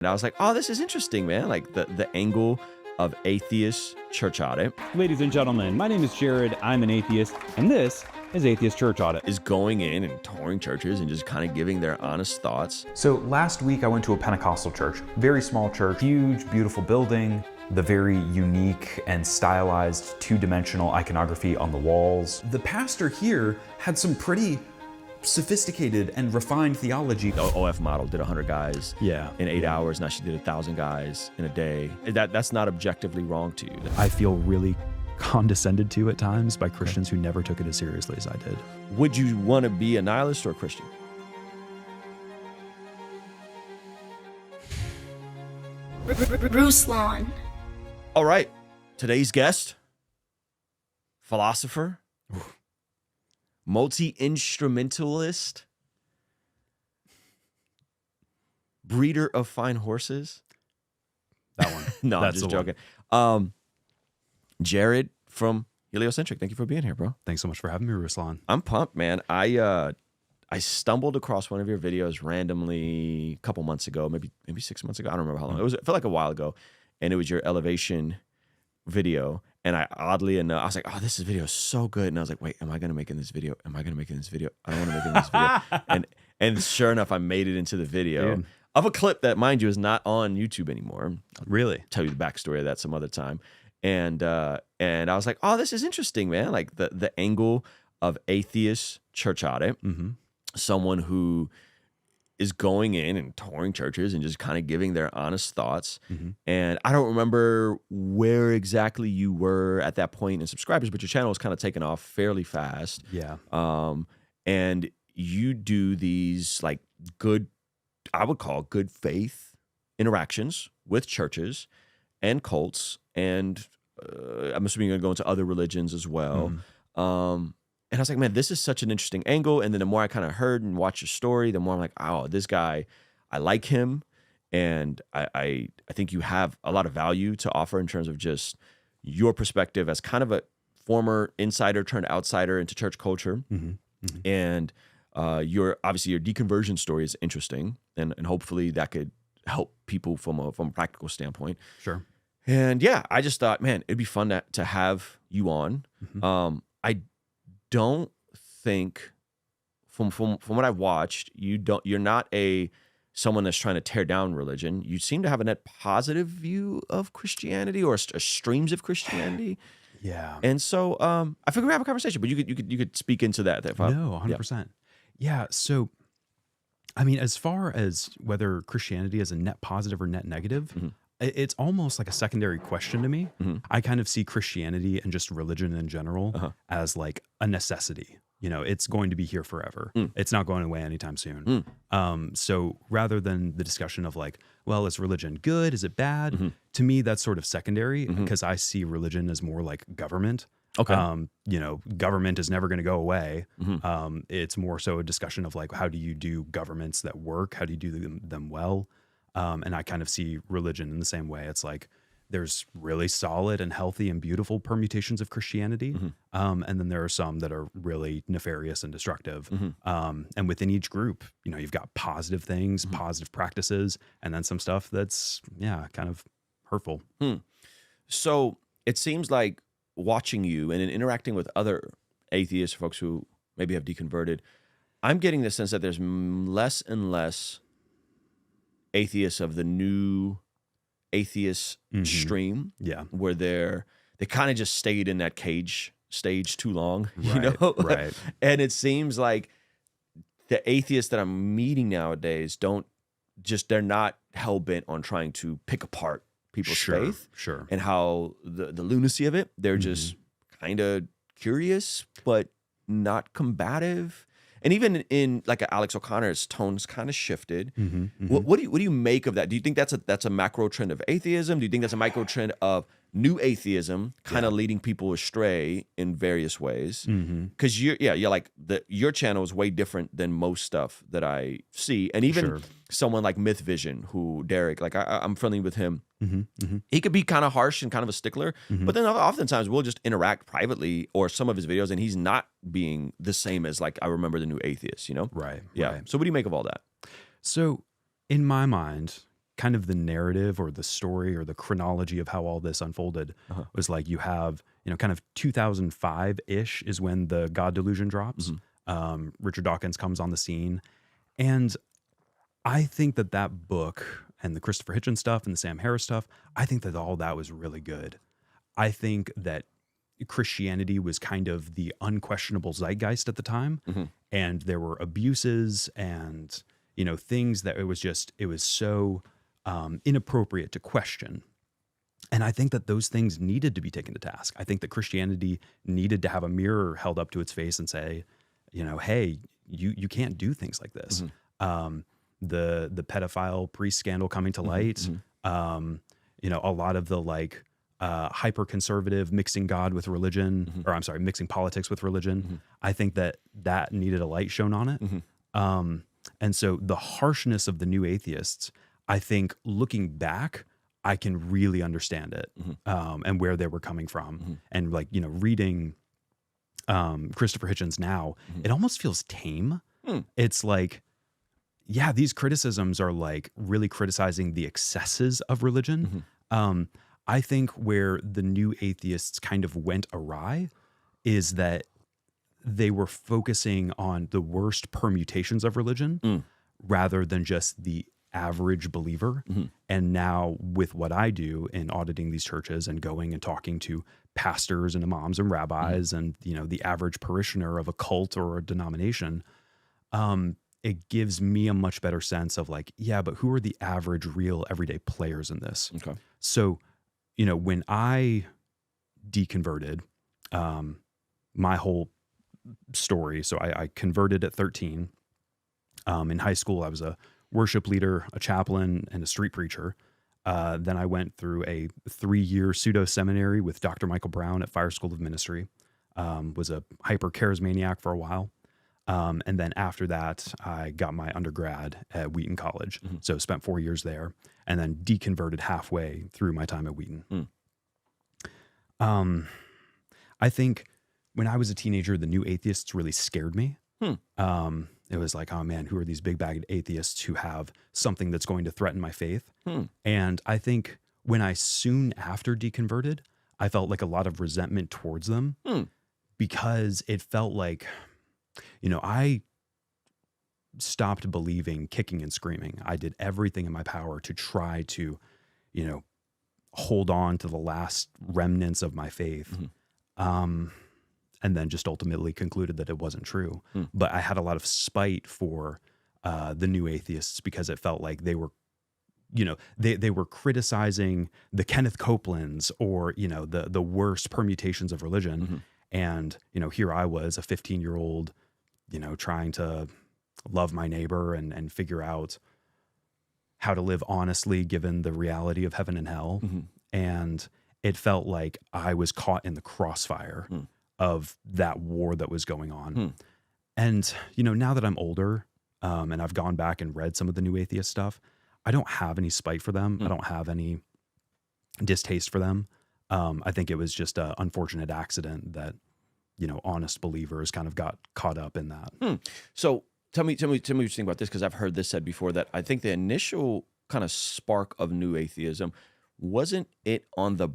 And I was like, oh, this is interesting, man. Like the angle of atheist church audit. Ladies and gentlemen, my name is Jared. I'm an atheist, and this is Atheist Church Audit. Is going in and touring churches and just kind of giving their honest thoughts. So last week I went to a Pentecostal church, very small church, huge, beautiful building, the very unique and stylized two-dimensional iconography on the walls. The pastor here had some pretty sophisticated and refined theology. The OF model did 100 guys in 8 Yeah. hours. Now she did 1,000 guys in a day. That's not objectively wrong to you. I feel really condescended to at times by Christians who never took it as seriously as I did. Would you want to be a nihilist or a Christian? Ruslan. All right, today's guest, philosopher, multi-instrumentalist, breeder of fine horses. That one. No, That's I'm just the joking. Jared from Heliocentric. Thank you for being here, bro. Thanks so much for having me, Ruslan. I'm pumped, man. I stumbled across one of your videos randomly a couple months ago, maybe 6 months ago. I don't remember how long. It felt like a while ago, and it was your elevation video. And I oddly enough, I was like, oh, this video is so good. And I was like, wait, am I gonna make it in this video? Am I gonna make it in this video? I don't want to make it in this video. and sure enough, I made it into the video. Dude. Of a clip that, mind you, is not on YouTube anymore. Really? Tell you the backstory of that some other time. And I was like, oh, this is interesting, man. Like the angle of atheist church audit. Mm-hmm. Someone who is going in and touring churches and just kind of giving their honest thoughts. Mm-hmm. And I don't remember where exactly you were at that point in subscribers, but your channel was kind of taking off fairly fast. Yeah. And you do these like good, I would call good faith interactions with churches and cults. And I'm assuming you're going to go into other religions as well. Mm-hmm. And I was like, man, this is such an interesting angle. And then the more I kind of heard and watched your story, the more I'm like, oh, this guy, I like him. And I think you have a lot of value to offer in terms of just your perspective as kind of a former insider turned outsider into church culture. Mm-hmm. Mm-hmm. And obviously your deconversion story is interesting. And hopefully that could help people from a practical standpoint. Sure. And yeah, I just thought, man, it'd be fun to have you on. Mm-hmm. I don't think from what I've watched, you're not someone that's trying to tear down religion. You seem to have a net positive view of Christianity or streams of Christianity. Yeah. And so I figured we'd have a conversation, but you could speak into that. No, 100%. Yeah. So, I mean, as far as whether Christianity is a net positive or net negative, Mm-hmm. it's almost like a secondary question to me. Mm-hmm. I kind of see Christianity and just religion in general as like a necessity. You know, it's going to be here forever. It's not going away anytime soon. So rather than the discussion of like, well, is religion good? Is it bad? To me, that's sort of secondary because I see religion as more like government. Okay. You know, government is never going to go away. It's more so a discussion of like, how do you do governments that work? How do you do them well? And I kind of see religion in the same way. It's like there's really solid and healthy and beautiful permutations of Christianity. And then there are some that are really nefarious and destructive. And within each group, you know, you've got positive things, positive practices, and then some stuff that's, kind of hurtful. So it seems like watching you and in interacting with other atheists, folks who maybe have deconverted, I'm getting the sense that there's less and less atheists of the new atheist stream, where they kind of just stayed in that cage stage too long, you know? Right. And it seems like the atheists that I'm meeting nowadays they're not hell-bent on trying to pick apart people's faith and how the lunacy of it. They're just kind of curious, but not combative. And even in like Alex O'Connor's tone's kind of shifted. What do you make of that? Do you think that's a macro trend of atheism? Do you think that's a micro trend of new atheism kind of leading people astray in various ways? Because you're like your channel is way different than most stuff that I see. And even someone like Myth Vision, who Derek, like I'm friendly with him. He could be kind of harsh and kind of a stickler, but then oftentimes we'll just interact privately or some of his videos, and he's not being the same as like I remember the new atheist, you know? Right. Yeah. Right. So what do you make of all that? So in my mind, kind of the narrative or the story or the chronology of how all this unfolded was like, you have, kind of 2005-ish is when the God delusion drops. Richard Dawkins comes on the scene. And I think that book and the Christopher Hitchens stuff and the Sam Harris stuff, I think that all that was really good. I think that Christianity was kind of the unquestionable zeitgeist at the time. And there were abuses and, things that it was so inappropriate to question. And I think that those things needed to be taken to task. I think that Christianity needed to have a mirror held up to its face and say, hey, you can't do things like this. The pedophile priest scandal coming to light, a lot of the like hyper conservative mixing God with religion, or I'm sorry, mixing politics with religion. I think that needed a light shown on it. And so the harshness of the new atheists, I think looking back, I can really understand it, and where they were coming from. And like, reading Christopher Hitchens now, it almost feels tame. It's like, yeah, these criticisms are like really criticizing the excesses of religion. I think where the new atheists kind of went awry is that they were focusing on the worst permutations of religion rather than just the average believer. And now with what I do in auditing these churches and going and talking to pastors and imams and rabbis and, the average parishioner of a cult or a denomination, it gives me a much better sense of like, yeah, but who are the average, real, everyday players in this? Okay. So, when I deconverted, my whole story, so I converted at 13. In high school, I was a worship leader, a chaplain, and a street preacher. Then I went through a 3-year pseudo seminary with Dr. Michael Brown at Fire School of Ministry. Was a hyper charismaniac for a while. And then after that, I got my undergrad at Wheaton College. So spent 4 years there and then deconverted halfway through my time at Wheaton. I think when I was a teenager, the new atheists really scared me. It was like, oh man, who are these big bagged atheists who have something that's going to threaten my faith? And I think when I soon after deconverted, I felt like a lot of resentment towards them because it felt like, I stopped believing kicking and screaming. I did everything in my power to try to, hold on to the last remnants of my faith. And then just ultimately concluded that it wasn't true. But I had a lot of spite for the new atheists because it felt like they were, they were criticizing the Kenneth Copelands or, the worst permutations of religion. And, here I was, a 15-year-old, trying to love my neighbor and figure out how to live honestly given the reality of heaven and hell. And it felt like I was caught in the crossfire of that war that was going on. And, now that I'm older and I've gone back and read some of the new atheist stuff, I don't have any spite for them. I don't have any distaste for them. I think it was just an unfortunate accident that, honest believers kind of got caught up in that. So tell me what you think about this, because I've heard this said before that I think the initial kind of spark of new atheism, wasn't it on the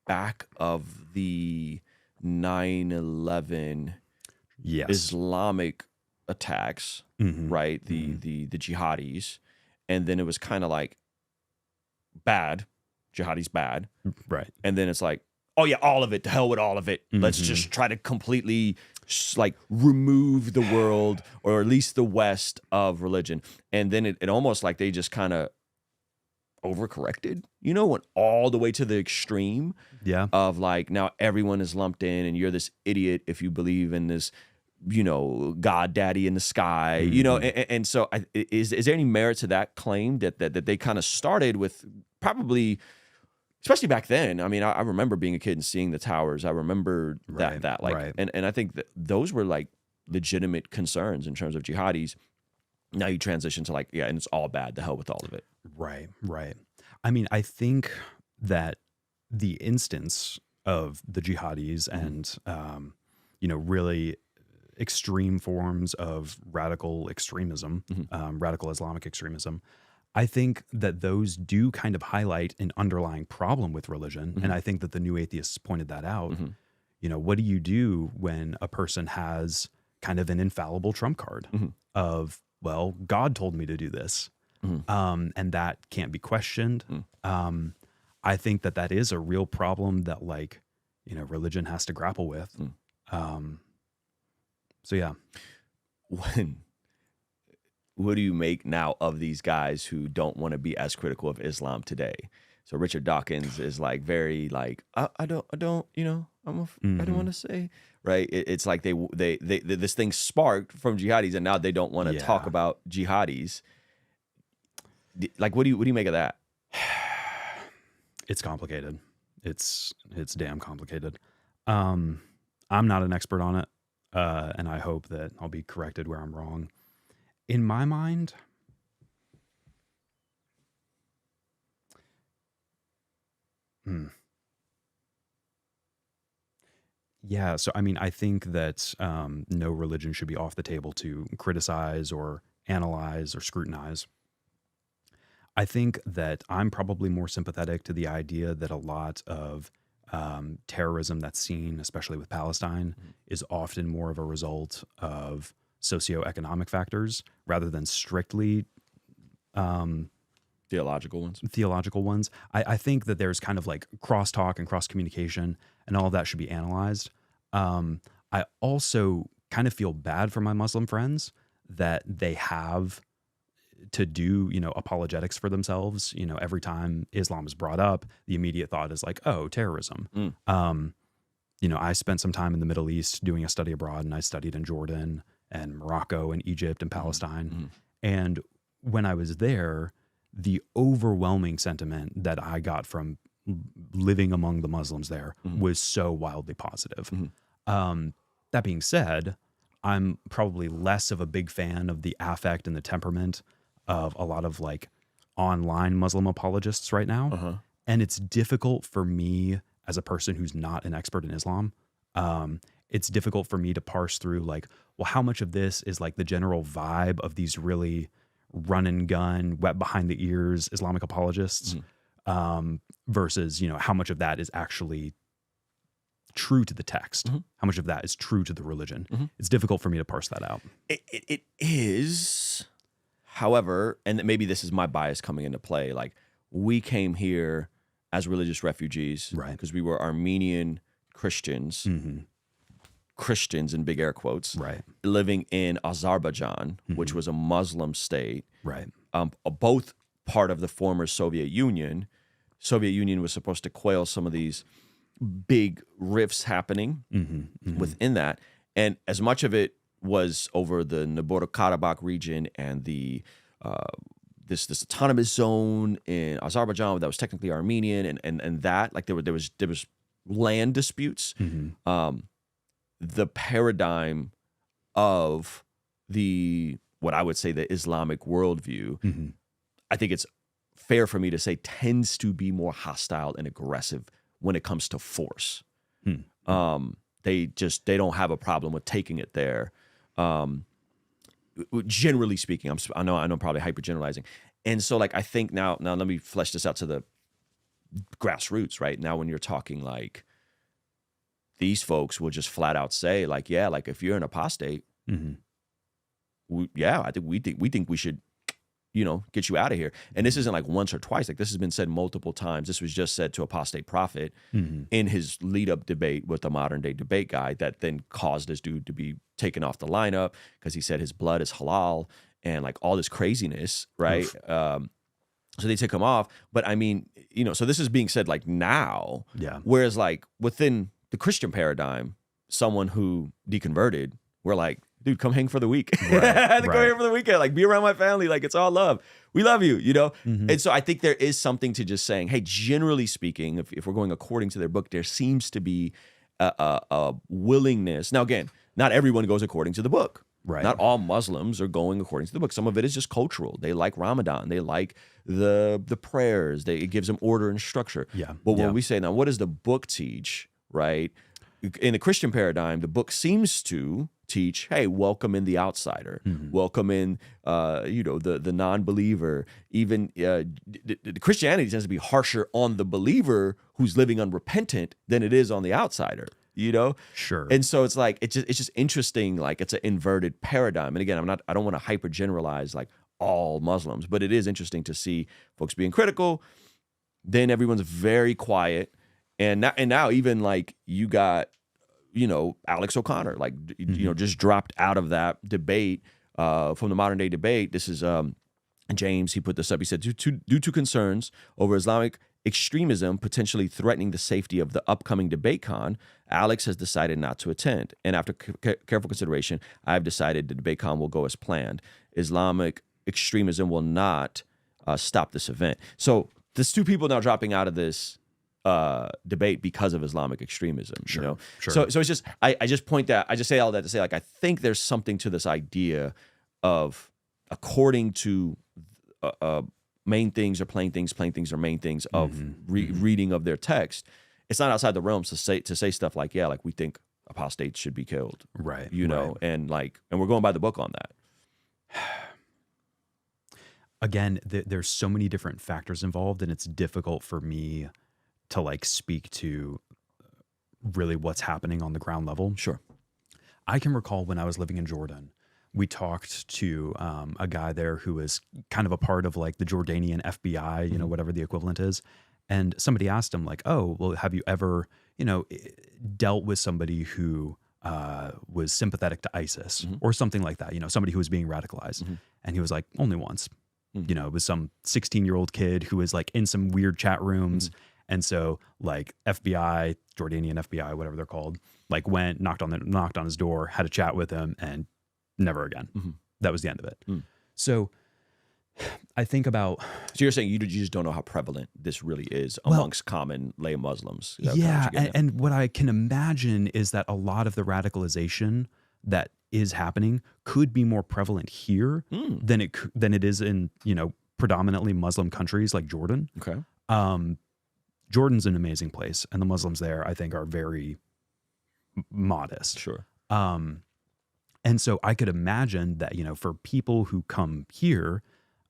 back of the 9/11 Islamic attacks, right? The jihadis, and then it was kind of like bad, jihadis bad, right? And then it's like, oh yeah, all of it, to hell with all of it. Let's just try to completely like remove the world, or at least the West, of religion. And then it almost like they just kind of overcorrected, went all the way to the extreme of like, now everyone is lumped in and you're this idiot if you believe in this, God daddy in the sky, and so is there any merit to that claim that they kind of started with, probably, especially back then? I mean, I remember being a kid and seeing the towers. I remember that like, and I think that those were like legitimate concerns in terms of jihadis. Now you transition to like, yeah, and it's all bad, the hell with all of it. Right. I mean, I think that the instance of the jihadis and, really extreme forms of radical extremism, radical Islamic extremism, I think that those do kind of highlight an underlying problem with religion. And I think that the New Atheists pointed that out. You know, what do you do when a person has kind of an infallible trump card of, well, God told me to do this, and that can't be questioned. I think that that is a real problem that, like, you know, religion has to grapple with. So yeah. What do you make now of these guys who don't want to be as critical of Islam today? So Richard Dawkins is like very like, I don't, you know, I don't want to say, right? It's like they this thing sparked from jihadis, and now they don't want to talk about jihadis. Like, what do you make of that? It's complicated. It's damn complicated. I'm not an expert on it, and I hope that I'll be corrected where I'm wrong. In my mind, yeah, so I mean, I think that no religion should be off the table to criticize or analyze or scrutinize. I think that I'm probably more sympathetic to the idea that a lot of terrorism that's seen, especially with Palestine, is often more of a result of socioeconomic factors rather than strictly theological ones. I think that there's kind of like crosstalk and cross communication, and all of that should be analyzed. I also kind of feel bad for my Muslim friends that they have to do, you know, apologetics for themselves. You know, every time Islam is brought up, the immediate thought is like, oh, terrorism. You know, I spent some time in the Middle East doing a study abroad, and I studied in Jordan and Morocco and Egypt and Palestine. And when I was there, the overwhelming sentiment that I got from living among the Muslims there was so wildly positive. That being said, I'm probably less of a big fan of the affect and the temperament of a lot of like online Muslim apologists right now. And it's difficult for me as a person who's not an expert in Islam. It's difficult for me to parse through like, well, how much of this is like the general vibe of these really run and gun, wet behind the ears Islamic apologists versus, you know, how much of that is actually true to the text, how much of that is true to the religion. It's difficult for me to parse that out. It is, however, and maybe this is my bias coming into play, like we came here as religious refugees, right? Because we were Armenian Christians, Christians in big air quotes, right? Living in Azerbaijan, which was a Muslim state, right? Both part of the former Soviet Union. Soviet Union was supposed to quell some of these big rifts happening within that, and as much of it was over the Nagorno-Karabakh region and the this autonomous zone in Azerbaijan that was technically Armenian, and that like there was land disputes. The paradigm of what I would say the Islamic worldview, I think it's fair for me to say tends to be more hostile and aggressive when it comes to force. They don't have a problem with taking it there. Generally speaking, I know I'm probably hyper generalizing. And so like, I think now let me flesh this out to the grassroots, right? Now, when you're talking like, these folks will just flat out say like, yeah, like if you're an apostate, we think we should, you know, get you out of here. And this isn't like once or twice. Like this has been said multiple times. This was just said to Apostate Prophet in his lead up debate with the modern day debate guy that then caused this dude to be taken off the lineup because he said his blood is halal and like all this craziness, right? So they took him off. But I mean, you know, so this is being said like now, whereas like within the Christian paradigm, someone who deconverted, we're like, dude, come hang for the week. Come here for the weekend. Like, be around my family. Like, it's all love. We love you, you know? And so I think there is something to just saying, hey, generally speaking, if we're going according to their book, there seems to be a willingness. Now, again, not everyone goes according to the book. Right. Not all Muslims are going according to the book. Some of it is just cultural. They like Ramadan. They like the prayers. It gives them order and structure. But when we say, now, what does the book teach, right? In the Christian paradigm, the book seems to teach, hey, welcome in the outsider, welcome in, the non-believer. Even Christianity tends to be harsher on the believer who's living unrepentant than it is on the outsider. Sure. And so it's like it's just interesting. Like it's an inverted paradigm. And again, I don't want to hyper generalize like all Muslims, but it is interesting to see folks being critical. Then everyone's very quiet, and now even like you got Alex O'Connor like just dropped out of that debate from the modern day debate. This is James. He put this up. He said due to concerns over Islamic extremism potentially threatening the safety of the upcoming DebateCon, Alex has decided not to attend. And after careful consideration, I've decided the DebateCon will go as planned. Islamic extremism will not stop this event. So there's two people now dropping out of this debate because of Islamic extremism. Sure. So it's just I just point that I just say all that to say like I think there's something to this idea of according to main things are plain things are main things of reading of their text. It's not outside the realms to say stuff like we think apostates should be killed, right? And we're going by the book on that. Again, there's so many different factors involved, and it's difficult for me to like speak to really what's happening on the ground level. Sure. I can recall when I was living in Jordan, we talked to a guy there who was kind of a part of like the Jordanian FBI, whatever the equivalent is. And somebody asked him like, oh, well, have you ever, dealt with somebody who was sympathetic to ISIS or something like that, somebody who was being radicalized. And he was like, only once. It was some 16-year-old kid who was like in some weird chat rooms. And so like FBI, Jordanian FBI, whatever they're called, like went, knocked on his door, had a chat with him, and never again. That was the end of it. So I think about... So you're saying you just don't know how prevalent this really is amongst common lay Muslims. Yeah, and what I can imagine is that a lot of the radicalization that is happening could be more prevalent here than it is in, predominantly Muslim countries like Jordan. Okay. Jordan's an amazing place, and the Muslims there, I think, are very modest. Sure. And so I could imagine that, for people who come here,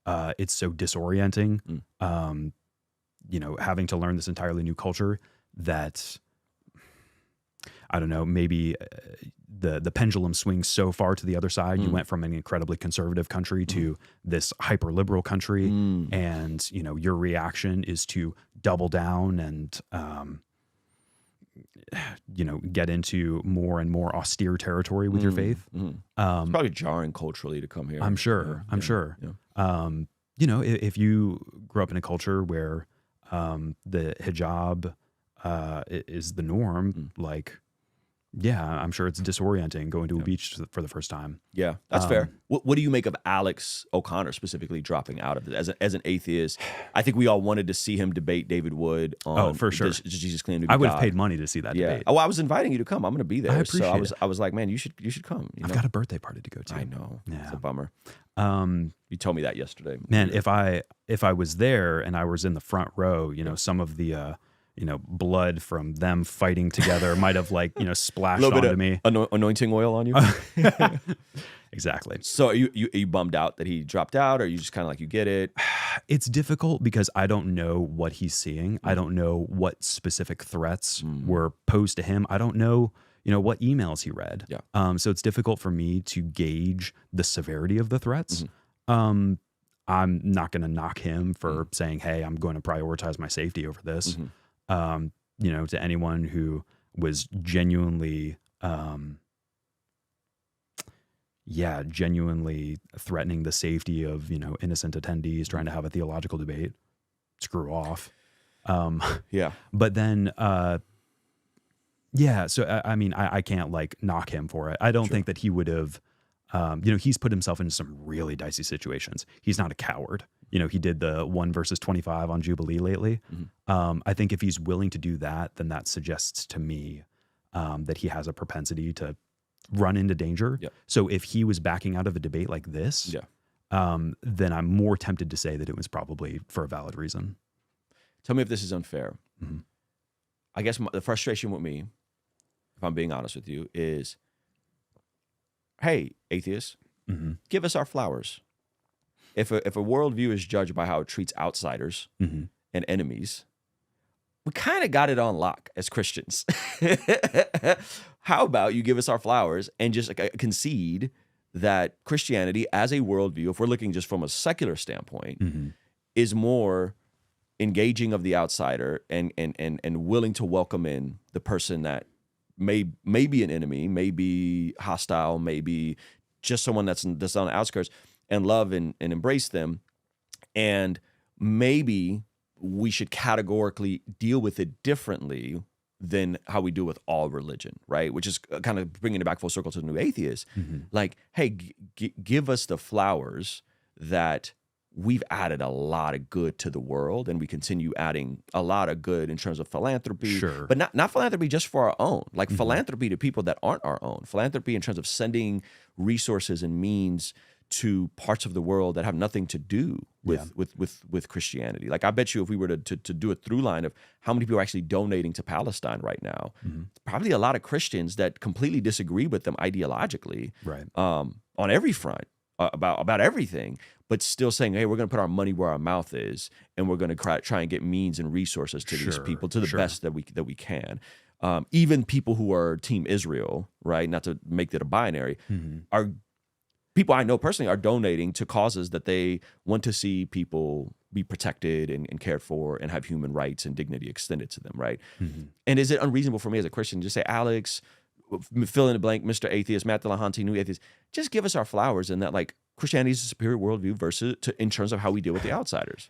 it's so disorienting, having to learn this entirely new culture that, I don't know, maybe the pendulum swings so far to the other side. You went from an incredibly conservative country to this hyper liberal country, and your reaction is to double down and get into more and more austere territory with your faith. It's probably jarring culturally to come here. I'm sure. Yeah. If you grew up in a culture where the hijab is the norm, I'm sure it's disorienting going to a beach for the first time. Yeah, that's fair. What do you make of Alex O'Connor specifically dropping out of it as an atheist? I think we all wanted to see him debate David Wood on for sure. Jesus claim to be I would God. have paid money to see that debate. Oh, I was inviting you to come. I'm going to be there. I appreciate it. I was like, man, you should come. I've got a birthday party to go to. I know. Yeah. It's a bummer. You told me that yesterday. Man, if I was there and I was in the front row, some of the blood from them fighting together might have splashed onto me. Anointing oil on you. Exactly. So are you bummed out that he dropped out, or are you just kind of like, you get it? It's difficult because I don't know what he's seeing. I don't know what specific threats were posed to him. I don't know, what emails he read. Yeah. So it's difficult for me to gauge the severity of the threats. I'm not going to knock him for saying, hey, I'm going to prioritize my safety over this. To anyone who was genuinely threatening the safety of, innocent attendees trying to have a theological debate, screw off. But then, so I can't knock him for it. I don't think that he would have, he's put himself into some really dicey situations. He's not a coward. He did the 1 versus 25 on Jubilee lately. I think if he's willing to do that, then that suggests to me that he has a propensity to run into danger. Yeah. So if he was backing out of a debate like this, then I'm more tempted to say that it was probably for a valid reason. Tell me if this is unfair. I guess the frustration with me, if I'm being honest with you, is hey, atheists, give us our flowers. If a worldview is judged by how it treats outsiders and enemies, we kind of got it on lock as Christians. How about you give us our flowers and just concede that Christianity as a worldview, if we're looking just from a secular standpoint, is more engaging of the outsider and willing to welcome in the person that may be an enemy, may be hostile, maybe just someone that's on the outskirts, and love and embrace them. And maybe we should categorically deal with it differently than how we do with all religion, right? Which is kind of bringing it back full circle to the new atheist. Like, hey, give us the flowers that we've added a lot of good to the world, and we continue adding a lot of good in terms of philanthropy, but not philanthropy just for our own, like philanthropy to people that aren't our own, philanthropy in terms of sending resources and means to parts of the world that have nothing to do with Christianity. Like, I bet you if we were to do a through line of how many people are actually donating to Palestine right now, probably a lot of Christians that completely disagree with them ideologically, on every front about everything, but still saying, hey, we're going to put our money where our mouth is, and we're going to try and get means and resources to these people to the best that we can. Even people who are Team Israel, right? Not to make it a binary, are people I know personally are donating to causes that they want to see people be protected and cared for and have human rights and dignity extended to them, right? And is it unreasonable for me as a Christian to just say, Alex, fill in the blank, Mr. Atheist, Matt Delahanty, new atheist, just give us our flowers, and that like Christianity is a superior worldview versus in terms of how we deal with the outsiders?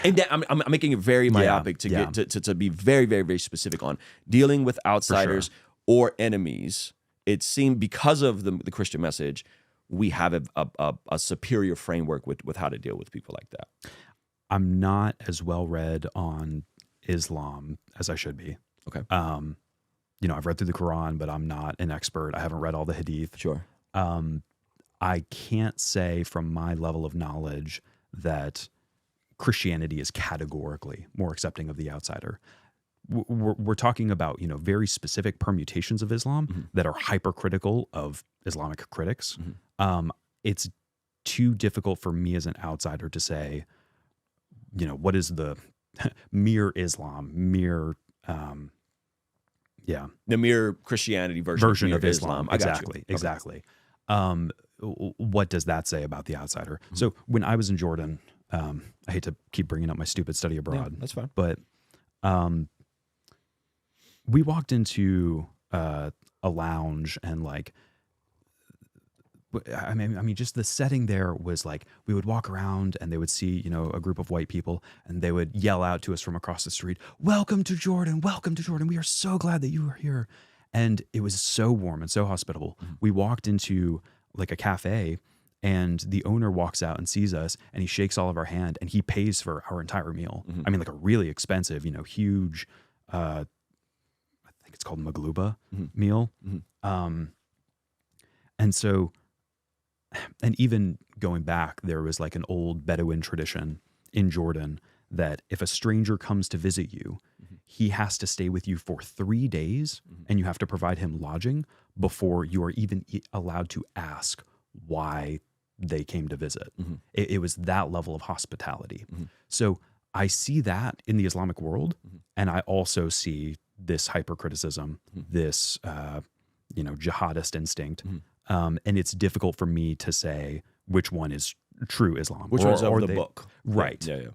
And I'm making it very myopic to get to be very, very, very specific on dealing with outsiders or enemies. It seemed because of the Christian message, we have a superior framework with how to deal with people like that. I'm not as well read on Islam as I should be. Okay. I've read through the Quran, but I'm not an expert. I haven't read all the Hadith. Sure. I can't say from my level of knowledge that Christianity is categorically more accepting of the outsider. We're talking about, very specific permutations of Islam that are hypercritical of Islamic critics. It's too difficult for me as an outsider to say, what is the mere Islam, the mere Christianity version of Islam. Exactly. What does that say about the outsider? So when I was in Jordan, I hate to keep bringing up my stupid study abroad. Yeah, that's fine. But we walked into a lounge, and just the setting there was like, we would walk around and they would see, a group of white people, and they would yell out to us from across the street, welcome to Jordan. We are so glad that you are here. And it was so warm and so hospitable. We walked into like a cafe, and the owner walks out and sees us, and he shakes all of our hand, and he pays for our entire meal. I mean, like a really expensive, huge, I think it's called magluba meal. And so, and even going back, there was like an old Bedouin tradition in Jordan that if a stranger comes to visit you, he has to stay with you for 3 days, and you have to provide him lodging before you are even allowed to ask why they came to visit. It was that level of hospitality. So I see that in the Islamic world, and I also see this hypercriticism, this jihadist instinct, and it's difficult for me to say which one is true Islam. Which one's of the book. Right. Yeah.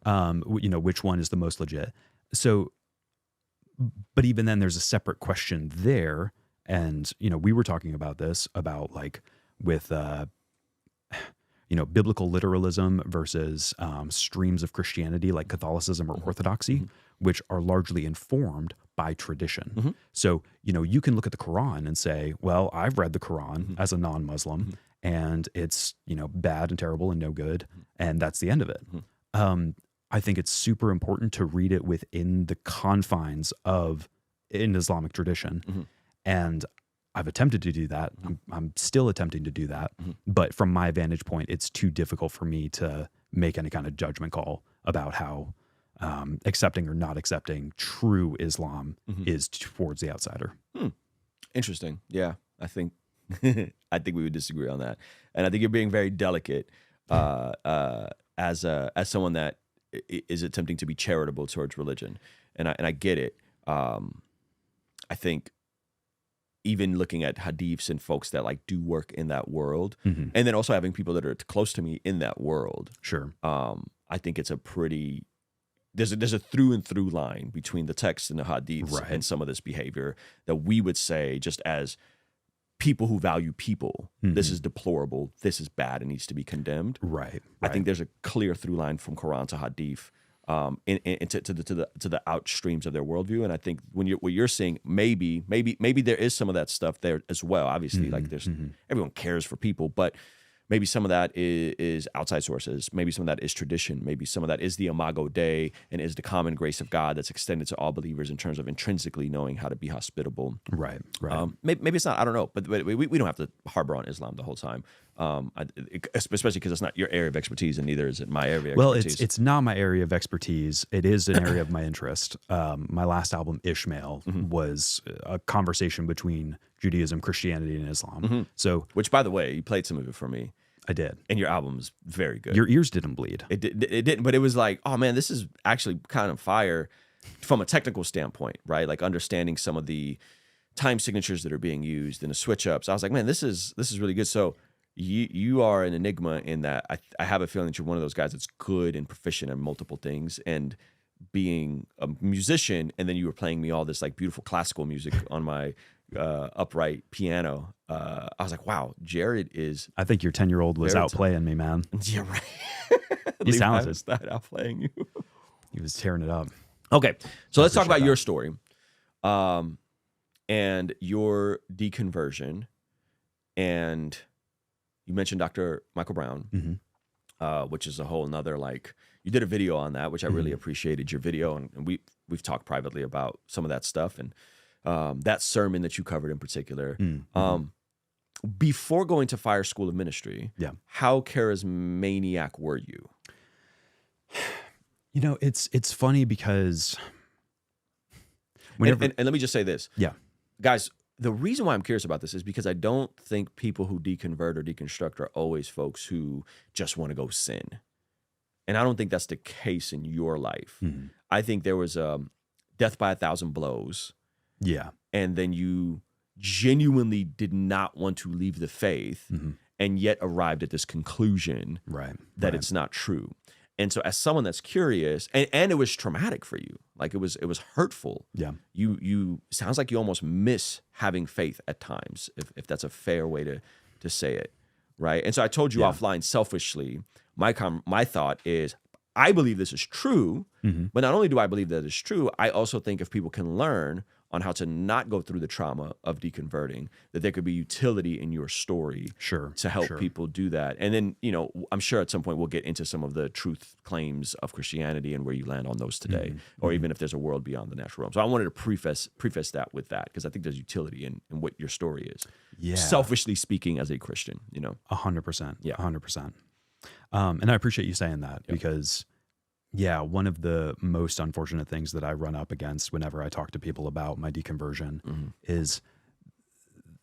Which one is the most legit. So, but even then there's a separate question there. And, we were talking about this, about with, biblical literalism versus streams of Christianity like Catholicism or Orthodoxy, which are largely informed by tradition. So, you can look at the Quran and say, well, I've read the Quran as a non-Muslim, and it's, bad and terrible and no good, and that's the end of it. I think it's super important to read it within the confines of an Islamic tradition. And I've attempted to do that. I'm still attempting to do that. But from my vantage point, it's too difficult for me to make any kind of judgment call about how accepting or not accepting true Islam is towards the outsider. Interesting. Yeah, I think I think we would disagree on that. And I think you're being very delicate as someone that is attempting to be charitable towards religion. And I get it. I think even looking at hadiths and folks that like do work in that world, and then also having people that are close to me in that world. Sure. I think it's a pretty, there's a through and through line between the text and the hadiths and some of this behavior that we would say just as people who value people, this is deplorable, this is bad, and needs to be condemned. Right. I think there's a clear through line from Quran to hadith to the outstreams of their worldview. And I think when what you're saying, maybe there is some of that stuff there as well. Obviously, like there's everyone cares for people, but maybe some of that is outside sources. Maybe some of that is tradition. Maybe some of that is the Imago Dei and is the common grace of God that's extended to all believers in terms of intrinsically knowing how to be hospitable. Right. Maybe it's not. I don't know. But we don't have to harbor on Islam the whole time. Especially because it's not your area of expertise, and neither is it my area of expertise. Well, it's not my area of expertise. It is an area of my interest. My last album, Ishmael, was a conversation between Judaism, Christianity, and Islam. So, which, by the way, you played some of it for me. I did, and your album's very good. Your ears didn't bleed. It didn't, but it was like, oh man, this is actually kind of fire from a technical standpoint, right? Like understanding some of the time signatures that are being used and the switch ups. I was like, man, this is really good. So you are an enigma in that I have a feeling that you're one of those guys that's good and proficient in multiple things, and being a musician, and then you were playing me all this like beautiful classical music on my upright piano. I was like, wow, Jared is. I think your 10-year-old was outplaying me, man. Yeah, right. He's talented. That outplaying you. He was tearing it up. Okay, so let's talk about your story, and your deconversion, and you mentioned Dr. Michael Brown, which is a whole nother, like, you did a video on that, which I really appreciated your video, and we've talked privately about some of that stuff, and that sermon that you covered in particular. Before going to Fire School of Ministry, how charismaniac were you? You know, it's funny because and let me just say this. Yeah. Guys, the reason why I'm curious about this is because I don't think people who deconvert or deconstruct are always folks who just want to go sin. And I don't think that's the case in your life. I think there was death by 1,000 blows. Yeah. And then you genuinely did not want to leave the faith, and yet arrived at this conclusion that it's not true. And so as someone that's curious, and it was traumatic for you, like it was hurtful. Yeah. You sounds like you almost miss having faith at times, if that's a fair way to say it. Right. And so I told you offline, selfishly, my thought is, I believe this is true, but not only do I believe that it's true, I also think if people can learn on how to not go through the trauma of deconverting, that there could be utility in your story to help people do that. And then, you know, I'm sure at some point we'll get into some of the truth claims of Christianity and where you land on those today, or even if there's a world beyond the natural realm. So I wanted to preface that with that, because I think there's utility in what your story is. Yeah. Selfishly speaking, as a Christian, you know. 100%. Yeah. 100%. And I appreciate you saying that because, one of the most unfortunate things that I run up against whenever I talk to people about my deconversion is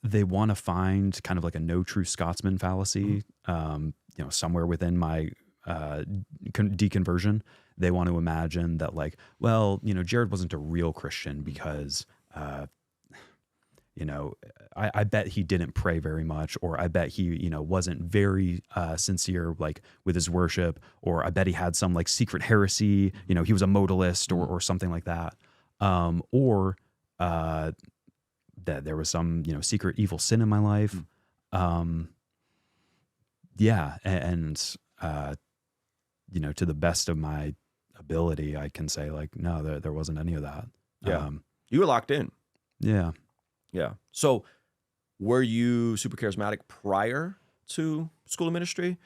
they want to find kind of like a no true Scotsman fallacy, you know, somewhere within my deconversion. They want to imagine that, like, well, you know, Jared wasn't a real Christian because, you know, I bet he didn't pray very much, or I bet he, you know, wasn't very sincere, like, with his worship, or I bet he had some like secret heresy, you know, he was a modalist or something like that. Or that there was some, you know, secret evil sin in my life. And you know, to the best of my ability, I can say, like, no, there wasn't any of that. Yeah. You were locked in. Yeah. Yeah. So were you super charismatic prior to School of Ministry?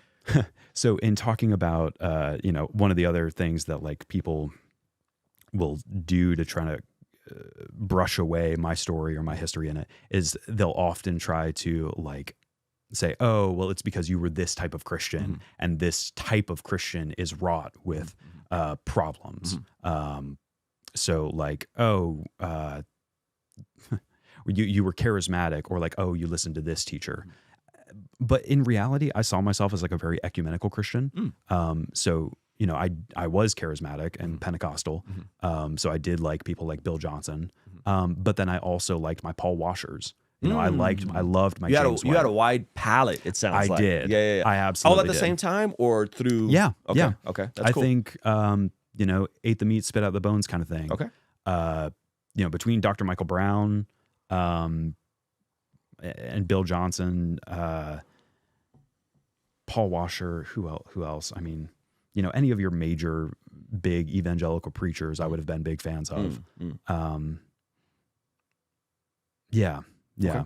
So in talking about, you know, one of the other things that like people will do to try to brush away my story or my history in it is they'll often try to like say, oh, well, it's because you were this type of Christian and this type of Christian is wrought with problems. So like, you were charismatic, or like, oh, you listened to this teacher. But in reality, I saw myself as like a very ecumenical Christian. So, you know, I was charismatic and Pentecostal. So I did like people like Bill Johnson. But then I also liked my Paul Washers. You know, I loved my James White. You had a wide palette, it sounds like. I did. Yeah. I absolutely all at the same time or through? Yeah. Okay. Yeah. Okay. That's cool. I think, you know, ate the meat, spit out the bones kind of thing. Okay. You know, between Dr. Michael Brown, and Bill Johnson, Paul Washer, who else? I mean, you know, any of your major big evangelical preachers, I would have been big fans of. Yeah. Okay.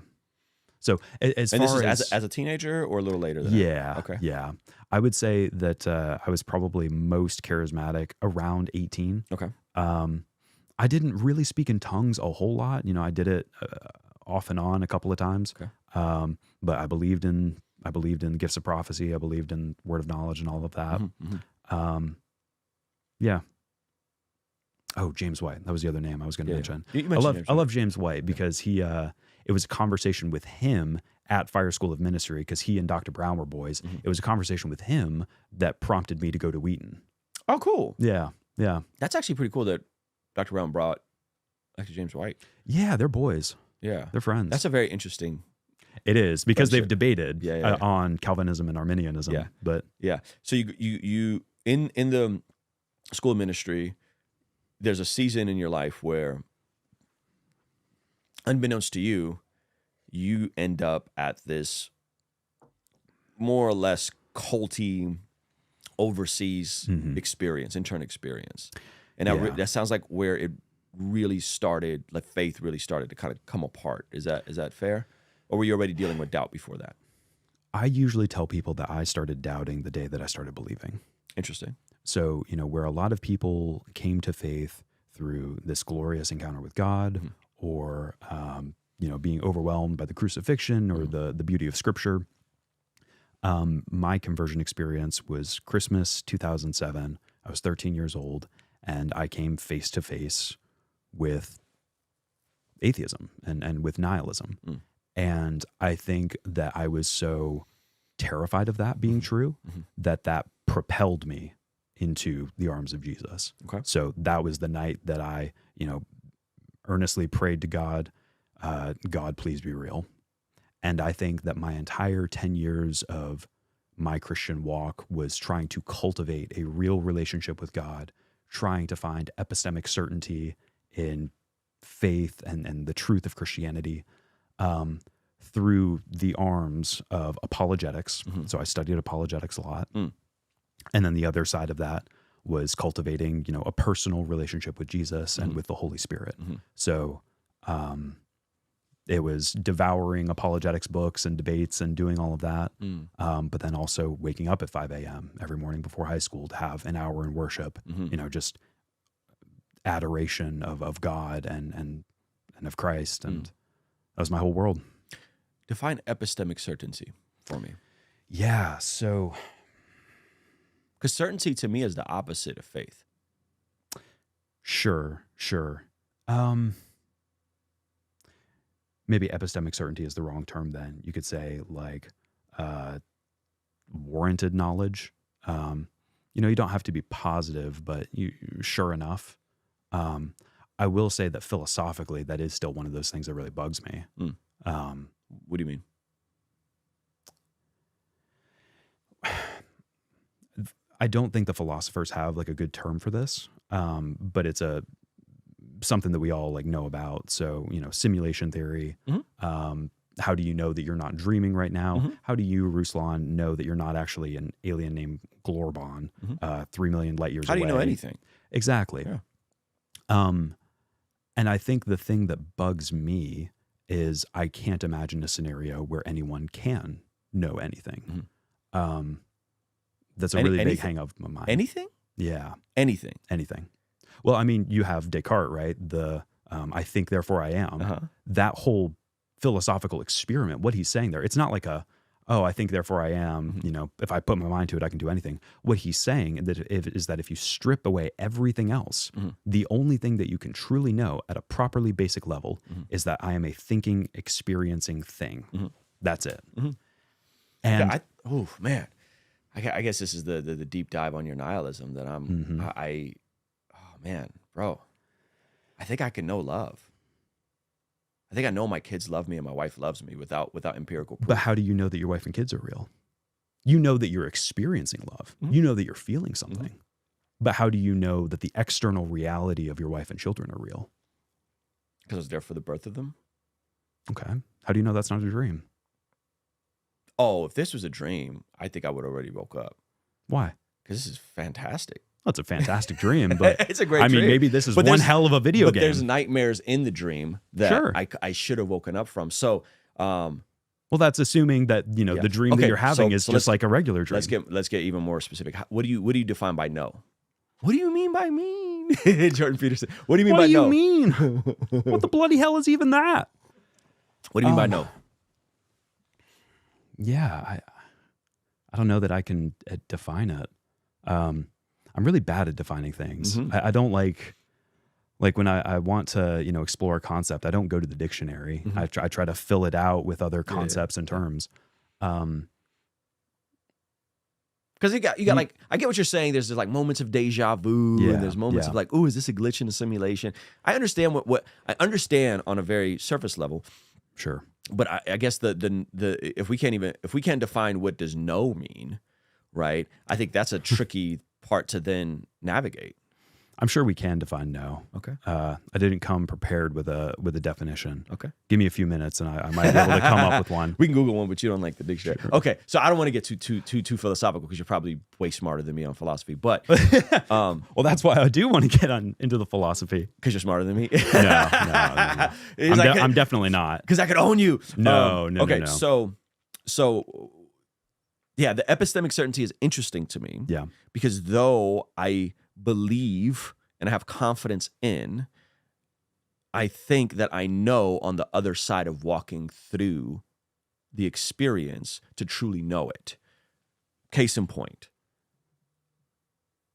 So as and far this is as a teenager or a little later than that? Okay. Yeah. I would say that I was probably most charismatic around 18. Okay. I didn't really speak in tongues a whole lot. You know, I did it off and on a couple of times. Okay. But I believed in gifts of prophecy. I believed in word of knowledge and all of that. Yeah. Oh, James White. That was the other name I was going to mention. I love James White because he, it was a conversation with him at Fire School of Ministry, because he and Dr. Brown were boys. It was a conversation with him that prompted me to go to Wheaton. Oh, cool. Yeah. Yeah. That's actually pretty cool that Dr. Brown brought actually James White. Yeah. They're boys. Yeah. They're friends. That's a very interesting. It is, because they've debated Yeah. on Calvinism and Arminianism. Yeah. But yeah. So you in the school of ministry, there's a season in your life where, unbeknownst to you, you end up at this more or less culty overseas experience, intern experience. And that sounds like where it really started, like faith really started to kind of come apart. Is that fair? Or were you already dealing with doubt before that? I usually tell people that I started doubting the day that I started believing. Interesting. So, you know, where a lot of people came to faith through this glorious encounter with God, or, you know, being overwhelmed by the crucifixion or the beauty of Scripture. My conversion experience was Christmas 2007. I was 13 years old, and I came face to face with atheism and with nihilism. And I think that I was so terrified of that being true that propelled me into the arms of Jesus. Okay. So that was the night that I, you know, earnestly prayed to God, God, please be real. And I think that my entire 10 years of my Christian walk was trying to cultivate a real relationship with God, trying to find epistemic certainty in faith and the truth of Christianity, through the arms of apologetics. So I studied apologetics a lot. And then the other side of that was cultivating, you know, a personal relationship with Jesus and with the Holy Spirit. So it was devouring apologetics books and debates and doing all of that. But then also waking up at 5 a.m. every morning before high school to have an hour in worship, you know, just adoration of God and of Christ. And that was my whole world. Define epistemic certainty for me. Yeah. So, because certainty to me is the opposite of faith. Sure. Maybe epistemic certainty is the wrong term then. You could say like warranted knowledge. You know, you don't have to be positive, but sure enough. I will say that philosophically, that is still one of those things that really bugs me. What do you mean? I don't think the philosophers have like a good term for this, but it's something that we all like know about. So, you know, simulation theory. How do you know that you're not dreaming right now? How do you, Ruslan, know that you're not actually an alien named Glorbon, 3 million light years away? How do you know anything? Exactly. Yeah. And I think the thing that bugs me is I can't imagine a scenario where anyone can know anything. That's a really big hang of my mind. Anything? Yeah. Anything. Well, I mean, you have Descartes, right? The I think, therefore I am. That whole philosophical experiment, what he's saying there, it's not like a oh, I think, therefore I am, you know, if I put my mind to it, I can do anything. What he's saying is that if you strip away everything else, the only thing that you can truly know at a properly basic level is that I am a thinking, experiencing thing. That's it. And yeah, oh man, I guess this is the deep dive on your nihilism that oh man, bro, I think I can know love. I think I know my kids love me and my wife loves me without empirical proof. But how do you know that your wife and kids are real? You know that you're experiencing love. You know that you're feeling something. But how do you know that the external reality of your wife and children are real? Because I was there for the birth of them. Okay. How do you know that's not a dream? Oh, if this was a dream, I think I would already woke up. Why? Because this is fantastic. Well, it's a fantastic dream, but it's a great dream. I mean, maybe this is one hell of a video game. But there's nightmares in the dream that I should have woken up from. So, well, that's assuming that, you know, the dream that you're having is just like a regular dream. Let's get even more specific. What do you define by no? What do you mean by mean? Jordan Peterson. What do you mean by no? What do you mean? What the bloody hell is even that? What do you mean by no? Yeah, I don't know that I can define it. I'm really bad at defining things. I don't like when I want to, you know, explore a concept, I don't go to the dictionary. I try to fill it out with other concepts and terms. Because you got like, I get what you're saying. There's like moments of deja vu, and there's moments of like, oh, is this a glitch in a simulation? I understand what I understand on a very surface level. Sure. But I guess the if we can't define what does no mean, right? I think that's a tricky part to then navigate. I'm sure we can define no. Okay. I didn't come prepared with a definition. Okay. Give me a few minutes and I might be able to come up with one. We can Google one, but you don't like the dictionary. Sure. Okay. So I don't want to get too philosophical because you're probably way smarter than me on philosophy. But well, that's why I do want to get into the philosophy. Because you're smarter than me. No. I'm definitely not. Because I could own you. No. Okay. So yeah, the epistemic certainty is interesting to me. Yeah. Because though I believe and I have confidence in, I think that I know on the other side of walking through the experience to truly know it. Case in point,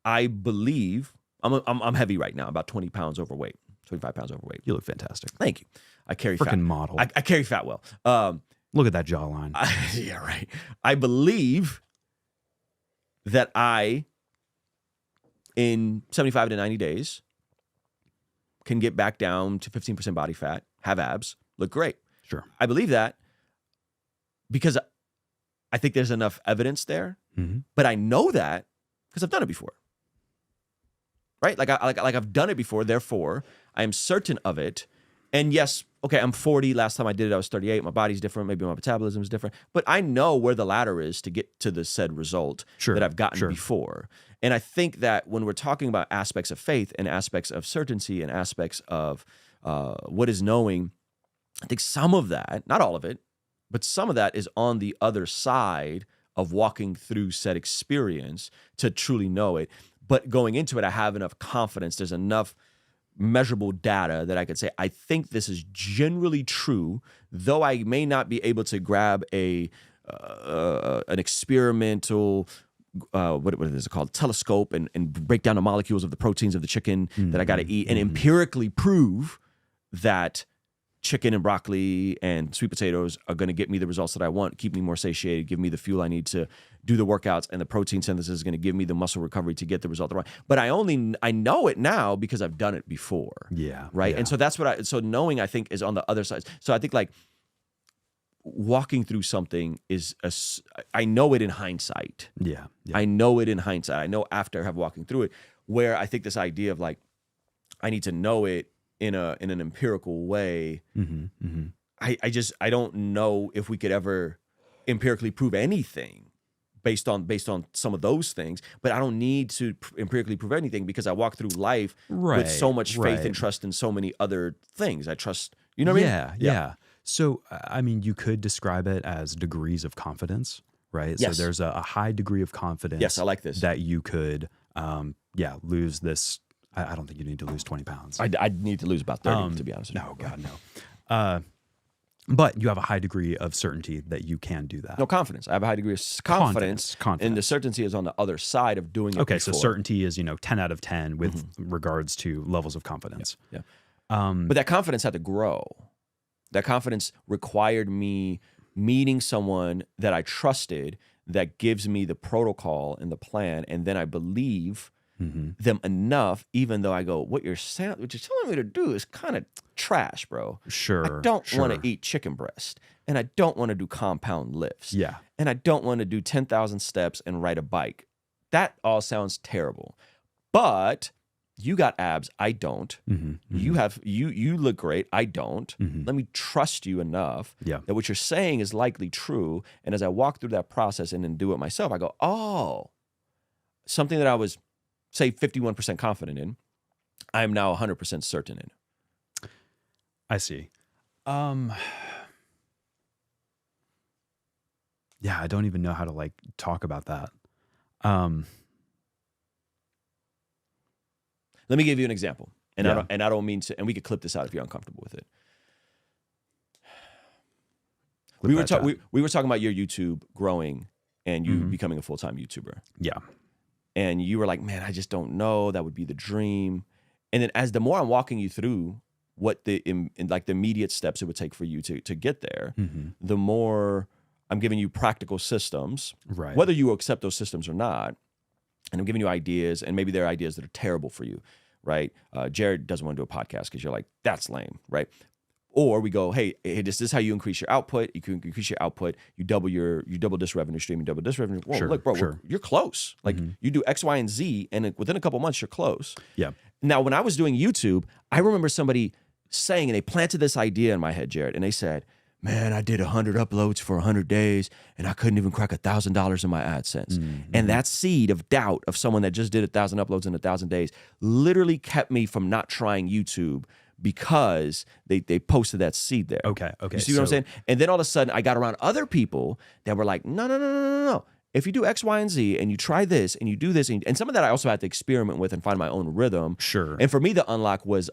I believe I'm heavy right now, about 20 pounds overweight, 25 pounds overweight. You look fantastic. Thank you. I carry Frickin' fat. Model. I carry fat well. Look at that jawline. Yeah, right. I believe that I, in 75 to 90 days, can get back down to 15% body fat, have abs, look great. Sure. I believe that because I think there's enough evidence there, but I know that because I've done it before. Right? Like I've done it before, therefore I am certain of it. And yes, okay, I'm 40. Last time I did it, I was 38. My body's different. Maybe my metabolism is different. But I know where the ladder is to get to the said result that I've gotten before. And I think that when we're talking about aspects of faith and aspects of certainty and aspects of what is knowing, I think some of that, not all of it, but some of that is on the other side of walking through said experience to truly know it. But going into it, I have enough confidence. There's enough measurable data that I could say, I think this is generally true, though I may not be able to grab an experimental, what is it called, telescope and break down the molecules of the proteins of the chicken that I got to eat and empirically prove that chicken and broccoli and sweet potatoes are going to get me the results that I want, keep me more satiated, give me the fuel I need to do the workouts, and the protein synthesis is going to give me the muscle recovery to get the result I want. But I know it now because I've done it before. Yeah. Right. Yeah. And so that's so knowing, I think, is on the other side. So I think like walking through something I know it in hindsight. Yeah. I know it in hindsight. I know after I have walking through it, where I think this idea of like, I need to know it in an empirical way. I don't know if we could ever empirically prove anything based on some of those things, but I don't need to empirically prove anything because I walk through life with so much faith and trust in so many other things. I trust, you know what I mean? Yeah. So, I mean, you could describe it as degrees of confidence, right? Yes. So there's a high degree of confidence. Yes, I like this. That you could, lose this. I don't think you need to lose 20 pounds. I need to lose about 30, to be honest with you. No, God, no. But you have a high degree of certainty that you can do that. No, confidence. I have a high degree of confidence. And the certainty is on the other side of doing it. Okay, before. so certainty is 10 out of 10 with regards to levels of confidence. Yeah. But that confidence had to grow. That confidence required me meeting someone that I trusted that gives me the protocol and the plan, and then I believe them enough, even though I go, what you're telling me to do is kind of trash, bro. Sure. I don't want to eat chicken breast, and I don't want to do compound lifts. Yeah. And I don't want to do 10,000 steps and ride a bike. That all sounds terrible. But you got abs, I don't. You look great, I don't. Let me trust you enough that what you're saying is likely true. And as I walk through that process and then do it myself, I go, oh, something that I was, say, 51% confident in, I'm now 100% certain in. I see. Yeah, I don't even know how to talk about that. Let me give you an example, and I don't mean to. And we could clip this out if you're uncomfortable with it. We were talking about your YouTube growing and you becoming a full-time YouTuber. Yeah, and you were like, "Man, I just don't know. That would be the dream." And then, as the more I'm walking you through what the immediate steps it would take for you to get there, the more I'm giving you practical systems, right? Whether you accept those systems or not. And I'm giving you ideas, and maybe they're ideas that are terrible for you, right? Jared doesn't want to do a podcast because you're like, that's lame, right? Or we go, hey, this is how you increase your output. You can increase your output. You double this revenue stream. You double this revenue. Whoa, sure, look, bro, sure. You're close. Like you do X, Y, and Z, and within a couple months, you're close. Yeah. Now, when I was doing YouTube, I remember somebody saying, and they planted this idea in my head, Jared, and they said, man, I did 100 uploads for 100 days and I couldn't even crack $1,000 in my AdSense. And that seed of doubt of someone that just did 1,000 uploads in 1,000 days literally kept me from not trying YouTube because they posted that seed there. Okay. You see what I'm saying? And then all of a sudden I got around other people that were like, no. If you do X, Y, and Z and you try this and you do this, and some of that I also had to experiment with and find my own rhythm. Sure. And for me, the unlock was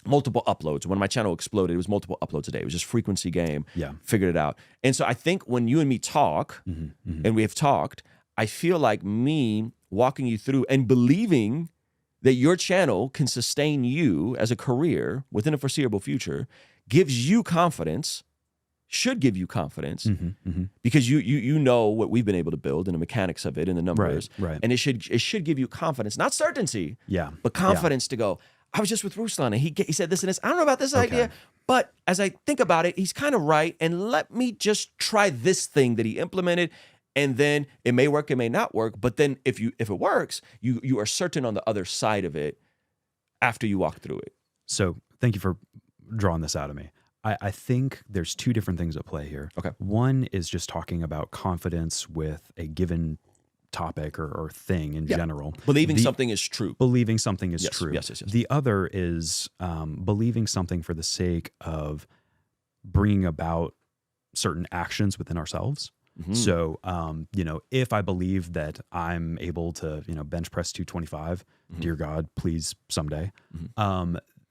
multiple uploads. When my channel exploded, it was multiple uploads a day. It was just frequency game. Yeah. Figured it out. And so I think when you and me talk, and we have talked, I feel like me walking you through and believing that your channel can sustain you as a career within a foreseeable future gives you confidence, should give you confidence, because you know what we've been able to build and the mechanics of it and the numbers. Right. And it should give you confidence, not certainty, but confidence to go, I was just with Ruslan and he said this and this. I don't know about this idea, but as I think about it, he's kind of right. And let me just try this thing that he implemented. And then it may work, it may not work. But then if it works, you are certain on the other side of it after you walk through it. So thank you for drawing this out of me. I think there's two different things at play here. Okay. One is just talking about confidence with a given topic or thing in general. Believing something is true. Believing something is true. Yes. The other is believing something for the sake of bringing about certain actions within ourselves. So, if I believe that I'm able to, bench press 225, dear God, please someday,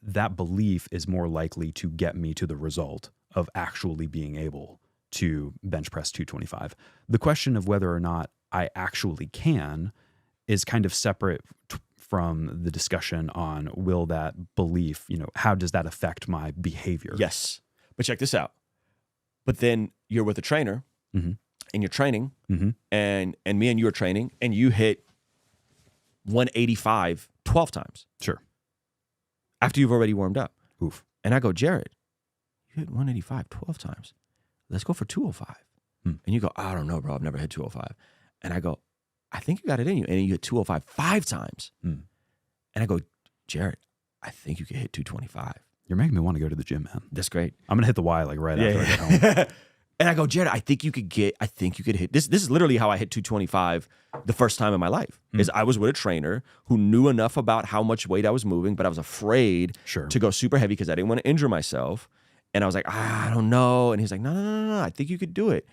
that belief is more likely to get me to the result of actually being able to bench press 225. The question of whether or not I actually can is kind of separate from the discussion on will that belief, how does that affect my behavior? Yes. But check this out. But then you're with a trainer and you're training and me and you are training and you hit 185 12 times. Sure. After you've already warmed up. Oof. And I go, Jared, you hit 185 12 times. Let's go for 205. And you go, I don't know, bro. I've never hit 205. And I go, I think you got it in you. And you hit 205 5 times. And I go, Jared, I think you could hit 225. You're making me want to go to the gym, man. That's great. I'm going to hit the Y right after I get home. And I go, Jared, I think you could hit this. This is literally how I hit 225 the first time in my life. Is I was with a trainer who knew enough about how much weight I was moving, but I was afraid to go super heavy because I didn't want to injure myself. And I was like, I don't know. And he's like, no, I think you could do it.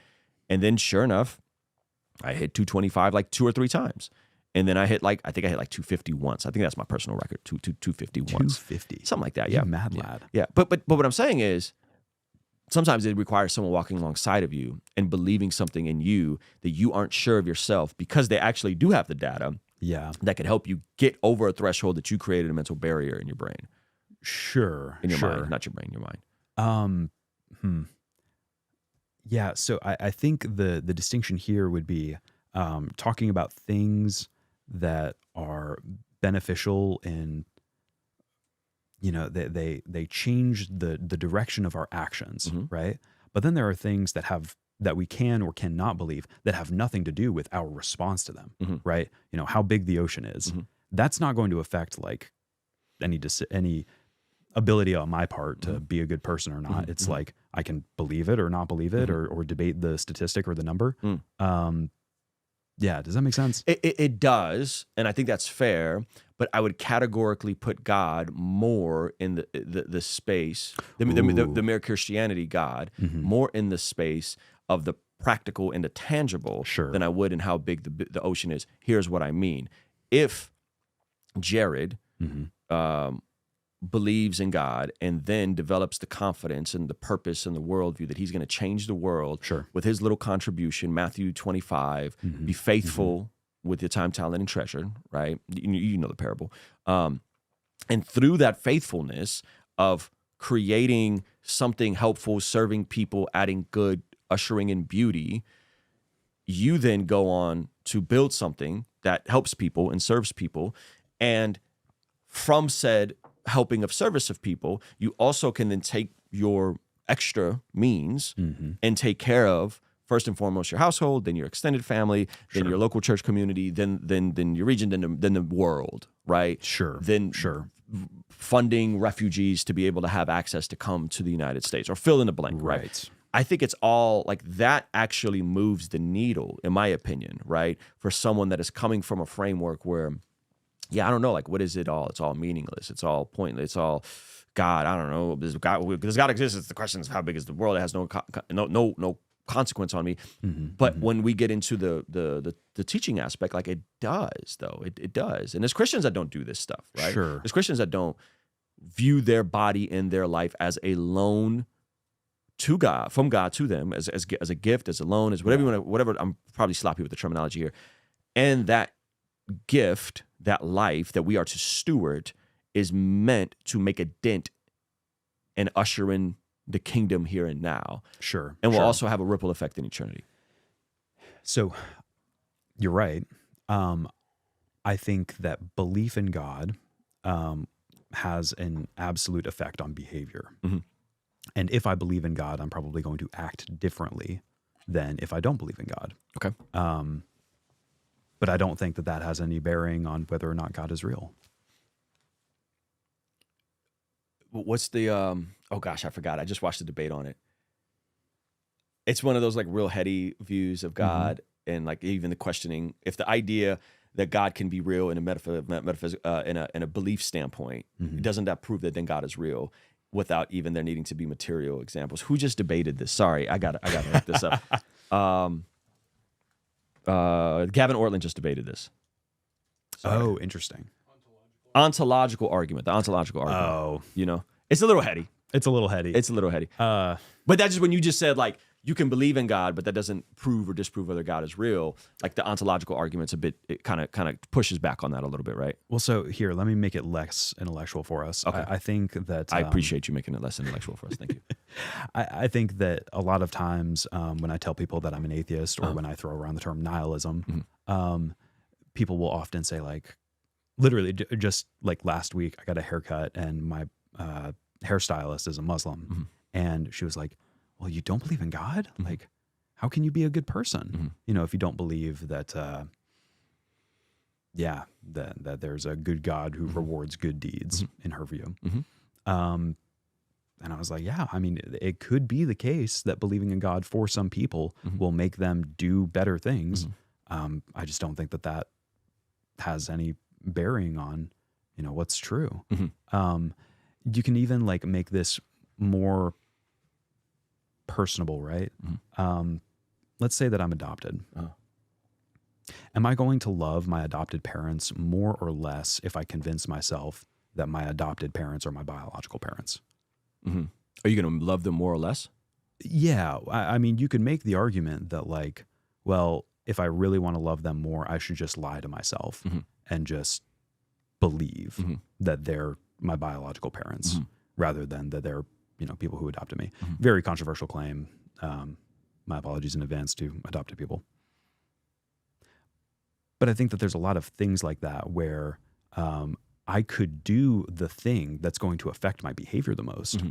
And then sure enough, I hit 225 like 2 or 3 times. And then I hit I think I hit 250 once. I think that's my personal record, 250 once. 250. Something like that, You're mad lad. Yeah. But what I'm saying is, sometimes it requires someone walking alongside of you and believing something in you that you aren't sure of yourself, because they actually do have the data that could help you get over a threshold that you created a mental barrier in your brain. Sure. In your mind, not your brain, your mind. Yeah, so I think the distinction here would be talking about things that are beneficial in, they change the direction of our actions, right? But then there are things that we can or cannot believe that have nothing to do with our response to them, right? How big the ocean is. That's not going to affect like any ability on my part to be a good person or not. It's like I can believe it or not believe it, or debate the statistic or the number. Yeah, does that make sense? It does, and I think that's fair. But I would categorically put God more in the space, the mere Christianity God, more in the space of the practical and the tangible than I would in how big the ocean is. Here's what I mean. If Jared believes in God and then develops the confidence and the purpose and the worldview that he's going to change the world with his little contribution, Matthew 25, be faithful with your time, talent, and treasure, right? You know the parable. And through that faithfulness of creating something helpful, serving people, adding good, ushering in beauty, you then go on to build something that helps people and serves people. And from said helping of service of people, you also can then take your extra means and take care of, first and foremost, your household, then your extended family, then your local church community, then your region, then the world, right? Then funding refugees to be able to have access to come to the United States, or fill in the blank, right? I think it's all like that actually moves the needle, in my opinion, right? For someone that is coming from a framework where, I don't know, like, what is it all? It's all meaningless. It's all pointless. It's all God. I don't know. Does God exist? It's the question of how big is the world? It has no consequence on me. But when we get into the teaching aspect, like, it does, though. It does. And there's Christians that don't do this stuff, right? There's Christians that don't view their body and their life as a loan to God, from God to them, as a gift, as a loan, as whatever you want to, whatever. I'm probably sloppy with the terminology here. And that gift, that life that we are to steward, is meant to make a dent and usher in the kingdom here and now. And will also have a ripple effect in eternity. So you're right. I think that belief in God has an absolute effect on behavior. And if I believe in God, I'm probably going to act differently than if I don't believe in God. But I don't think that has any bearing on whether or not God is real. What's the, oh gosh, I forgot. I just watched a debate on it. It's one of those like real heady views of God, and like even the questioning, if the idea that God can be real in a in a belief standpoint, doesn't that prove that then God is real without even there needing to be material examples? Who just debated this? Sorry, I gotta look this up. Gavin Ortlund just debated this. Sorry. Oh, interesting. Ontological argument. The ontological argument. Oh. It's a little heady. It's a little heady. But that's just when you just said, like, you can believe in God, but that doesn't prove or disprove whether God is real. Like, the ontological argument's a bit, it kind of pushes back on that a little bit, right? Well, so here, let me make it less intellectual for us. Okay. I think that... I appreciate you making it less intellectual for us. Thank you. I think that a lot of times when I tell people that I'm an atheist, or when I throw around the term nihilism, people will often say, like, literally just like last week, I got a haircut and my hairstylist is a Muslim. And she was like, well, you don't believe in God? Like, how can you be a good person? If you don't believe that, that there's a good God who rewards good deeds, in her view. And I was like, yeah, I mean, it could be the case that believing in God for some people will make them do better things. I just don't think that has any bearing on, what's true. You can even like make this more personable, right? Let's say that I'm adopted. Am I going to love my adopted parents more or less if I convince myself that my adopted parents are my biological parents? Are you going to love them more or less? Yeah. I mean, you could make the argument that like, well, if I really want to love them more, I should just lie to myself and just believe that they're my biological parents rather than that they're, people who adopted me. Very controversial claim. My apologies in advance to adopted people. But I think that there's a lot of things like that where I could do the thing that's going to affect my behavior the most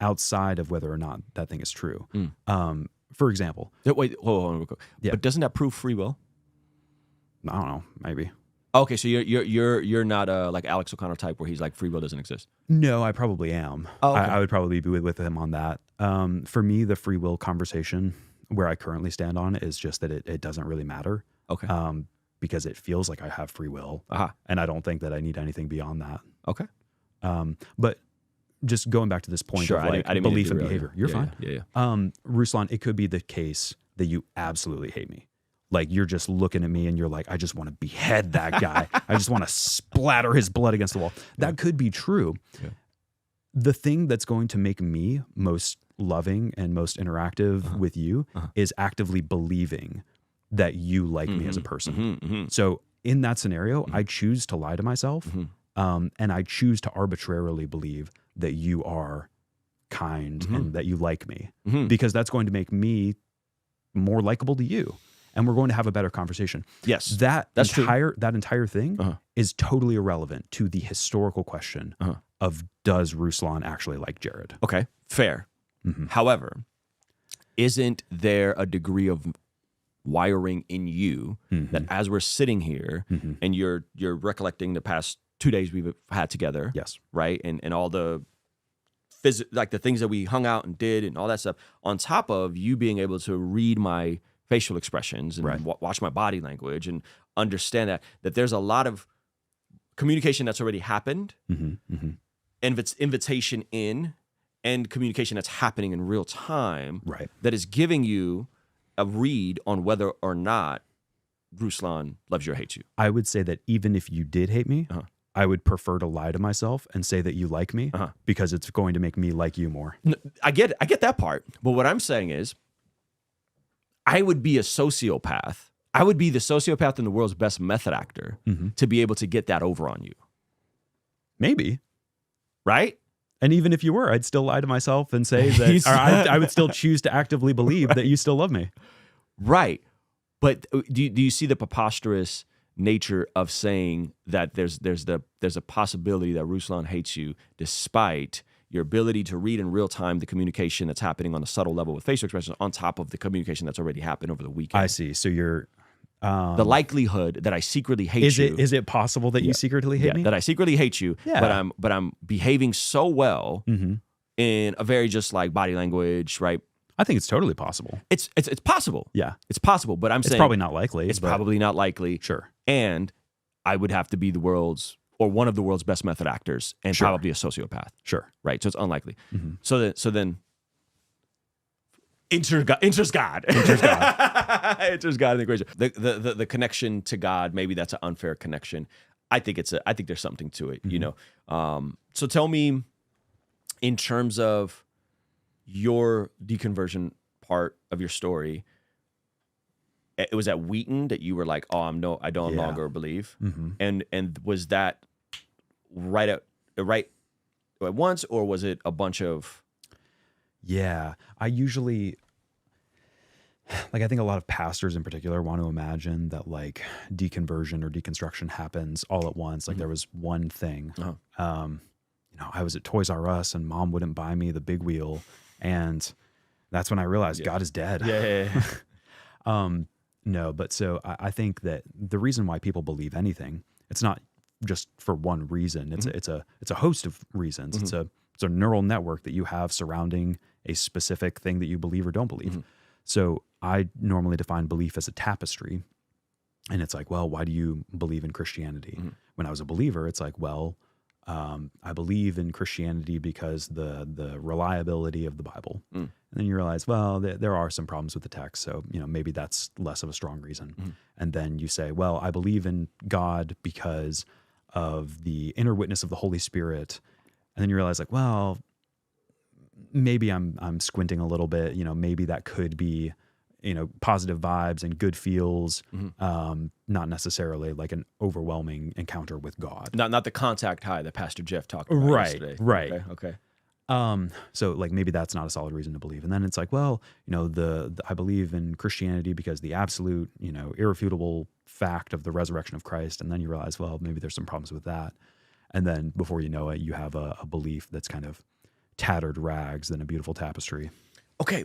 outside of whether or not that thing is true. For example. Wait, hold on real quick. Yeah. But doesn't that prove free will? I don't know, maybe. Okay, so you're not like Alex O'Connor type where he's like free will doesn't exist. No, I probably am. Oh, okay. I would probably be with him on that. For me, the free will conversation where I currently stand on is just that it doesn't really matter. Okay. Because it feels like I have free will, and I don't think that I need anything beyond that. Okay. But just going back to this point of like I didn't belief and behavior, you're fine. Yeah. Ruslan, it could be the case that you absolutely hate me. Like you're just looking at me and you're like, I just want to behead that guy. I just want to splatter his blood against the wall. That could be true. Yeah. The thing that's going to make me most loving and most interactive with you is actively believing that you like me as a person. So in that scenario, I choose to lie to myself and I choose to arbitrarily believe that you are kind and that you like me because that's going to make me more likable to you. And we're going to have a better conversation. Yes, that entire thing is totally irrelevant to the historical question of does Ruslan actually like Jared? Okay, fair. However, isn't there a degree of wiring in you that as we're sitting here and you're recollecting the past 2 days we've had together, yes, right, and all the like the things that we hung out and did and all that stuff, on top of you being able to read my facial expressions and watch my body language and understand that there's a lot of communication that's already happened, and it's invitation in and communication that's happening in real time, that is giving you a read on whether or not Ruslan loves you or hates you. I would say that even if you did hate me, I would prefer to lie to myself and say that you like me because it's going to make me like you more. I get that part, but what I'm saying is, I would be a sociopath. I would be the sociopath in the world's best method actor to be able to get that over on you. Maybe. Right? And even if you were, I'd still lie to myself and say that, or I would still choose to actively believe that you still love me. Right. But do you see the preposterous nature of saying that there's a possibility that Ruslan hates you despite your ability to read in real time the communication that's happening on a subtle level with facial expressions on top of the communication that's already happened over the weekend? I see. So you're... the likely that I secretly hate you. Is it possible that you secretly hate me? That I secretly hate you, but I'm behaving so well in a very just like body language, right? I think it's totally possible. It's possible. Yeah. It's possible, but I'm saying... It's probably not likely. It's probably not likely. Sure. And I would have to be one of the world's best method actors and probably a sociopath. Sure. Right. So it's unlikely. So then enters God. Enters God in the equation. The connection to God, maybe that's an unfair connection. I think there's something to it, you know. So tell me, in terms of your deconversion part of your story, it was at Wheaton that you were like, oh, I don't longer believe. And was that right at once, or was it a bunch of... Yeah, I usually, like, I think a lot of pastors in particular want to imagine that like deconversion or deconstruction happens all at once. Like there was one thing. I was at Toys R Us and mom wouldn't buy me the big wheel, and that's when I realized God is dead. No, but so I think that the reason why people believe anything, it's not just for one reason. It's a host of reasons. It's a neural network that you have surrounding a specific thing that you believe or don't believe. So I normally define belief as a tapestry, and it's like, well, why do you believe in Christianity? When I was a believer, it's like, well, I believe in Christianity because the reliability of the Bible. And then you realize, well, there are some problems with the text, so maybe that's less of a strong reason. And then you say, well, I believe in God because of the inner witness of the Holy Spirit. And then you realize, like, well, maybe I'm squinting a little bit, maybe that could be, positive vibes and good feels, not necessarily like an overwhelming encounter with God. Not the contact high that Pastor Jeff talked about yesterday. Right. Okay. So like maybe that's not a solid reason to believe. And then it's like, well, I believe in Christianity because the absolute, irrefutable fact of the resurrection of Christ. And then you realize, well, maybe there's some problems with that. And then before you know it, you have a belief that's kind of tattered rags than a beautiful tapestry. Okay.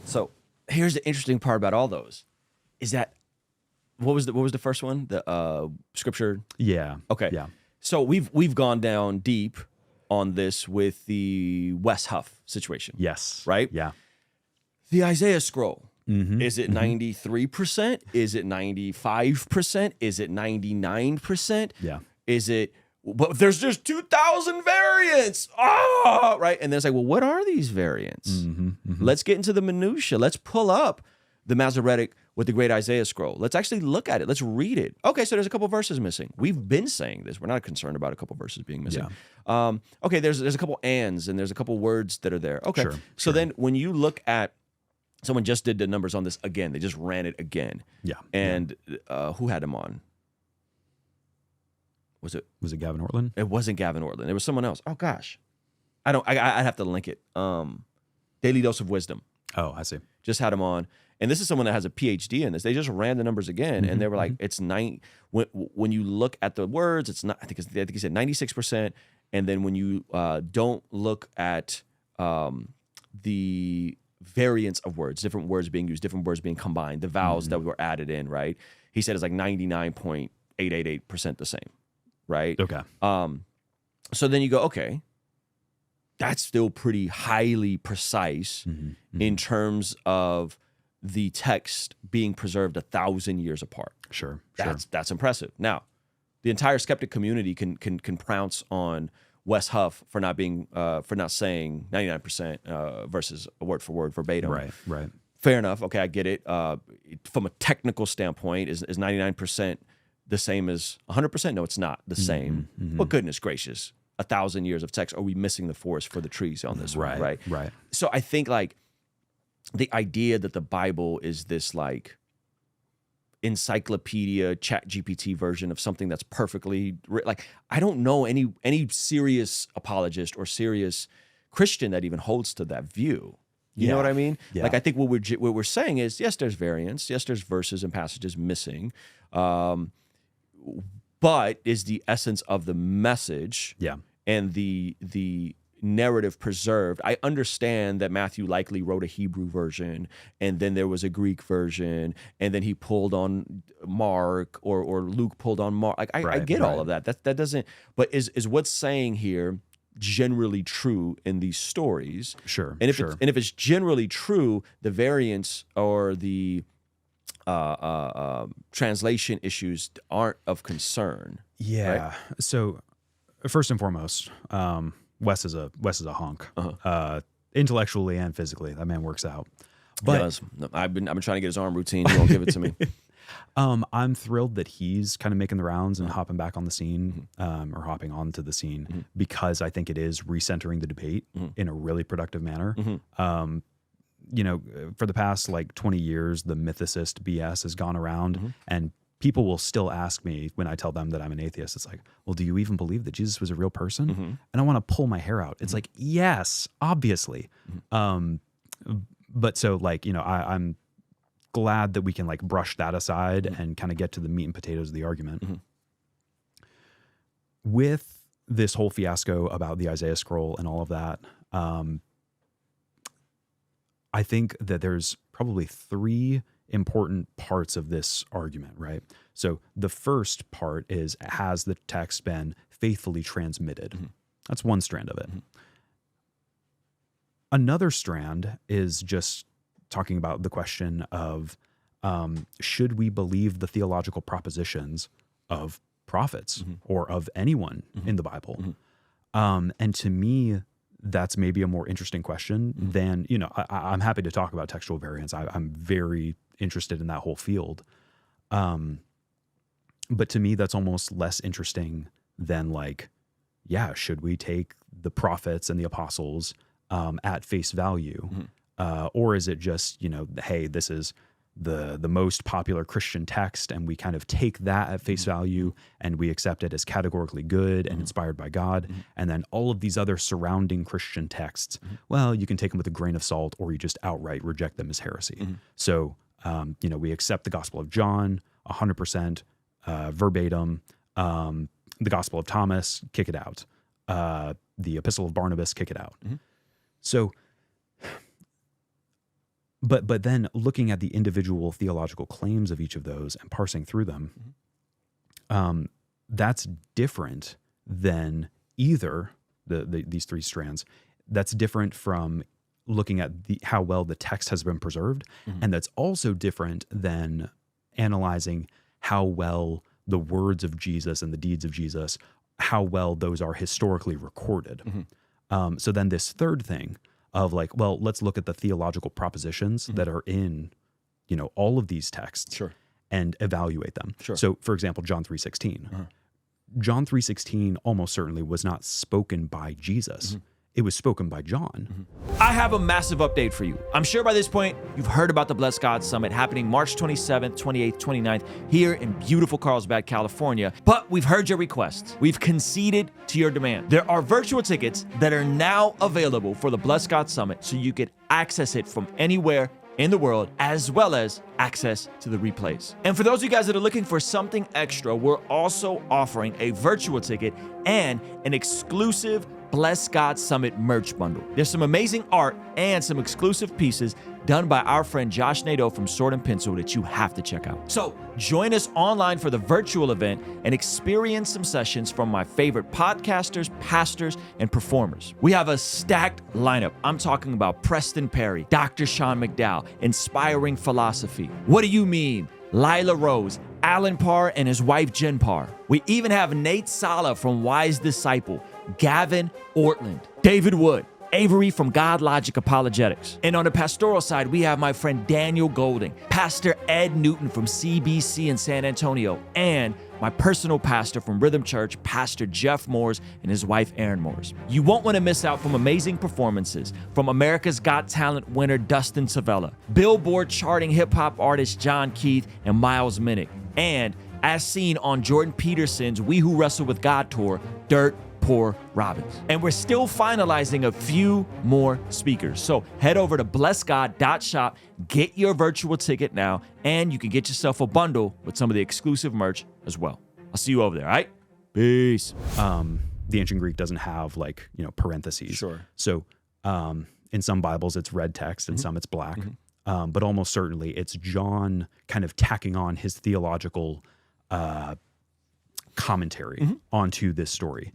So here's the interesting part about all those is that what was the first one? The scripture. Yeah. Okay. Yeah. So we've gone down deep on this with the Wes Huff situation. Yes. Right? Yeah. The Isaiah scroll. Is it 93%? Is it 95%? Is it 99%? Yeah. Is it, but there's just 2,000 variants. Oh, right. And then it's like, well, what are these variants? Let's get into the minutia. Let's pull up the Masoretic with the great Isaiah scroll. Let's actually look at it. Let's read it. Okay, so there's a couple verses missing. We've been saying this. We're not concerned about a couple verses being missing. Yeah. Okay, there's a couple ands and there's a couple words that are there. Okay, so then when you look at, someone just did the numbers on this again. They just ran it again. Yeah. And who had him on? Was it Gavin Ortlund? It wasn't Gavin Ortlund. It was someone else. Oh gosh, I'd have to link it. Daily Dose of Wisdom. Oh, I see. Just had him on. And this is someone that has a PhD in this. They just ran the numbers again, and they were like, "It's 9." When you look at the words, it's not. I think he said 96%. And then when you don't look at the variance of words, different words being used, different words being combined, the vowels that were added in, right? He said it's like 99.888% the same, right? Okay. So then you go, okay, that's still pretty highly precise in terms of the text being preserved 1,000 years apart. Sure. That's impressive. Now, the entire skeptic community can pronounce on Wes Huff for not saying 99% versus word for word verbatim. Right. Fair enough. Okay, I get it. From a technical standpoint, is 99% the same as 100%? No, it's not the same. But goodness gracious, 1,000 years of text. Are we missing the forest for the trees on this one? Right. So I think like the idea that the Bible is this like encyclopedia chat GPT version of something that's perfectly like, I don't know any serious apologist or serious Christian that even holds to that view. You know what I mean? Yeah. Like I think what we're saying is, yes, there's variance, yes, there's verses and passages missing, but is the essence of the message and the narrative preserved. I understand that Matthew likely wrote a Hebrew version, and then there was a Greek version, and then he pulled on Mark, or Luke pulled on Mark. Like I get all of that. That doesn't. But is what's saying here generally true in these stories? Sure. And if it's generally true, the variants or the translation issues aren't of concern. Yeah. Right? So first and foremost, Wes is a hunk, intellectually and physically. That man works out. But I've been trying to get his arm routine. He won't give it to me. I'm thrilled that he's kind of making the rounds and hopping back on the scene, or hopping onto the scene, because I think it is recentering the debate in a really productive manner. For the past like 20 years, the mythicist BS has gone around, and people will still ask me when I tell them that I'm an atheist. It's like, well, do you even believe that Jesus was a real person? And I want to pull my hair out. It's like, yes, obviously. But so like, I'm glad that we can like brush that aside and kind of get to the meat and potatoes of the argument. With this whole fiasco about the Isaiah scroll and all of that, I think that there's probably three important parts of this argument, right? So the first part is, has the text been faithfully transmitted? That's one strand of it. Another strand is just talking about the question of, should we believe the theological propositions of prophets or of anyone in the Bible? And to me, that's maybe a more interesting question than, I'm happy to talk about textual variants. I'm very interested in that whole field. But to me, that's almost less interesting than like, should we take the prophets and the apostles at face value, or is it just, hey, this is the most popular Christian text, and we kind of take that at face value and we accept it as categorically good and inspired by God, and then all of these other surrounding Christian texts, well, you can take them with a grain of salt, or you just outright reject them as heresy. So we accept the Gospel of John 100% verbatim, the Gospel of Thomas, kick it out, the Epistle of Barnabas, kick it out. So But then looking at the individual theological claims of each of those and parsing through them, that's different than either these three strands. That's different from looking at how well the text has been preserved, and that's also different than analyzing how well the words of Jesus and the deeds of Jesus, how well those are historically recorded. So then this third thing of like, well, let's look at the theological propositions that are in, all of these texts and evaluate them. So for example, John 3:16. John 3:16 almost certainly was not spoken by Jesus. It was spoken by John. I have a massive update for you. I'm sure by this point, you've heard about the Blessed God Summit happening March 27th, 28th, 29th here in beautiful Carlsbad, California. But we've heard your requests. We've conceded to your demand. There are virtual tickets that are now available for the Blessed God Summit, so you can access it from anywhere in the world, as well as access to the replays. And for those of you guys that are looking for something extra, we're also offering a virtual ticket and an exclusive Blessed God Summit merch bundle. There's some amazing art and some exclusive pieces done by our friend Josh Nadeau from Sword and Pencil that you have to check out. So join us online for the virtual event and experience some sessions from my favorite podcasters, pastors, and performers. We have a stacked lineup. I'm talking about Preston Perry, Dr. Sean McDowell, Inspiring Philosophy. What do you mean? Lila Rose, Alan Parr, and his wife Jen Parr. We even have Nate Sala from Wise Disciple, Gavin Ortland, David Wood, Avery from God Logic Apologetics. And on the pastoral side, we have my friend Daniel Golding, Pastor Ed Newton from CBC in San Antonio, and my personal pastor from Rhythm Church, Pastor Jeff Moores and his wife Erin Moores. You won't want to miss out from amazing performances from America's Got Talent winner Dustin Savella, Billboard charting hip-hop artist John Keith and Miles Minnick, and as seen on Jordan Peterson's We Who Wrestle with God tour, Dirt Poor Robbins. And we're still finalizing a few more speakers. So head over to blessgod.shop, get your virtual ticket now, and you can get yourself a bundle with some of the exclusive merch as well. I'll see you over there, all right? Peace. The ancient Greek doesn't have parentheses. So in some Bibles, it's red text, and some it's black. But almost certainly it's John kind of tacking on his theological commentary onto this story.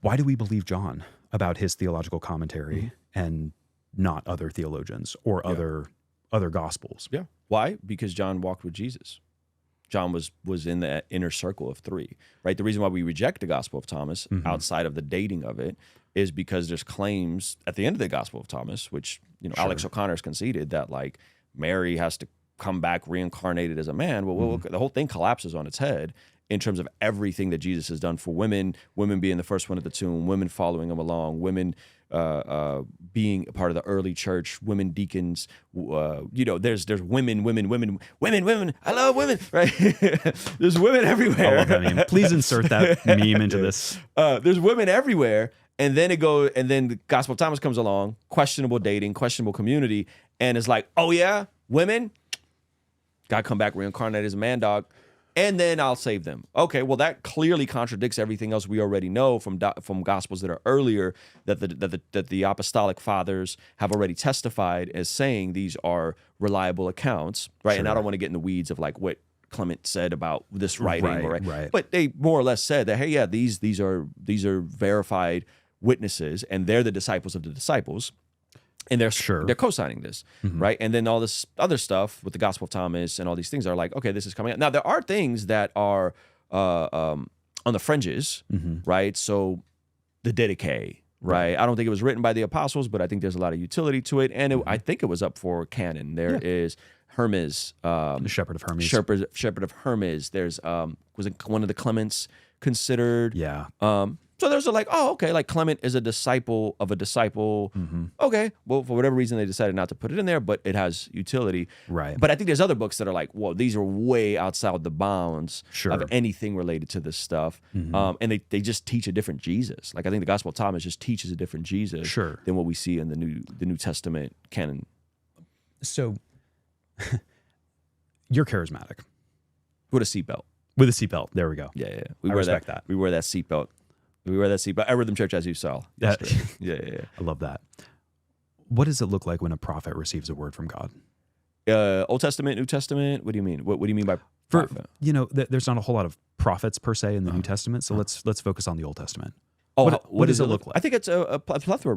Why do we believe John about his theological commentary and not other theologians or other gospels? Why? Because John walked with Jesus. John was in the inner circle of three, right? The reason why we reject the Gospel of Thomas outside of the dating of it is because there's claims at the end of the Gospel of Thomas, which Alex O'Connor's conceded that like Mary has to come back reincarnated as a man. Well, the whole thing collapses on its head in terms of everything that Jesus has done for women being the first one at the tomb, women following him along, women being a part of the early church, women deacons. There's women. I love women, right? There's women everywhere. I love that meme. Please insert that meme into this. There's women everywhere, and then the Gospel of Thomas comes along, questionable dating, questionable community, and it's like, oh yeah, women, God come back reincarnated as a man dog. And then I'll save them. Okay, well that clearly contradicts everything else we already know from Gospels that are earlier that the apostolic fathers have already testified as saying these are reliable accounts, right? And I don't want to get in the weeds of like what Clement said about this writing, right? But they more or less said that hey, yeah, these are verified witnesses, and they're the disciples of the disciples. And they're co-signing this, right? And then all this other stuff with the Gospel of Thomas and all these things are like, okay, this is coming out. Now, there are things that are on the fringes, right? So the Didache, right? I don't think it was written by the apostles, but I think there's a lot of utility to it. And I think it was up for canon. There is Hermes, The Shepherd of Hermes. Shepherd of Hermes. There's was it one of the Clements considered? Yeah. So there's like, oh, okay, like Clement is a disciple of a disciple. Okay, well, for whatever reason they decided not to put it in there, but it has utility. Right. But I think there's other books that are like, whoa, these are way outside the bounds of anything related to this stuff. And they just teach a different Jesus. Like I think the Gospel of Thomas just teaches a different Jesus than what we see in the New Testament canon. So you're charismatic. With a seatbelt. With a seatbelt. There we go. Yeah. I respect that. We wear that seatbelt. We wear that seatbelt at Rhythm Church, as you saw. Yeah. I love that. What does it look like when a prophet receives a word from God? Old Testament, New Testament. What do you mean? What do you mean by prophet? There's not a whole lot of prophets per se in the New Testament, so let's focus on the Old Testament. Oh, what does it look like? I think it's a plethora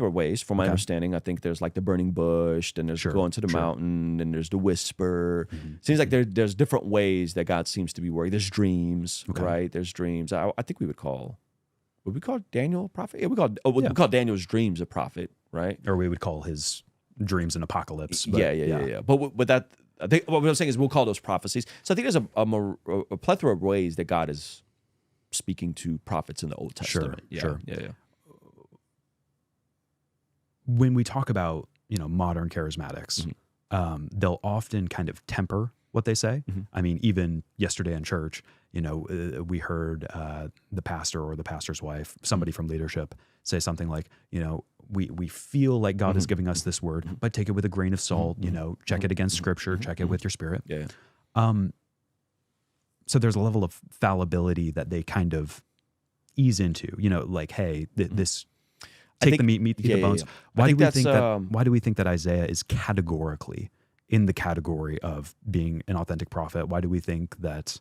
of ways. From my understanding, I think there's like the burning bush, then there's going to the mountain, and there's the whisper. Seems like there's different ways that God seems to be working. There's dreams, right? There's dreams. I think we would we call Daniel a prophet? Yeah, we call Daniel's dreams a prophet, right? Or we would call his dreams an apocalypse. But, yeah. But that, I think what I'm saying is we'll call those prophecies. So I think there's a plethora of ways that God is speaking to prophets in the Old Testament. Sure. When we talk about modern charismatics, they'll often kind of temper what they say. I mean, even yesterday in church, we heard the pastor or the pastor's wife, somebody from leadership, say something like, we feel like God is giving us this word, but take it with a grain of salt. Check it against Scripture, check it with your spirit. So there's a level of fallibility that they kind of ease into, like, hey, this take the meat, eat the bones. Why do we think that Isaiah is categorically in the category of being an authentic prophet? Why do we think that,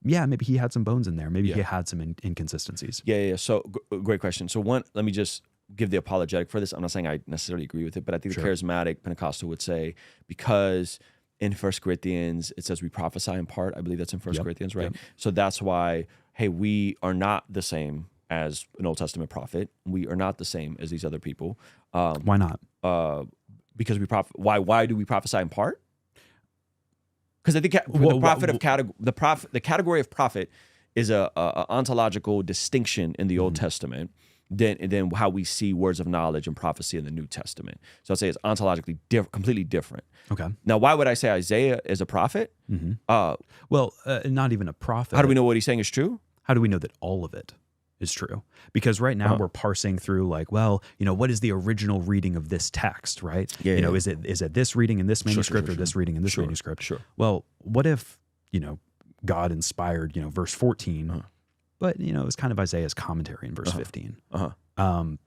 maybe he had some bones in there. Maybe he had some inconsistencies. So great question. So one, let me just give the apologetic for this. I'm not saying I necessarily agree with it, but I think the charismatic Pentecostal would say, because in 1 Corinthians, it says we prophesy in part. I believe that's in 1 Corinthians, right? So that's why, hey, we are not the same as an Old Testament prophet. We are not the same as these other people. Why not? Because why do we prophesy in part? Because I think the category of prophet is a ontological distinction in the Old Testament than how we see words of knowledge and prophecy in the New Testament. So I'd say it's ontologically completely different. Okay. Now, why would I say Isaiah is a prophet? Not even a prophet. How do we know what he's saying is true? How do we know that all of it is true? Because right now we're parsing through like, what is the original reading of this text, right? Is it this reading in this manuscript or this reading in this manuscript? Sure. Well, what if, God inspired, verse 14, but it was kind of Isaiah's commentary in verse 15. Well,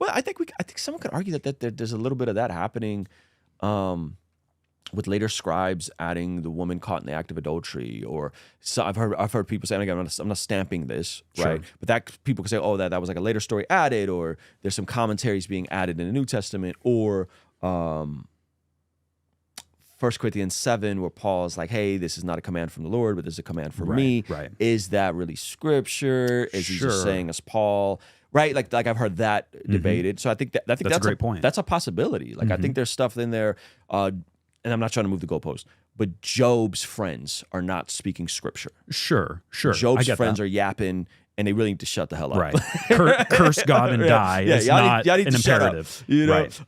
I think someone could argue that there's a little bit of that happening with later scribes adding the woman caught in the act of adultery, or so I've heard people say, again, I'm not stamping this, right? But that people can say, oh, that was like a later story added, or there's some commentaries being added in the New Testament, or 1 Corinthians 7, where Paul's like, hey, this is not a command from the Lord, but this is a command from me. Right. Is that really Scripture? Is he just saying as Paul? Right, like I've heard that debated. So I think that's a great point. That's a possibility. Like I think there's stuff in there, and I'm not trying to move the goalpost, but Job's friends are not speaking Scripture. Sure. Job's friends are yapping, and they really need to shut the hell up. Right. Curse God and die is not an imperative. Right.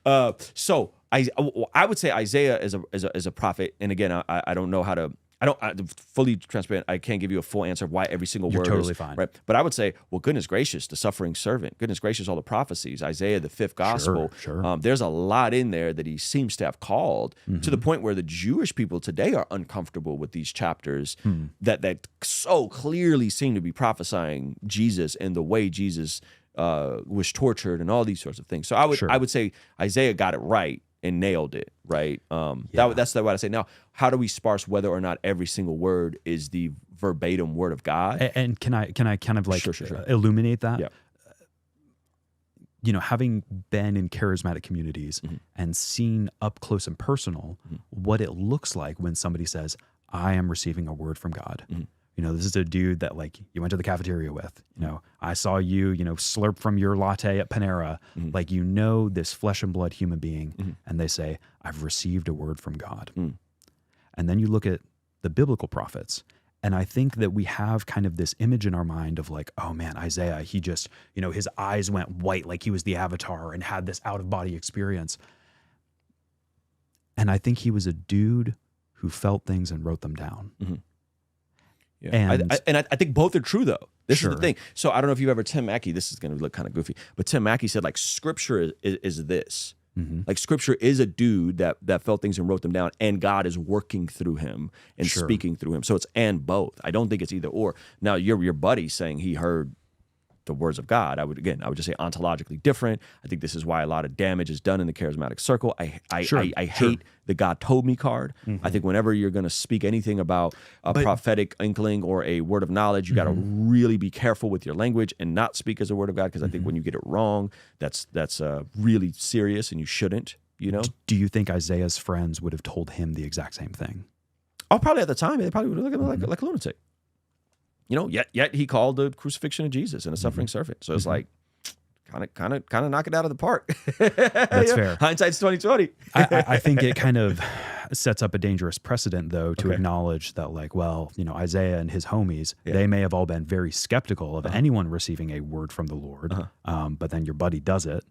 So I would say Isaiah is a prophet, and again, I don't know how to. I'm fully transparent. I can't give you a full answer of why every single word totally is fine. Right. But I would say, well, goodness gracious, the suffering servant, goodness gracious, all the prophecies, Isaiah, the fifth gospel. Sure. There's a lot in there that he seems to have called to the point where the Jewish people today are uncomfortable with these chapters that so clearly seem to be prophesying Jesus and the way Jesus was tortured and all these sorts of things. So I would say Isaiah got it right and nailed it, right? That's what I say. Now, how do we sparse whether or not every single word is the verbatim word of God? And can I kind of like illuminate that? Yeah. Having been in charismatic communities and seen up close and personal what it looks like when somebody says, I am receiving a word from God. This is a dude that like you went to the cafeteria with, I saw you, slurp from your latte at Panera, like, this flesh and blood human being. And they say, I've received a word from God. And then you look at the biblical prophets. And I think that we have kind of this image in our mind of like, oh man, Isaiah, he just, his eyes went white like he was the Avatar and had this out-of-body experience. And I think he was a dude who felt things and wrote them down. Mm-hmm. Yeah. And I think both are true, though. This is the thing. So I don't know if you've ever, Tim Mackey, this is going to look kind of goofy, but Tim Mackey said, like, Scripture is this. Mm-hmm. Like, Scripture is a dude that felt things and wrote them down, and God is working through him and speaking through him. So it's and both. I don't think it's either or. Now, your buddy saying he heard the words of God, I would just say ontologically different. I think this is why a lot of damage is done in the charismatic circle. I hate the God told me card. Mm-hmm. I think whenever you're going to speak anything about a prophetic inkling or a word of knowledge, you got to really be careful with your language and not speak as a word of God, because I think when you get it wrong, that's really serious, and you shouldn't. Do you think Isaiah's friends would have told him the exact same thing? Oh, probably at the time they probably would have looked at him like a lunatic. Yet he called the crucifixion of Jesus and a suffering servant. So it's like, kind of knock it out of the park. That's fair. Hindsight's 20/20. I think it kind of sets up a dangerous precedent, though, to acknowledge that, like, well, Isaiah and his homies, they may have all been very skeptical of anyone receiving a word from the Lord. But then your buddy does it,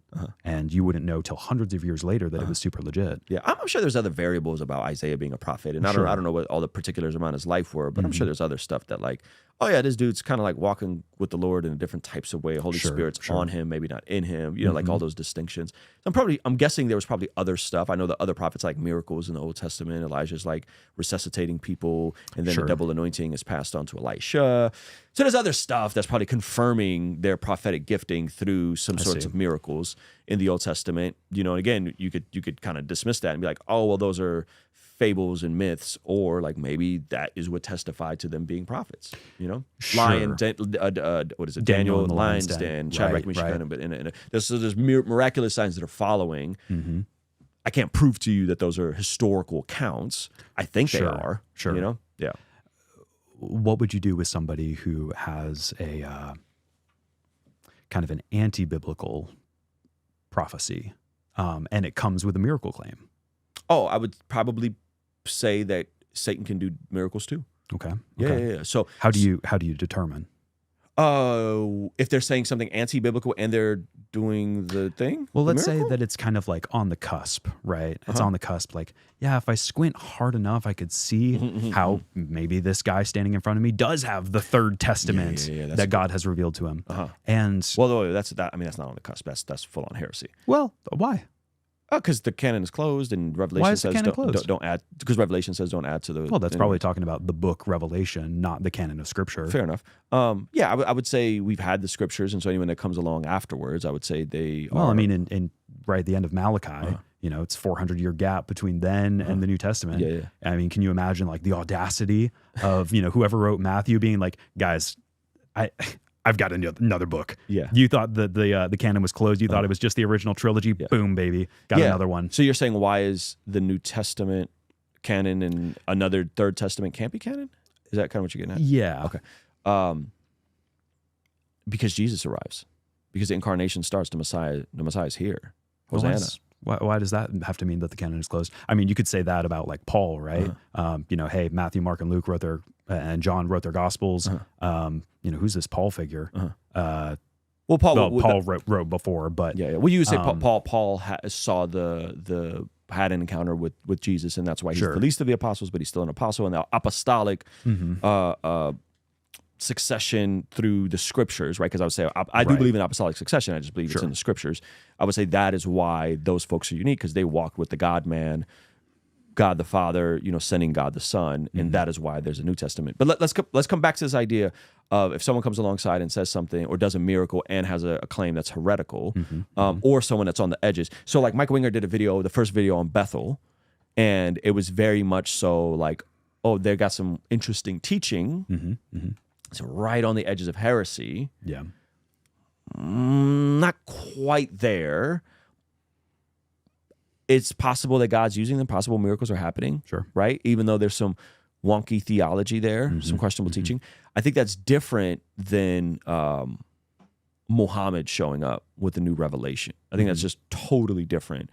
and you wouldn't know till hundreds of years later that it was super legit. Yeah, I'm sure there's other variables about Isaiah being a prophet, and I don't know what all the particulars around his life were, but I'm sure there's other stuff that, like, oh yeah, this dude's kind of like walking with the Lord in a different types of way. Holy Spirit's on him, maybe not in him. Like all those distinctions. I'm guessing there was probably other stuff. I know the other prophets, like miracles in the Old Testament. Elijah's like resuscitating people, and then the double anointing is passed on to Elisha. So there's other stuff that's probably confirming their prophetic gifting through some sorts of miracles in the Old Testament. And again, you could kind of dismiss that and be like, oh well, those are fables and myths, or like maybe that is what testified to them being prophets. Lion, what is it? Daniel in the lion's den, Shadrach, Meshach, but there's miraculous signs that are following. Mm-hmm. I can't prove to you that those are historical accounts. I think they are. Sure. Yeah. What would you do with somebody who has a kind of an anti-biblical prophecy, and it comes with a miracle claim? Oh, I would probably say that Satan can do miracles too. Okay. Yeah. So how do you determine? If they're saying something anti-biblical and they're doing the thing? Well, let's say that it's kind of like on the cusp, right? It's on the cusp. Like, yeah, if I squint hard enough, I could see how maybe this guy standing in front of me does have the third testament that God has revealed to him. And that's not on the cusp. That's full on heresy. Well, why? Because the canon is closed, and Revelation says don't add. Because Revelation says don't add to the. Well, that's probably talking about the book Revelation, not the canon of Scripture. Fair enough. I would say we've had the Scriptures, and so anyone that comes along afterwards, I would say they. Well, I mean, in right at the end of Malachi, it's 400-year gap between then and the New Testament. Yeah. I mean, can you imagine like the audacity of whoever wrote Matthew being like, guys, I've got another book. Yeah. You thought that the canon was closed. You thought it was just the original trilogy. Yeah. Boom, baby. Got another one. So you're saying why is the New Testament canon and another third testament can't be canon? Is that kind of what you're getting at? Yeah. Okay. Because Jesus arrives. Because the incarnation starts. The Messiah's here. Hosanna. Why does that have to mean that the canon is closed? I mean, you could say that about like Paul, right? Hey, Matthew, Mark, and Luke wrote their, and John wrote their Gospels. Who's this Paul figure? Paul wrote before, but Well, you would say Paul saw had an encounter with Jesus, and that's why he's the least of the apostles, but he's still an apostle, and the apostolic succession through the Scriptures, right? Because I would say I do believe in apostolic succession. I just believe it's in the Scriptures. I would say that is why those folks are unique, because they walked with the God-man, God the Father, sending God the Son, and that is why there's a New Testament. But let's come back to this idea of if someone comes alongside and says something or does a miracle and has a claim that's heretical, or someone that's on the edges. So like Mike Winger did the first video on Bethel, and it was very much so like, oh, they got some interesting teaching. It's right on the edges of heresy. Yeah. Not quite there. It's possible that God's using them. Possible miracles are happening. Sure. Right? Even though there's some wonky theology there, some questionable teaching. I think that's different than Muhammad showing up with a new revelation. I think that's just totally different.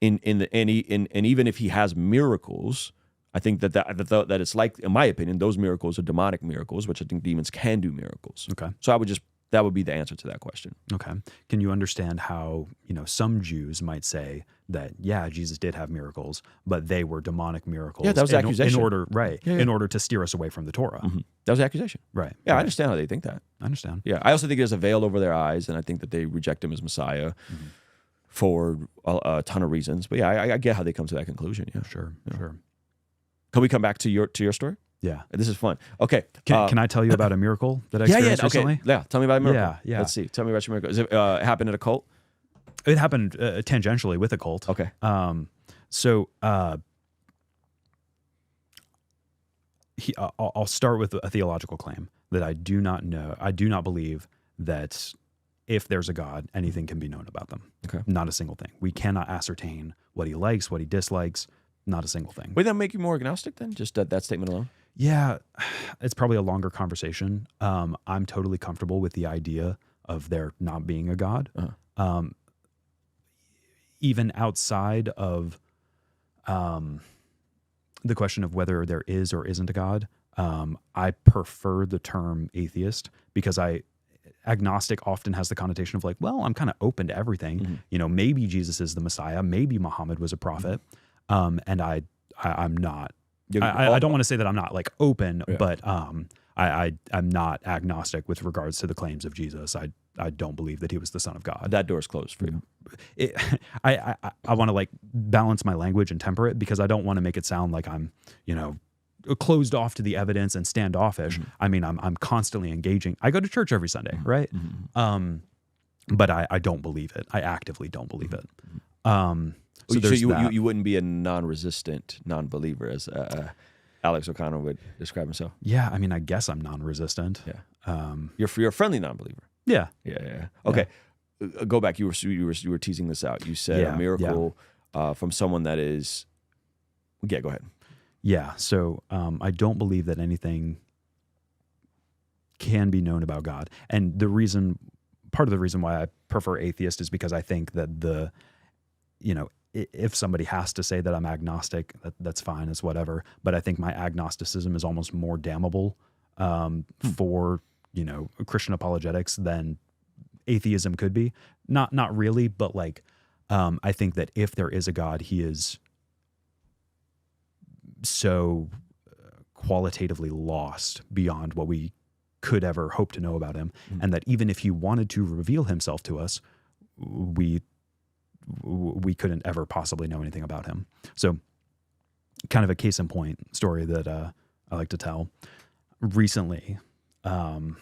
And even if he has miracles, I think that it's like, in my opinion, those miracles are demonic miracles, which I think demons can do miracles. Okay. So that would be the answer to that question. Okay. Can you understand how, some Jews might say that, yeah, Jesus did have miracles, but they were demonic miracles. Yeah, that was the accusation. In order to steer us away from the Torah. Mm-hmm. That was the accusation. Right. Yeah, right. I understand how they think that. I understand. Yeah, I also think there's a veil over their eyes, and I think that they reject him as Messiah for a ton of reasons. But yeah, I get how they come to that conclusion. Yeah, Sure. Can we come back to your story? Yeah. This is fun. Okay. Can I tell you about a miracle that I experienced recently? Okay. Yeah, tell me about a miracle. Yeah. Let's see. Tell me about your miracle. Is it happened at a cult? It happened tangentially with a cult. Okay. I'll start with a theological claim that I do not believe that if there's a God, anything can be known about them. Okay. Not a single thing. We cannot ascertain what he likes, what he dislikes. Not a single thing. Would that make you more agnostic then? Just that statement alone? Yeah, it's probably a longer conversation. I'm totally comfortable with the idea of there not being a God. Uh-huh. Even outside of the question of whether there is or isn't a God, I prefer the term atheist because agnostic often has the connotation of like, well, I'm kind of open to everything. Mm-hmm. Maybe Jesus is the Messiah. Maybe Muhammad was a prophet. And I'm not. I don't want to say that I'm not like open, but I'm not agnostic with regards to the claims of Jesus. I don't believe that he was the Son of God. That door's closed for you. I want to like balance my language and temper it because I don't want to make it sound like I'm closed off to the evidence and standoffish. Mm-hmm. I mean, I'm constantly engaging. I go to church every Sunday, right? Mm-hmm. But I don't believe it. I actively don't believe it. So you wouldn't be a non-resistant non-believer, as Alex O'Connor would describe himself. Yeah, I mean, I guess I'm non-resistant. Yeah, you're a friendly non-believer. Yeah. Okay, go back. You were teasing this out. You said a miracle from someone that is. Yeah, go ahead. Yeah. So I don't believe that anything can be known about God, and part of the reason why I prefer atheist is because I think that if somebody has to say that I'm agnostic, that's fine, it's whatever. But I think my agnosticism is almost more damnable for Christian apologetics than atheism could be. Not really, but like I think that if there is a God, he is so qualitatively lost beyond what we could ever hope to know about him, and that even if he wanted to reveal himself to us, we couldn't ever possibly know anything about him. So kind of a case in point story that I like to tell. Recently, I've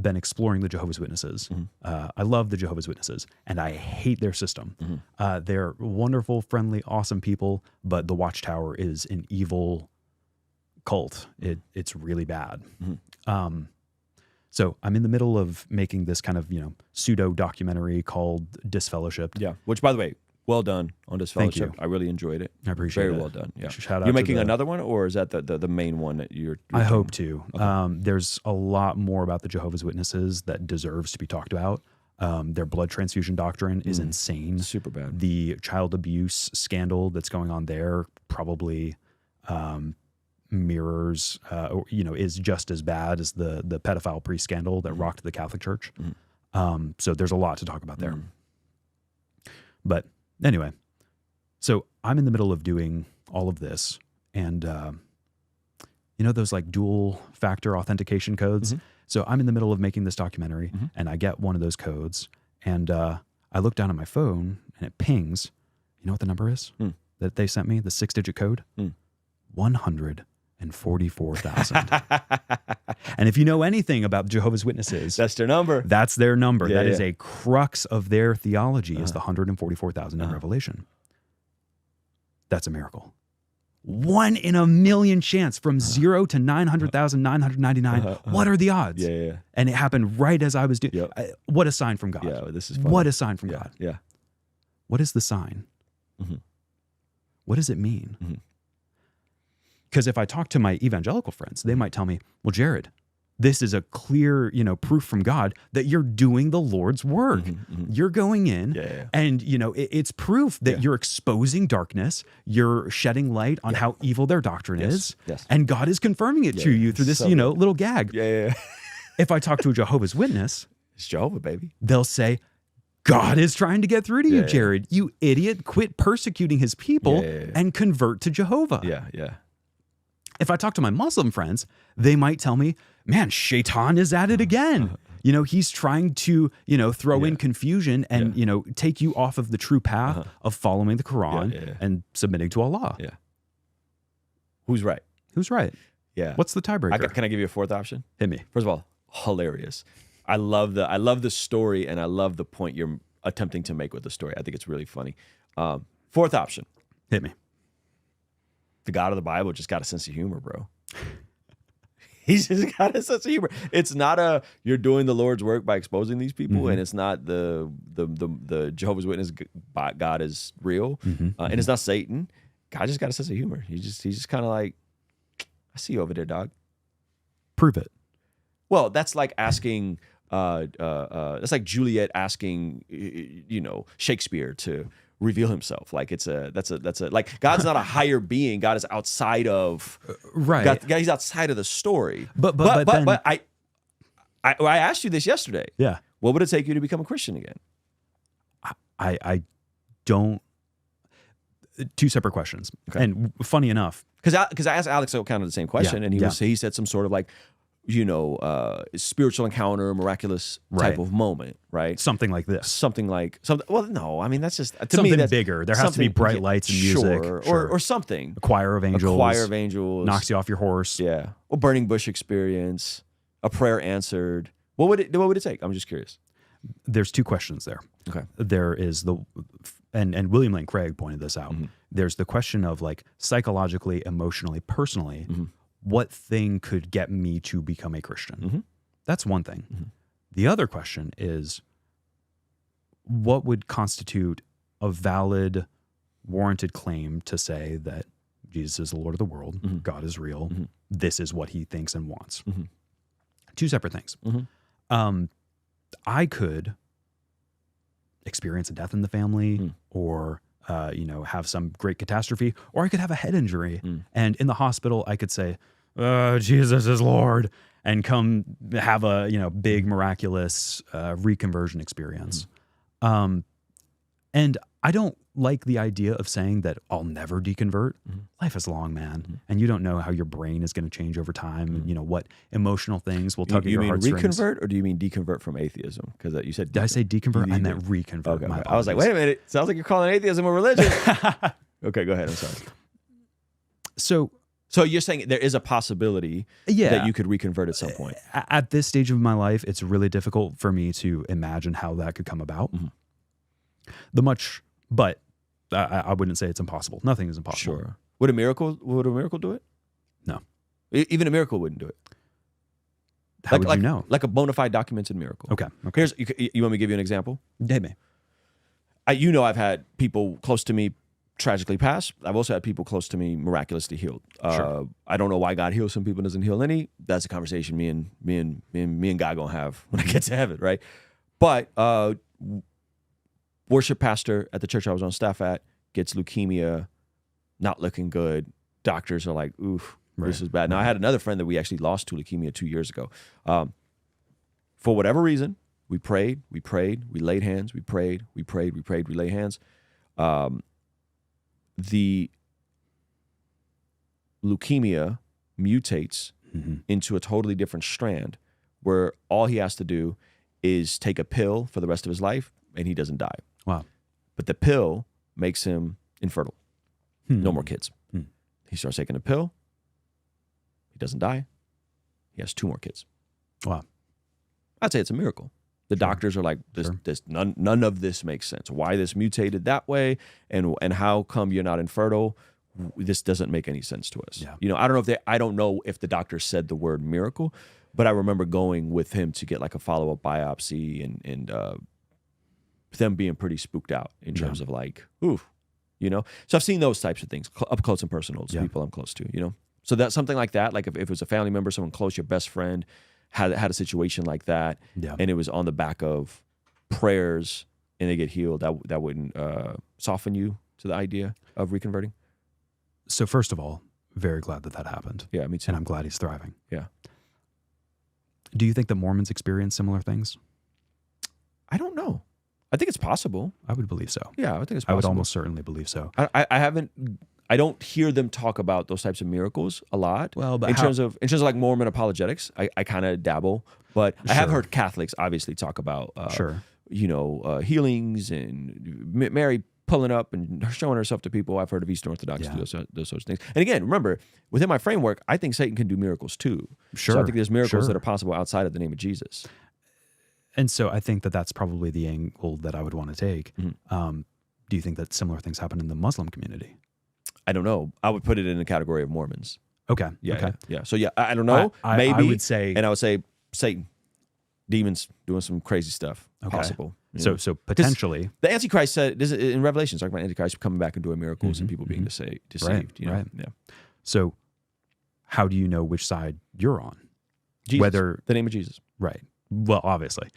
been exploring the Jehovah's Witnesses. Mm-hmm. I love the Jehovah's Witnesses, and I hate their system. Mm-hmm. They're wonderful, friendly, awesome people, but the Watchtower is an evil cult. It's really bad. Mm-hmm. So I'm in the middle of making this kind of, pseudo documentary called Disfellowshipped. Yeah. Which, by the way, well done on Disfellowship. Thank you. I really enjoyed it. I appreciate it. Very well done. Yeah. Shout out. You're making another one, or is that the main one that you're I hope to. Okay. There's a lot more about the Jehovah's Witnesses that deserves to be talked about. Their blood transfusion doctrine is insane. Super bad. The child abuse scandal that's going on there probably mirrors, is just as bad as the pedophile priest scandal that rocked the Catholic Church. So there's a lot to talk about there. But anyway, so I'm in the middle of doing all of this, and those like dual factor authentication codes. So I'm in the middle of making this documentary, and I get one of those codes, and I look down at my phone, and it pings. You know what the number is that they sent me? The 6-digit code? 144,000. And if you know anything about Jehovah's Witnesses, that's their number. That's their number. That is a crux of their theology is the 144,000 in Revelation. That's a miracle. 1 in a million chance from 0 to 900,999. What are the odds? Yeah. And it happened right as I was doing. What a sign from God. Yeah, this is fun. What a sign from God. Yeah. What is the sign? What does it mean? Because if I talk to my evangelical friends, they might tell me, well, Jared, this is a clear, proof from God that you're doing the Lord's work. You're going in and, it's proof that you're exposing darkness. You're shedding light on how evil their doctrine is. Yes. And God is confirming it to you through this, little gag. Yeah. If I talk to a Jehovah's Witness, It's Jehovah, baby. They'll say, God is trying to get through to you, Jared. You idiot. Quit persecuting his people and convert to Jehovah. Yeah. If I talk to my Muslim friends, they might tell me, man, Shaitan is at it again. He's trying to, throw in confusion and, take you off of the true path of following the Quran and submitting to Allah. Yeah. Who's right? Who's right? Yeah. What's the tiebreaker? Can I give you a fourth option? Hit me. First of all, hilarious. I love the story, and I love the point you're attempting to make with the story. I think it's really funny. Fourth option. Hit me. The God of the Bible just got a sense of humor, bro. He's just got a sense of humor. It's not you're doing the Lord's work by exposing these people, and it's not the Jehovah's Witness God is real, and it's not Satan. God just got a sense of humor. He's just kind of like, I see you over there, dog. Prove it. Well, that's like asking. That's like Juliet asking, Shakespeare to reveal himself. Like that's a like God's not a higher being. God is outside of right. God, he's outside of the story. But I asked you this yesterday. Yeah. What would it take you to become a Christian again? I don't. Two separate questions. Okay. And funny enough, because I asked Alex kind of the same question, and he said some sort of like, spiritual encounter, miraculous type of moment, right? Something like this. Something. Well, no, I mean that's just to something me that's bigger. There has to be bright lights and music, or something. A choir of angels, knocks you off your horse. Yeah, or burning bush experience, a prayer answered. What would it take? I'm just curious. There's two questions there. Okay, there is and William Lane Craig pointed this out. There's the question of like psychologically, emotionally, personally. What thing could get me to become a Christian? That's one thing. The other question is, what would constitute a valid, warranted claim to say that Jesus is the Lord of the world, God is real, this is what he thinks and wants? Two separate things. I could experience a death in the family or have some great catastrophe, or I could have a head injury. And in the hospital, I could say, Jesus is Lord, and come have a, big miraculous reconversion experience. And I don't like the idea of saying that I'll never deconvert. Life is long, man. And you don't know how your brain is going to change over time and, what emotional things will tug at your heartstrings. You mean reconvert, or do you mean deconvert from atheism? Because you said... Did I say deconvert? I meant reconvert. Okay. I was like, wait a minute. Sounds like you're calling atheism a religion. Okay, go ahead. I'm sorry. So you're saying there is a possibility that you could reconvert at some point? At this stage of my life, it's really difficult for me to imagine how that could come about. But I wouldn't say it's impossible. Nothing is impossible. Sure. Would a miracle do it? No. Even a miracle wouldn't do it. How would you know? Like a bona fide documented miracle. Okay. Here's, you want me to give you an example? Hit me. I've had people close to me tragically pass. I've also had people close to me miraculously healed. Sure. I don't know why God heals some people, doesn't heal any. That's a conversation me and God gonna have when I get to heaven, right? But worship pastor at the church I was on staff at gets leukemia, not looking good. Doctors are like, oof, this is bad. Now, I had another friend that we actually lost to leukemia 2 years ago. For whatever reason, we prayed, we laid hands, we laid hands. The leukemia mutates into a totally different strand where all he has to do is take a pill for the rest of his life and he doesn't die. Wow. But the pill makes him infertile. No more kids. He starts taking a pill. He doesn't die. He has 2 more kids. Wow. I'd say it's a miracle. The doctors are like, none of this makes sense. Why this mutated that way, and how come you're not infertile? This doesn't make any sense to us. Yeah. I don't know if the doctor said the word miracle, but I remember going with him to get like a follow-up biopsy and them being pretty spooked out in terms of like, ooh, So I've seen those types of things up close and personal to people I'm close to, So that's something like that. Like if it was a family member, someone close, your best friend, had a situation like that, and it was on the back of prayers, and they get healed, that wouldn't soften you to the idea of reconverting? So first of all, very glad that happened. Yeah, me too. And I'm glad he's thriving. Yeah. Do you think that Mormons experience similar things? I don't know. I think it's possible. I would believe so. Yeah, I think it's possible. I would almost certainly believe so. I don't hear them talk about those types of miracles a lot. Well, but in terms of like Mormon apologetics, I kind of dabble, but I have heard Catholics obviously talk about healings and Mary pulling up and showing herself to people. I've heard of Eastern Orthodox do those sorts of things. And again, remember, within my framework, I think Satan can do miracles too. Sure. So I think there's miracles that are possible outside of the name of Jesus. And so I think that that's probably the angle that I would want to take. Mm-hmm. Do you think that similar things happen in the Muslim community? I don't know. I would put it in the category of Mormons. Okay. Yeah. Okay. Yeah. So I don't know. Maybe. I would say, and I would say Satan, demons doing some crazy stuff. Okay. Possible. So potentially, the Antichrist said this is in Revelation, talking about Antichrist coming back and doing miracles and people being deceived. Right. Yeah. So how do you know which side you're on? Jesus, whether the name of Jesus. Right. Well, obviously.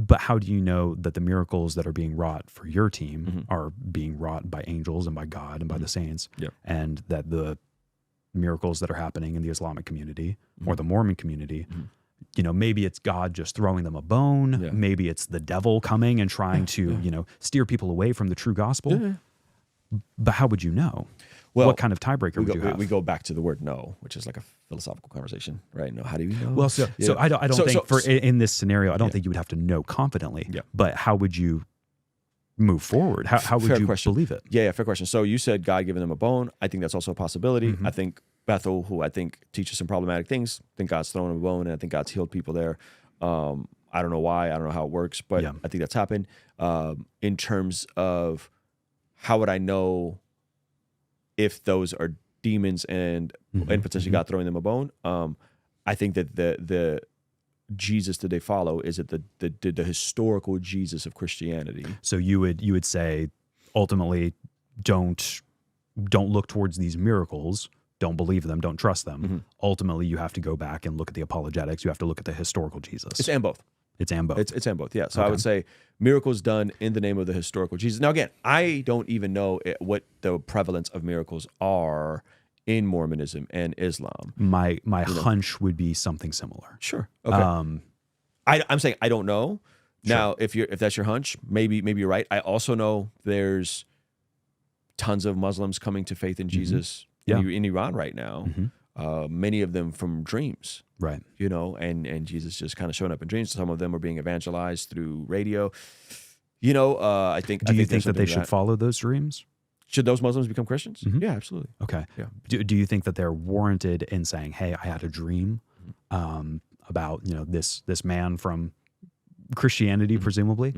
But how do you know that the miracles that are being wrought for your team are being wrought by angels and by God and by the saints, and that the miracles that are happening in the Islamic community or the Mormon community, maybe it's God just throwing them a bone, maybe it's the devil coming and trying to, steer people away from the true gospel. But how would you know? Well, what kind of tiebreaker would you have? We go back to the word "no," which is like a philosophical conversation, right? No, how do you know? Well, so I don't think in this scenario, I don't think you would have to know confidently. Yeah. But how would you move forward? How would you believe it? Yeah, fair question. So you said God giving them a bone. I think that's also a possibility. I think Bethel, who I think teaches some problematic things, I think God's thrown him a bone, and I think God's healed people there. I don't know why. I don't know how it works, but I think that's happened. In terms of how would I know if those are demons and potentially God throwing them a bone? I think that the Jesus that they follow is it the historical Jesus of Christianity. So you would say ultimately don't look towards these miracles, don't believe them, don't trust them. Ultimately, you have to go back and look at the apologetics. You have to look at the historical Jesus. It's and both. It's and both. It's and both. Yeah. So I would say miracles done in the name of the historical Jesus. Now again, I don't even know what the prevalence of miracles are in Mormonism and Islam. My hunch would be something similar. Sure. Okay. I'm saying I don't know. Sure. Now, if that's your hunch, maybe you're right. I also know there's tons of Muslims coming to faith in Jesus in Iran right now. Many of them from dreams. Right. And Jesus just kind of showing up in dreams. Some of them are being evangelized through radio. I think. Do you think that they should follow those dreams? Should those Muslims become Christians? Yeah, absolutely. Okay. Yeah. Do you think that they're warranted in saying, "Hey, I had a dream about this man from Christianity, presumably"?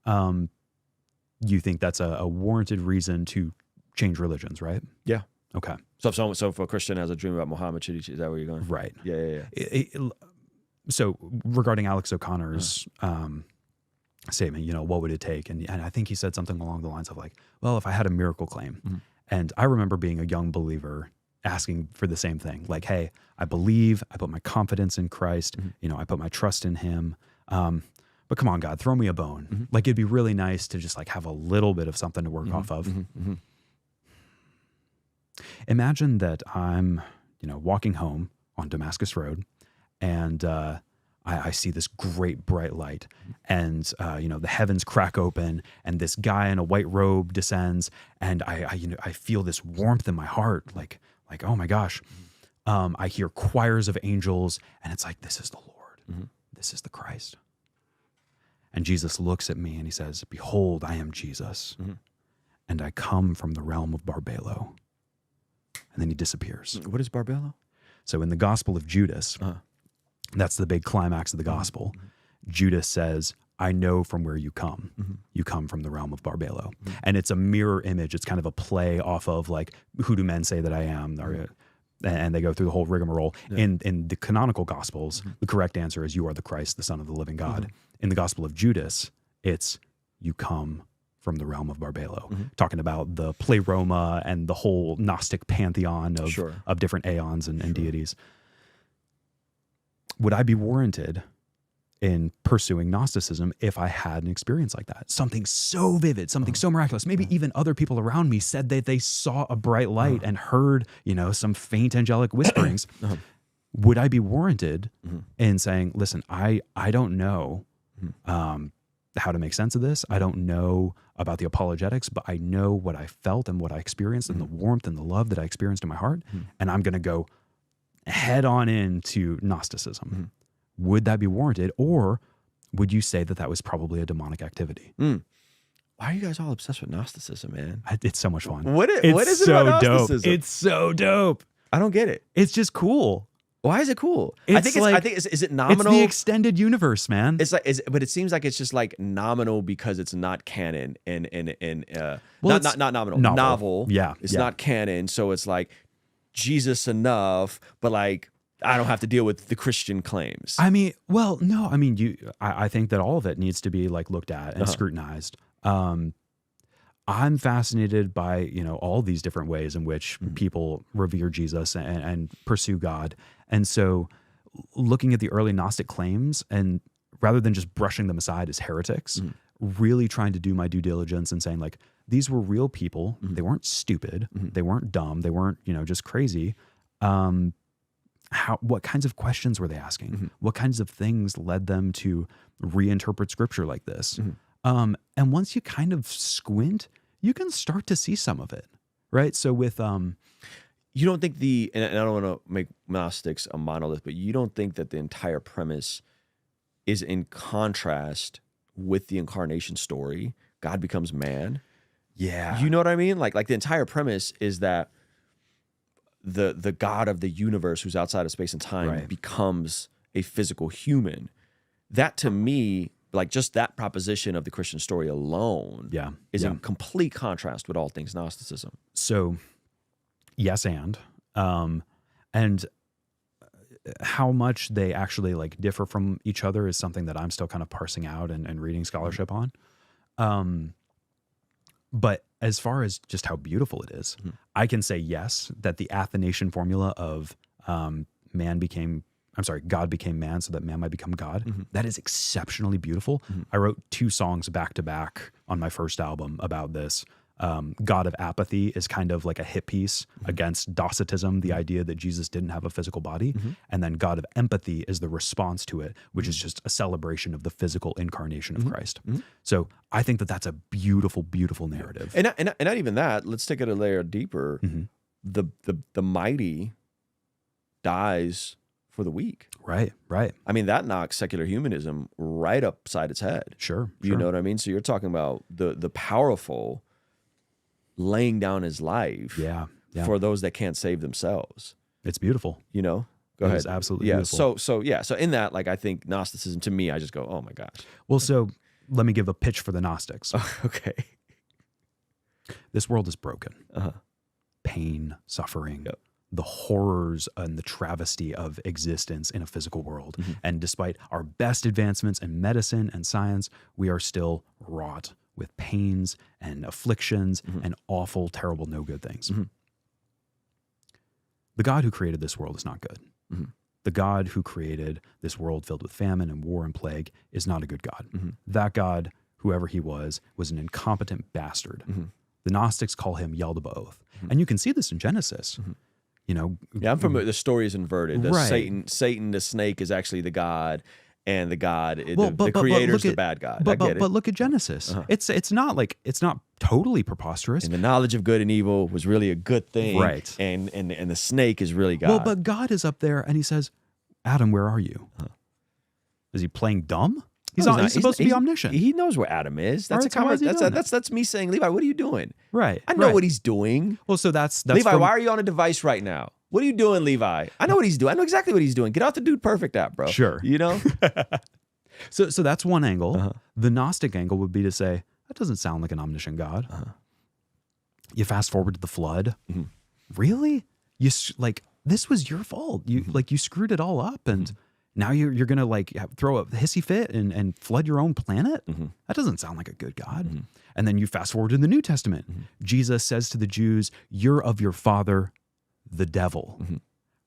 You think that's a warranted reason to change religions, right? Yeah. Okay. So if a Christian has a dream about Muhammad, is that where you're going? Right. Yeah. So regarding Alex O'Connor's statement, what would it take? And I think he said something along the lines of like, well, if I had a miracle claim, and I remember being a young believer asking for the same thing, like, hey, I believe, I put my confidence in Christ, I put my trust in him. But come on, God, throw me a bone. Like, it'd be really nice to just like have a little bit of something to work off of. Imagine that I'm, walking home on Damascus Road, and I see this great bright light, and the heavens crack open, and this guy in a white robe descends, and I feel this warmth in my heart, like oh my gosh. I hear choirs of angels, and it's like, this is the Lord, this is the Christ. And Jesus looks at me and he says, "Behold, I am Jesus, and I come from the realm of Barbelo." And then he disappears. What is Barbelo? So in the Gospel of Judas, that's the big climax of the gospel. Judas says, "I know from where you come. You come from the realm of Barbelo." And it's a mirror image. It's kind of a play off of like, who do men say that I am? And they go through the whole rigmarole. In the canonical Gospels, the correct answer is, "You are the Christ, the Son of the living God." In the Gospel of Judas, it's, "You come from the realm of Barbelo," talking about the pleroma and the whole Gnostic pantheon of different aeons and deities. would I be warranted in pursuing Gnosticism if I had an experience like that? Something so vivid, something so miraculous. Maybe even other people around me said that they saw a bright light and heard, some faint angelic whisperings. Would I be warranted in saying, listen, I don't know how to make sense of this. I don't know about the apologetics, but I know what I felt and what I experienced and the warmth and the love that I experienced in my heart. And I'm going to go head on into Gnosticism. Would that be warranted? Or would you say that that was probably a demonic activity? Why are you guys all obsessed with Gnosticism, man? It's so much fun. What is it so about dope. Gnosticism? It's so dope. I don't get it. It's just cool. Why is it cool? I think is it It's nominal? the extended universe, man. It's like, but it seems like it's just like nominal because it's not canon and Well, not nominal, novel. novel. Yeah, it's yeah. not canon, so it's like Jesus enough, but like I don't have to deal with the Christian claims. I mean, well, no, I mean, I think that all of it needs to be like looked at and scrutinized. I'm fascinated by, all these different ways in which people revere Jesus and pursue God. And so looking at the early Gnostic claims and rather than just brushing them aside as heretics, really trying to do my due diligence and saying like, these were real people. They weren't stupid. They weren't dumb. They weren't, just crazy. What kinds of questions were they asking? What kinds of things led them to reinterpret scripture like this? And once you kind of squint, you can start to see some of it, right? So with you don't think and I don't want to make Gnostics a monolith, but you don't think that the entire premise is in contrast with the incarnation story? God becomes man. Yeah, You know what I mean? Like the entire premise is that the God of the universe, who's outside of space and time, becomes a physical human. That to me, like just that proposition of the Christian story alone, is in complete contrast with all things Gnosticism. So, yes, and how much they actually like differ from each other is something that I'm still kind of parsing out and reading scholarship on. But as far as just how beautiful it is, I can say yes, that the Athanasian formula of God became man so that man might become God. That is exceptionally beautiful. I wrote 2 songs back to back on my first album about this. God of Apathy is kind of like a hit piece against Docetism, the idea that Jesus didn't have a physical body. And then God of Empathy is the response to it, which is just a celebration of the physical incarnation of Christ. So I think that that's a beautiful, beautiful narrative. And not even that. Let's take it a layer deeper. The mighty dies for the weak. Right. I mean, that knocks secular humanism right upside its head. Sure. You know what I mean? So you're talking about the powerful laying down his life for those that can't save themselves. It's beautiful. Go ahead. It's absolutely beautiful. So in that, like, I think Gnosticism, to me, I just go, oh my gosh. Well, so let me give a pitch for the Gnostics. Okay. This world is broken. Pain, suffering, the horrors and the travesty of existence in a physical world. And despite our best advancements in medicine and science, we are still wrought with pains and afflictions and awful, terrible, no good things. The God who created this world is not good. The God who created this world filled with famine and war and plague is not a good God. That God, whoever he was an incompetent bastard. The Gnostics call him Yaldabaoth. And you can see this in Genesis. I'm familiar. The story is inverted. Satan, the snake, is actually the God, and the God, the creator is the bad God. I get it. But look at Genesis. It's not totally preposterous. And the knowledge of good and evil was really a good thing, right? And the snake is really God. Well, but God is up there, and he says, "Adam, where are you?" Is he playing dumb? He's supposed to be omniscient. He knows where Adam is. That's me saying, Levi, what are you doing? Right. I know what he's doing. Well, so that's Levi, why are you on a device right now? What are you doing, Levi? I know what he's doing. I know exactly what he's doing. Get out the Dude Perfect app, bro. Sure. So that's one angle. The Gnostic angle would be to say, that doesn't sound like an omniscient God. You fast forward to the flood. Really? This was your fault. You screwed it all up, and now you're gonna throw a hissy fit and flood your own planet? That doesn't sound like a good God. And then you fast forward to the New Testament. Jesus says to the Jews, "You're of your father, the devil."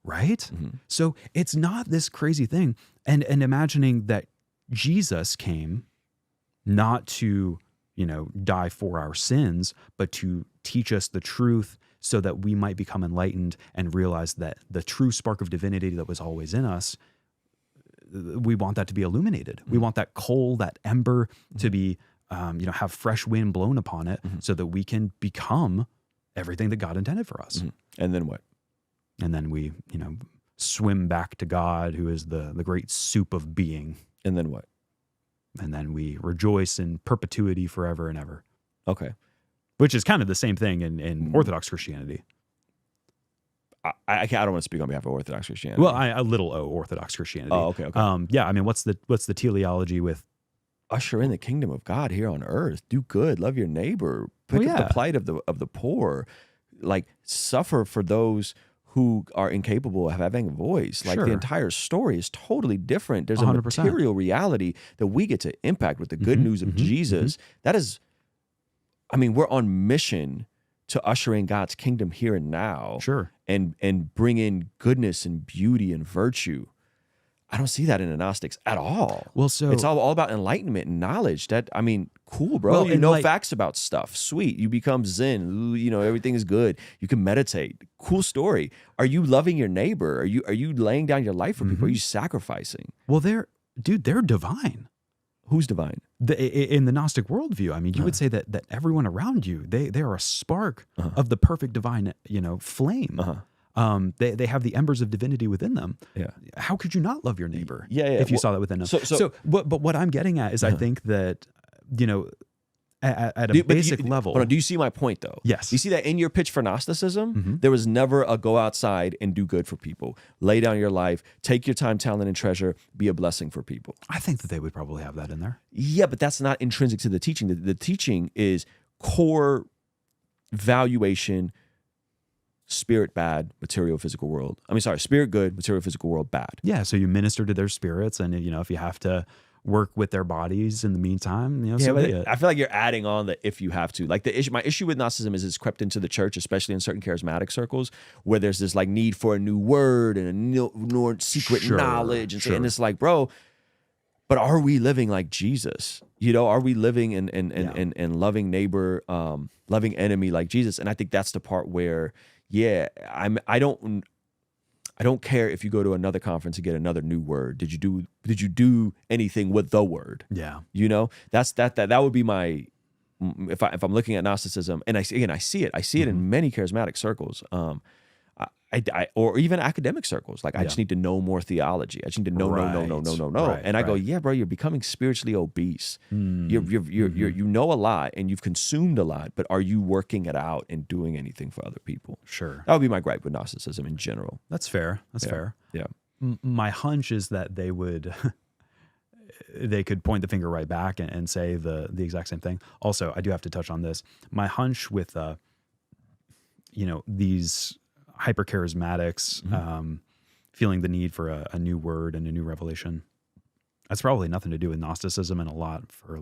right? Mm-hmm. So it's not this crazy thing. And imagining that Jesus came not to, die for our sins, but to teach us the truth so that we might become enlightened and realize that the true spark of divinity that was always in us, we want that to be illuminated. Mm-hmm. We want that coal, that ember to be, have fresh wind blown upon it so that we can become everything that God intended for us. Mm-hmm. And then what? And then we, swim back to God, who is the great soup of being. And then what? And then we rejoice in perpetuity forever and ever. Okay. Which is kind of the same thing in Orthodox Christianity. I don't want to speak on behalf of Orthodox Christianity. Well, I little o Orthodox Christianity. Oh, okay. Yeah, I mean, what's the teleology with usher in the kingdom of God here on earth? Do good, love your neighbor, pick up the plight of the poor, like suffer for those who are incapable of having a voice. Like the entire story is totally different. There's 100%. A material reality that we get to impact with the good news of Jesus. That is, I mean, we're on mission to usher in God's kingdom here and now. Sure. And bring in goodness and beauty and virtue. I don't see that in the Gnostics at all. Well, so it's all about enlightenment and knowledge. That, I mean, cool, bro. Well, you know facts about stuff. Sweet. You become Zen. Everything is good. You can meditate. Cool story. Are you loving your neighbor? Are you laying down your life for people? Are you sacrificing? Well, they're divine. Who's divine? In the Gnostic worldview, I mean, you would say that everyone around you, they are a spark of the perfect divine, flame. They have the embers of divinity within them. Yeah. How could you not love your neighbor? If you saw that within them. But what I'm getting at is I think that, at a basic level. Hold on, do you see my point though? Yes. You see that in your pitch for Gnosticism, there was never a go outside and do good for people. Lay down your life, take your time, talent, and treasure, be a blessing for people. I think that they would probably have that in there. Yeah, but that's not intrinsic to the teaching. The teaching is core valuation, spirit bad, material physical world. Spirit good, material physical world bad. Yeah, so you minister to their spirits, and if you have to work with their bodies in the meantime, so be it. I feel like you're adding on the if you have to. Like my issue with Gnosticism is it's crept into the church, especially in certain charismatic circles, where there's this like need for a new word and a new secret knowledge, and it's like, bro, but are we living like Jesus? Are we living in loving neighbor, loving enemy like Jesus? And I think that's the part where, I don't care if you go to another conference and get another new word. Did you do anything with the word? Yeah. That would be my, if I'm looking at Gnosticism, and I see it in many charismatic circles. Or even academic circles. Like I just need to know more theology. I just need to know. And I go, yeah, bro, you're becoming spiritually obese. You know a lot and you've consumed a lot, but are you working it out and doing anything for other people? Sure. That would be my gripe with Gnosticism in general. That's fair. That's fair. Yeah. My hunch is that they would, they could point the finger right back and say the exact same thing. Also, I do have to touch on this. My hunch with, these hyper-charismatics feeling the need for a new word and a new revelation. That's probably nothing to do with Gnosticism and a lot for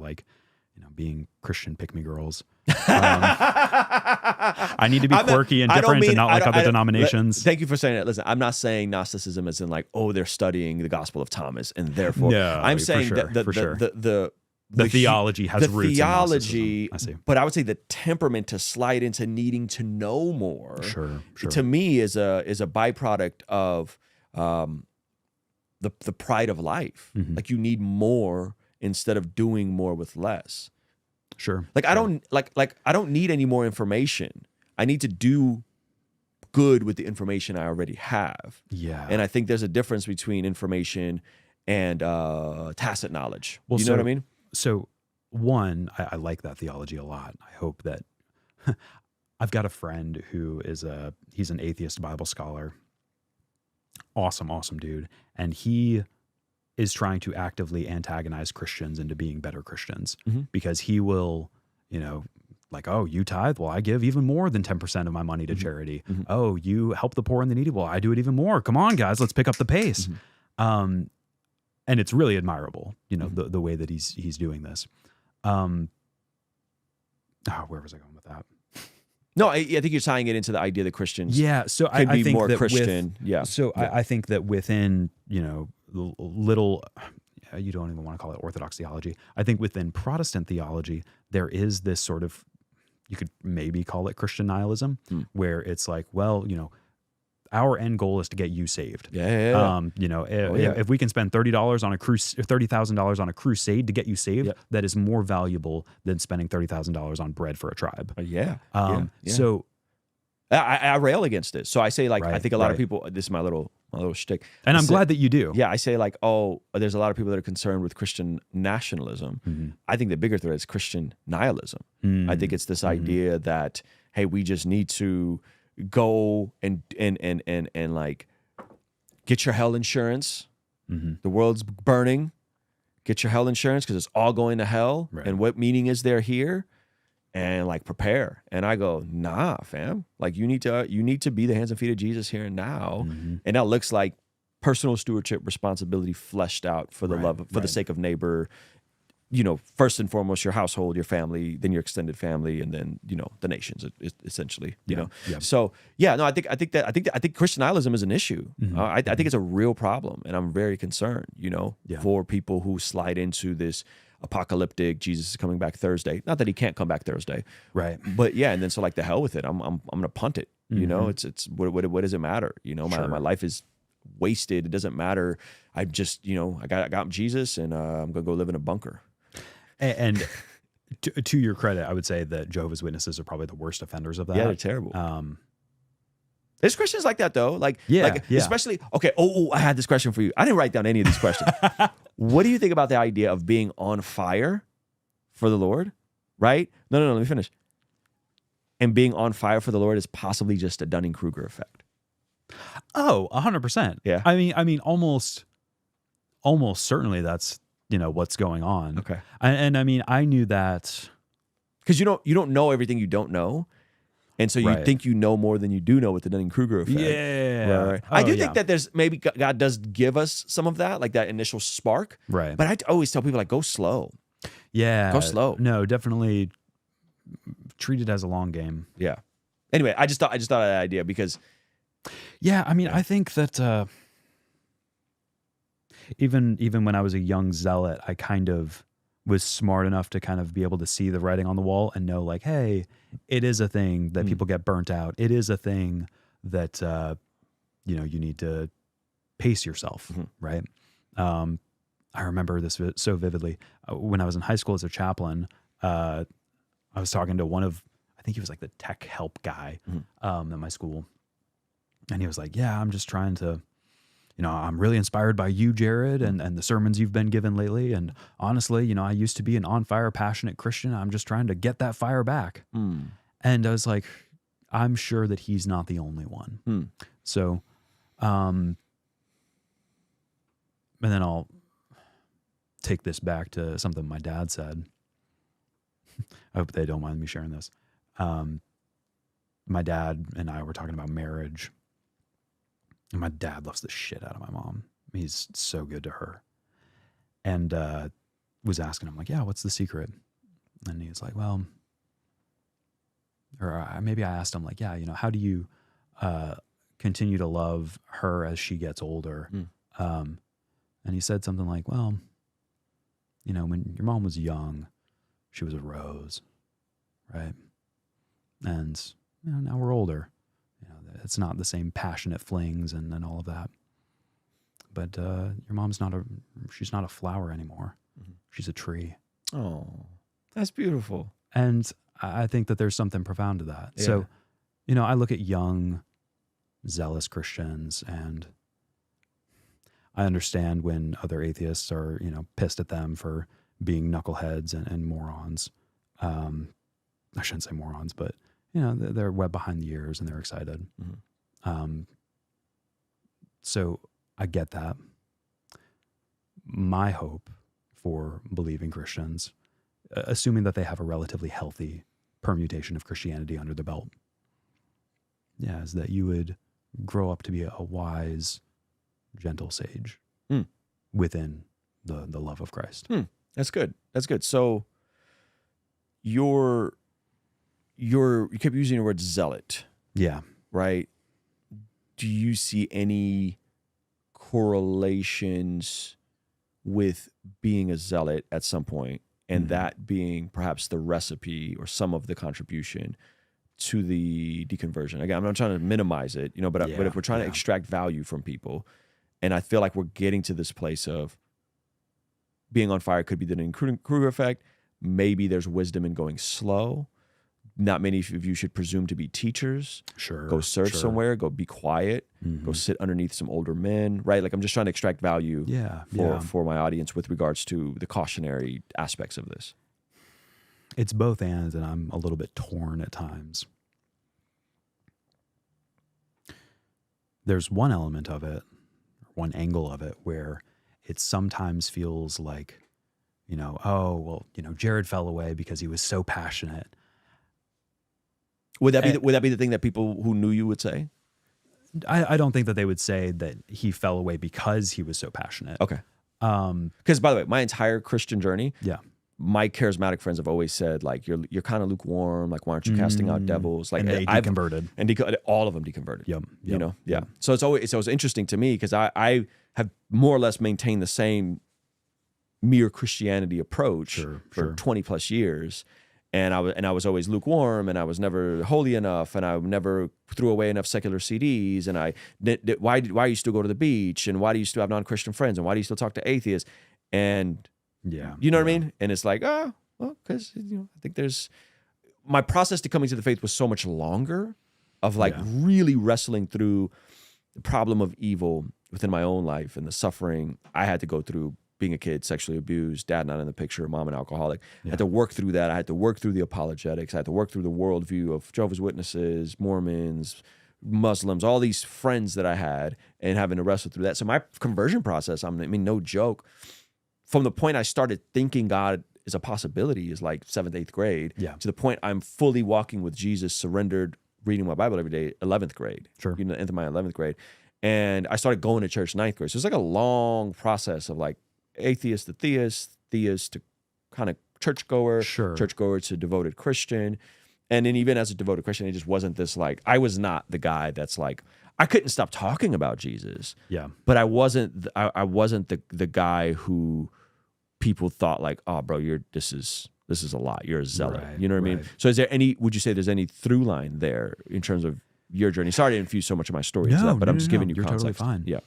being Christian pick-me girls. I need to be quirky and different and not like other denominations. Thank you for saying that. Listen, I'm not saying Gnosticism is in like, they're studying the Gospel of Thomas and therefore I'm saying that the theology has roots in Gnosticism. I see. But I would say the temperament to slide into needing to know more, sure. to me is a byproduct of the pride of life. Like you need more instead of doing more with less. Sure. Like I don't need any more information. I need to do good with the information I already have. Yeah. And I think there's a difference between information and tacit knowledge. Well, you know what I mean? So one, I like that theology a lot. I hope that I've got a friend who he's an atheist Bible scholar. Awesome dude. And he is trying to actively antagonize Christians into being better Christians because he will, like, oh, you tithe? Well, I give even more than 10% of my money to charity. Oh, you help the poor and the needy? Well, I do it even more. Come on, guys, let's pick up the pace. And it's really admirable, the way that he's doing this. Where was I going with that? No, I think you're tying it into the idea that Christians So can I be think more that Christian. I think that within, little, you don't even want to call it Orthodox theology. I think within Protestant theology, there is this sort of, you could maybe call it Christian nihilism, where it's like, well, our end goal is to get you saved. If we can spend $30 on a $30,000 on a crusade to get you saved, that is more valuable than spending $30,000 on bread for a tribe. So I rail against it. So I say I think a lot of people. This is my little shtick. And I'm glad that you do. Yeah, I say there's a lot of people that are concerned with Christian nationalism. I think the bigger threat is Christian nihilism. I think it's this idea that, hey, we just need to go and like get your hell insurance. The world's burning. Get your hell insurance because it's all going to hell. Right. And what meaning is there here? And like prepare. And I go, nah, fam. Like you need to be the hands and feet of Jesus here and now. And that looks like personal stewardship, responsibility fleshed out for the love, for the sake of neighbor. First and foremost, your household, your family, then your extended family, and then the nations, essentially. So I think Christian nihilism is an issue. I think it's a real problem, and I'm very concerned. For people who slide into this apocalyptic, Jesus is coming back Thursday. Not that he can't come back Thursday, right? But and then so like the hell with it. I'm gonna punt it. It's what does it matter? My life is wasted. It doesn't matter. I just I got Jesus, and I'm gonna go live in a bunker. And to your credit, I would say that Jehovah's Witnesses are probably the worst offenders of that. Yeah, they're terrible. There's Christians like that though. Especially, okay. I had this question for you. I didn't write down any of these questions. What do you think about the idea of being on fire for the Lord? Right? No, let me finish. And being on fire for the Lord is possibly just a Dunning-Kruger effect. Oh, 100%. Yeah. I mean, almost certainly that's, what's going on. Okay. And I mean, I knew that because you don't know everything you don't know. And so you think you know more than you do know with the Dunning-Kruger effect. Yeah. Right. I do think that there's maybe God does give us some of that, like that initial spark. Right. But I always tell people go slow. Yeah. Go slow. No, definitely treat it as a long game. Yeah. Anyway, I just thought of that idea because. Yeah. I mean, I think that even when I was a young zealot, I kind of was smart enough to kind of be able to see the writing on the wall and know like, hey, it is a thing that people get burnt out. It is a thing that, you need to pace yourself. Right. I remember this so vividly when I was in high school as a chaplain. I was talking to I think he was like the tech help guy at my school. And he was like, yeah, I'm just trying to, I'm really inspired by you, Jared, and the sermons you've been given lately. And honestly, I used to be an on fire, passionate Christian. I'm just trying to get that fire back. And I was like, I'm sure that he's not the only one. So, and then I'll take this back to something my dad said. I hope they don't mind me sharing this. My dad and I were talking about marriage. And my dad loves the shit out of my mom. He's so good to her. And was asking him, like, yeah, what's the secret? And he was like, well, or maybe I asked him, like, yeah, how do you continue to love her as she gets older? And he said something like, well, when your mom was young, she was a rose, right? And now we're older. It's not the same passionate flings and all of that. But your mom's she's not a flower anymore. She's a tree. Oh, that's beautiful. And I think that there's something profound to that. Yeah. So, I look at young, zealous Christians, and I understand when other atheists are, pissed at them for being knuckleheads and morons. I shouldn't say morons, but they're wet behind the ears and they're excited. So I get that. My hope for believing Christians, assuming that they have a relatively healthy permutation of Christianity under the belt, is that you would grow up to be a wise, gentle sage within the love of Christ. That's good. That's good. So your you kept using the word zealot. Yeah. Right. Do you see any correlations with being a zealot at some point, and that being perhaps the recipe or some of the contribution to the deconversion? Again, I'm not trying to minimize it, but if we're trying to extract value from people, and I feel like we're getting to this place of being on fire could be the Dunning-Kruger effect. Maybe there's wisdom in going slow. Not many of you should presume to be teachers. Sure. Go serve somewhere. Go be quiet. Go sit underneath some older men. Right. Like I'm just trying to extract value for my audience with regards to the cautionary aspects of this. It's both and I'm a little bit torn at times. There's one element of it, one angle of it, where it sometimes feels like, Jared fell away because he was so passionate. Would that be the thing that people who knew you would say? I don't think that they would say that he fell away because he was so passionate. Okay. Because by the way, my entire Christian journey, my charismatic friends have always said, like, you're kind of lukewarm. Like, why aren't you casting out devils? Like, and they deconverted, and all of them deconverted. Yep. So it's always interesting to me because I have more or less maintained the same mere Christianity approach for 20 plus years. And I was always lukewarm, and I was never holy enough, and I never threw away enough secular CDs. And why do you still go to the beach, and why do you still have non-Christian friends, and why do you still talk to atheists? And you know what I mean? And it's like, because I think my process to coming to the faith was so much longer, of like really wrestling through the problem of evil within my own life and the suffering I had to go through. Being a kid, sexually abused, dad not in the picture, mom an alcoholic. I had to work through that. I had to work through the apologetics. I had to work through the worldview of Jehovah's Witnesses, Mormons, Muslims, all these friends that I had, and having to wrestle through that. So my conversion process, no joke, from the point I started thinking God is a possibility is like 7th, 8th grade, to the point I'm fully walking with Jesus, surrendered, reading my Bible every day, 11th grade. Sure. Into my 11th grade. And I started going to church 9th grade. So it's like a long process of like, atheist to theist to kind of churchgoer, churchgoer to devoted Christian. And then even as a devoted Christian, it just wasn't this like, I was not the guy that's like, I couldn't stop talking about Jesus. Yeah. But I wasn't the guy who people thought like, oh bro, this is a lot. You're a zealot. Right, you know what I mean? So would you say there's any through line there in terms of your journey? Sorry to infuse so much of my story into that, but I'm just giving you context. You're totally fine. Yeah.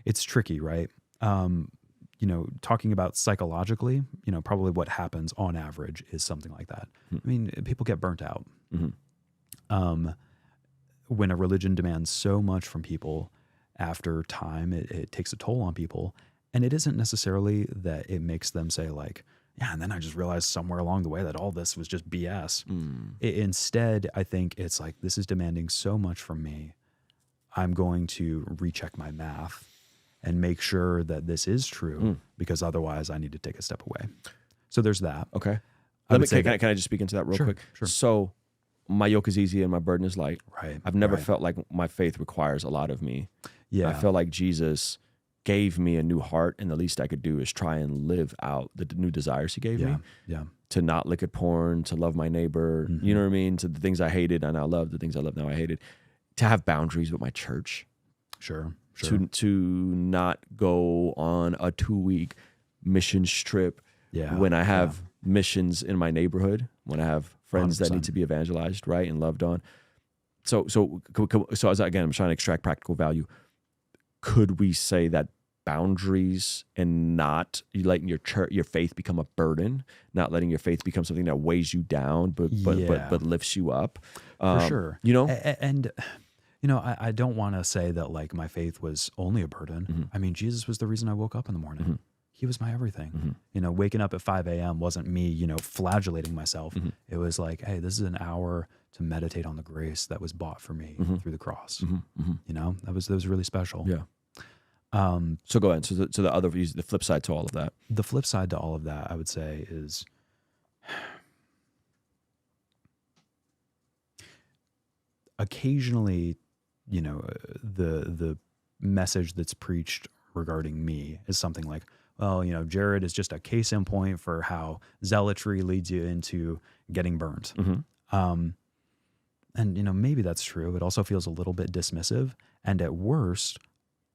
It's tricky, right? Talking about psychologically, probably what happens on average is something like that. I mean, people get burnt out. When a religion demands so much from people, after time, it takes a toll on people. And it isn't necessarily that it makes them say like, and then I just realized somewhere along the way that all this was just BS. Instead, I think it's like, this is demanding so much from me. I'm going to recheck my math and make sure that this is true, because otherwise I need to take a step away. So there's that. Okay. Can I just speak into that real quick? Sure. So my yoke is easy and my burden is light. Right. I've never felt like my faith requires a lot of me. Yeah. I feel like Jesus gave me a new heart, and the least I could do is try and live out the new desires he gave me. Yeah. To not look at porn, to love my neighbor, you know what I mean? To the things I hated, I now love. The things I love now I hated. To have boundaries with my church. Sure. To not go on a 2-week mission trip when I have missions in my neighborhood, when I have friends 100%. That need to be evangelized, right, and loved on. So as again, I'm trying to extract practical value. Could we say that boundaries and not letting your faith become a burden, not letting your faith become something that weighs you down, but lifts you up? For sure. And I don't want to say that like my faith was only a burden. I mean, Jesus was the reason I woke up in the morning. He was my everything. Waking up at 5 a.m. wasn't me, flagellating myself. It was like, hey, this is an hour to meditate on the grace that was bought for me through the cross. That was really special. Yeah. So go ahead. So the flip side to all of that. The flip side to all of that, I would say, is occasionally, the message that's preached regarding me is something like, well, you know, Jared is just a case in point for how zealotry leads you into getting burned. And, you know, maybe that's true. It also feels a little bit dismissive. And at worst,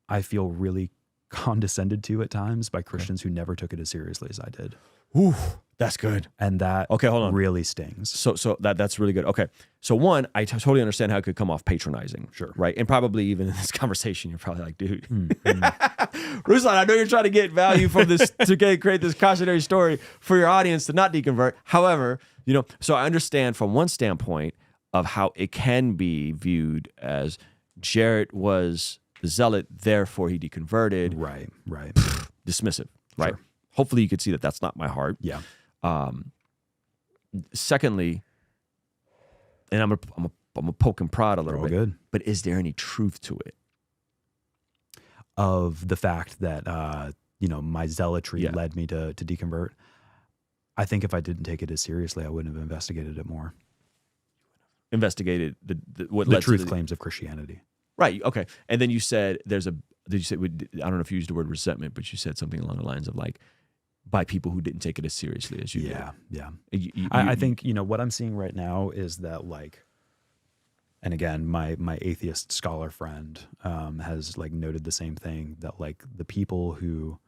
I feel really condescended to at times by Christians who never took it as seriously as I did. Ooh, that's good. And that okay, hold on. really stings. So that's really good. Okay. So one, I totally understand how it could come off patronizing. Sure. Right. And probably even in this conversation, you're probably like, dude, Ruslan, I know you're trying to get value from this to create this cautionary story for your audience to not deconvert. However, you know, so I understand from one standpoint of how it can be viewed as Jared was the zealot, therefore he deconverted. Right. Dismissive, right? Sure. Hopefully you could see that that's not my heart. Yeah. Secondly, and I'm a poke and prod a little bit. Good. But is there any truth to it? Of the fact that, you know, my zealotry led me to deconvert. I think if I didn't take it as seriously, I wouldn't have investigated it more. Investigated what the led truth to claims of Christianity. Right. Okay. And then you said did you say, I don't know if you used the word resentment, but you said something along the lines of like, by people who didn't take it as seriously as you did. Yeah. I think, you know, what I'm seeing right now is that like, and again, my atheist scholar friend has like noted the same thing, that like the people who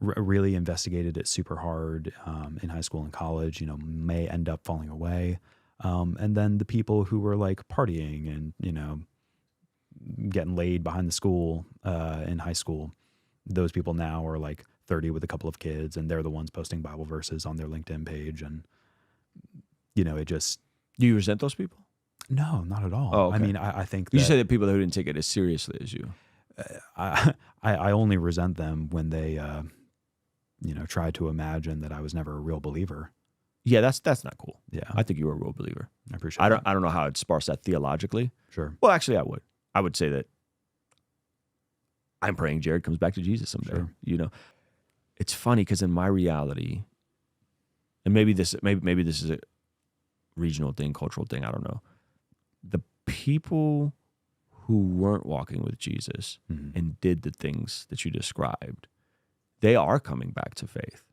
really investigated it super hard in high school and college, you know, may end up falling away. And then the people who were like partying and, you know, getting laid behind the school in high school, those people now are like 30 with a couple of kids, and they're the ones posting Bible verses on their LinkedIn page. And, you know, it just... Do you resent those people? No, not at all. Oh, okay. I mean, I think you say that people who didn't take it as seriously as you. I only resent them when they, you know, try to imagine that I was never a real believer. Yeah, that's not cool. Yeah, I think you were a real believer. I appreciate. I don't know how I'd sparse that theologically. Sure. Well, actually, I would. I would say that I'm praying Jared comes back to Jesus someday. Sure. You know, it's funny because in my reality, and maybe this is a regional thing, cultural thing. I don't know. The people who weren't walking with Jesus and did the things that you described, they are coming back to faith.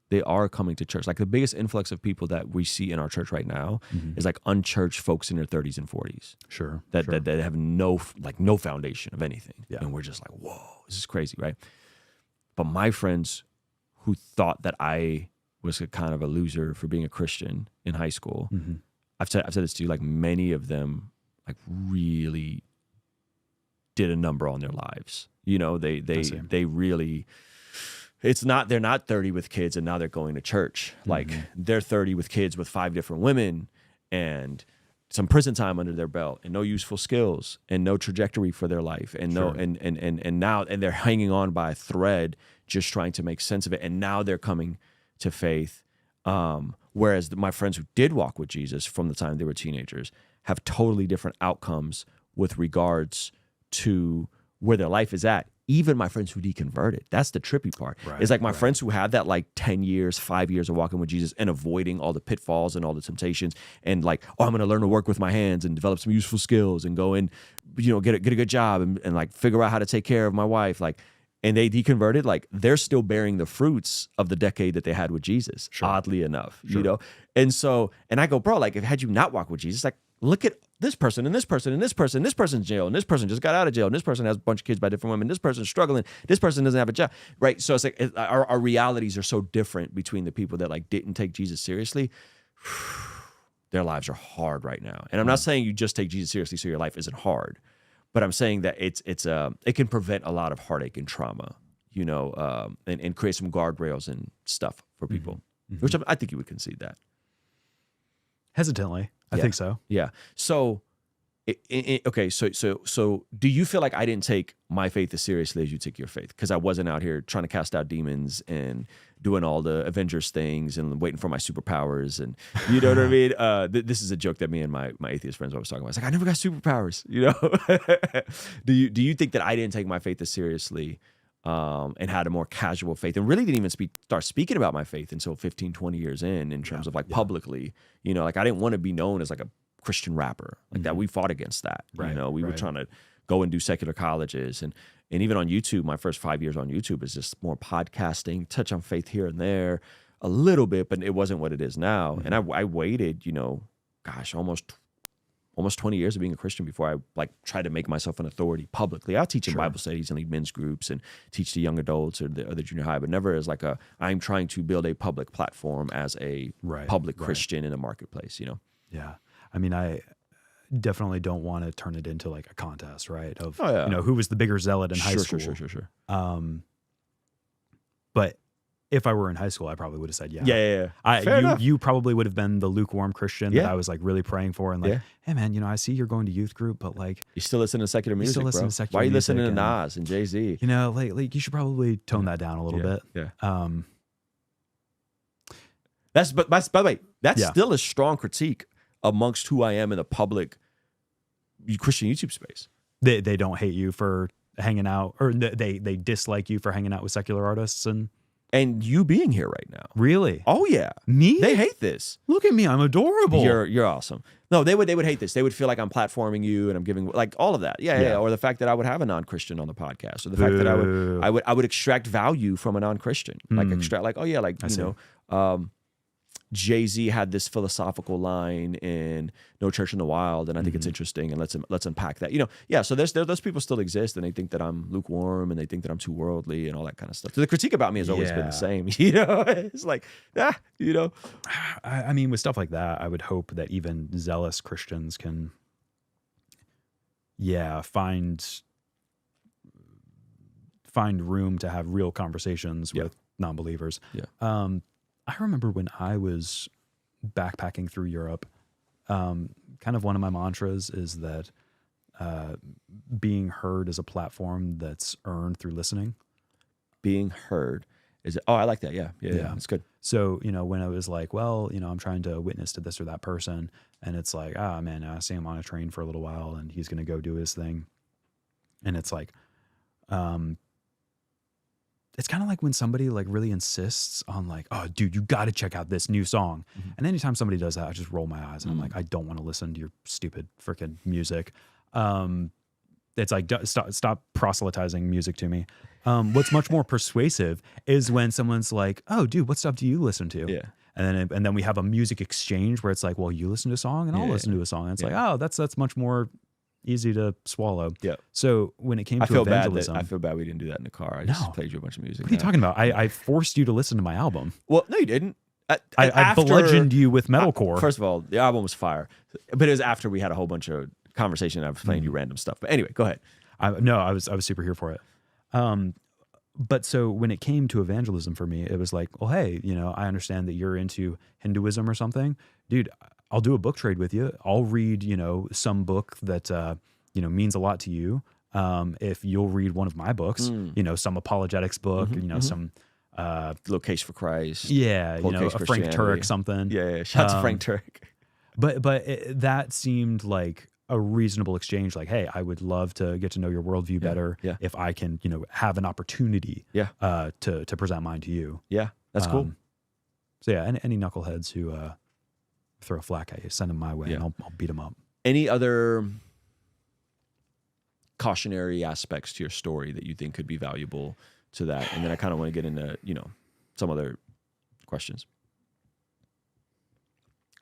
They are coming to church. Like the biggest influx of people that we see in our church right now is like unchurched folks in their 30s and 40s. Sure. That have no foundation of anything. Yeah. And we're just like, whoa, this is crazy, right? But my friends who thought that I was a kind of a loser for being a Christian in high school, I've said this to you, like many of them like really did a number on their lives. You know, they really... they're not 30 with kids and now they're going to church. Like they're 30 with kids with 5 different women and some prison time under their belt and no useful skills and no trajectory for their life and and they're hanging on by a thread, just trying to make sense of it. And now they're coming to faith. Whereas my friends who did walk with Jesus from the time they were teenagers have totally different outcomes with regards to where their life is at. Even my friends who deconverted, that's the trippy part. Right, it's like my friends who have that like 10 years, 5 years of walking with Jesus and avoiding all the pitfalls and all the temptations and like, oh, I'm going to learn to work with my hands and develop some useful skills and go and, you know, get a good job and like figure out how to take care of my wife. Like, and they deconverted, like they're still bearing the fruits of the decade that they had with Jesus, oddly enough, you know? And so, and I go, bro, like if had you not walked with Jesus, like look at this person and this person and this person, and this person's in jail and this person just got out of jail and this person has a bunch of kids by different women, this person's struggling, this person doesn't have a job, right? So it's like our realities are so different between the people that like didn't take Jesus seriously. Their lives are hard right now. And I'm not saying you just take Jesus seriously so your life isn't hard, but I'm saying that it can prevent a lot of heartache and trauma, you know, and create some guardrails and stuff for people, which I think you would concede that. Hesitantly. I think so. Yeah. So, okay. So do you feel like I didn't take my faith as seriously as you took your faith? Because I wasn't out here trying to cast out demons and doing all the Avengers things and waiting for my superpowers. And you know what I mean? This is a joke that me and my atheist friends were always talking about. It's like, I never got superpowers, you know? Do you think that I didn't take my faith as seriously and had a more casual faith and really didn't even start speaking about my faith until 15, 20 years in terms of like publicly, you know, like I didn't want to be known as like a Christian rapper like that. We fought against that. You know, we were trying to go and do secular colleges. And even on YouTube, my first 5 years on YouTube is just more podcasting, touch on faith here and there a little bit, but it wasn't what it is now. And I waited, almost 20 years of being a Christian before I like tried to make myself an authority publicly. I'll teach in Bible studies and lead men's groups and teach to young adults or the junior high, but never as like I'm trying to build a public platform as a public Christian in a marketplace, Yeah. I mean, I definitely don't want to turn it into like a contest, right? Of, who was the bigger zealot in high school. Sure. But if I were in high school, I probably would have said, yeah. You probably would have been the lukewarm Christian that I was like really praying for and like, hey man, I see you're going to youth group, but like you still listen to secular music, bro. Why are you listening to Nas and Jay-Z? Like you should probably tone that down a little bit. Yeah. That's by the way, that's still a strong critique amongst who I am in the public Christian YouTube space. They don't hate you for hanging out, or they dislike you for hanging out with secular artists and you being here right now. Really? Oh yeah. Me? They hate this. Look at me, I'm adorable. You're awesome. No, they would hate this. They would feel like I'm platforming you and I'm giving like all of that. Yeah. Or the fact that I would have a non-Christian on the podcast, or the fact that I would extract value from a non-Christian, like Jay-Z had this philosophical line in No Church in the Wild, and I think it's interesting, and let's unpack that. So those people still exist, and they think that I'm lukewarm, and they think that I'm too worldly, and all that kind of stuff. So the critique about me has always been the same. It's like, I mean, with stuff like that, I would hope that even zealous Christians can, find room to have real conversations with non-believers. Yeah. I remember when I was backpacking through Europe, kind of one of my mantras is that being heard is a platform that's earned through listening. Being heard is, I like that. Yeah. That's good. So, when I was like, well, I'm trying to witness to this or that person, and it's like, man, I see him on a train for a little while and he's going to go do his thing. And it's like, it's kind of like when somebody like really insists on like, oh dude, you got to check out this new song. And anytime somebody does that, I just roll my eyes and I'm like, I don't want to listen to your stupid freaking music. It's like, stop proselytizing music to me. What's much more persuasive is when someone's like, oh dude, what stuff do you listen to? Yeah. And then we have a music exchange where it's like, well, you listen to a song and I'll listen to a song. And it's like, oh, that's much more easy to swallow. Yeah. So when it came to evangelism, I feel bad we didn't do that in the car. I just played you a bunch of music. What are you talking about? I forced you to listen to my album. Well, no, you didn't. I bludgeoned you with metalcore. First of all, the album was fire, but it was after we had a whole bunch of conversation and I was playing you random stuff. But anyway, go ahead. I was super here for it. But so when it came to evangelism for me, it was like, well, hey, I understand that you're into Hinduism or something. Dude, I'll do a book trade with you. I'll read, some book that, means a lot to you. If you'll read one of my books, some apologetics book, some Location for Christ. Yeah, a Frank Turek something. Yeah. Shout out to Frank Turek. But that seemed like a reasonable exchange. Like, hey, I would love to get to know your worldview better if I can, have an opportunity to present mine to you. Yeah, that's cool. So yeah, any knuckleheads who throw a flack at you, send them my way and I'll beat them up. Any other cautionary aspects to your story that you think could be valuable to that? And then I kind of want to get into, some other questions.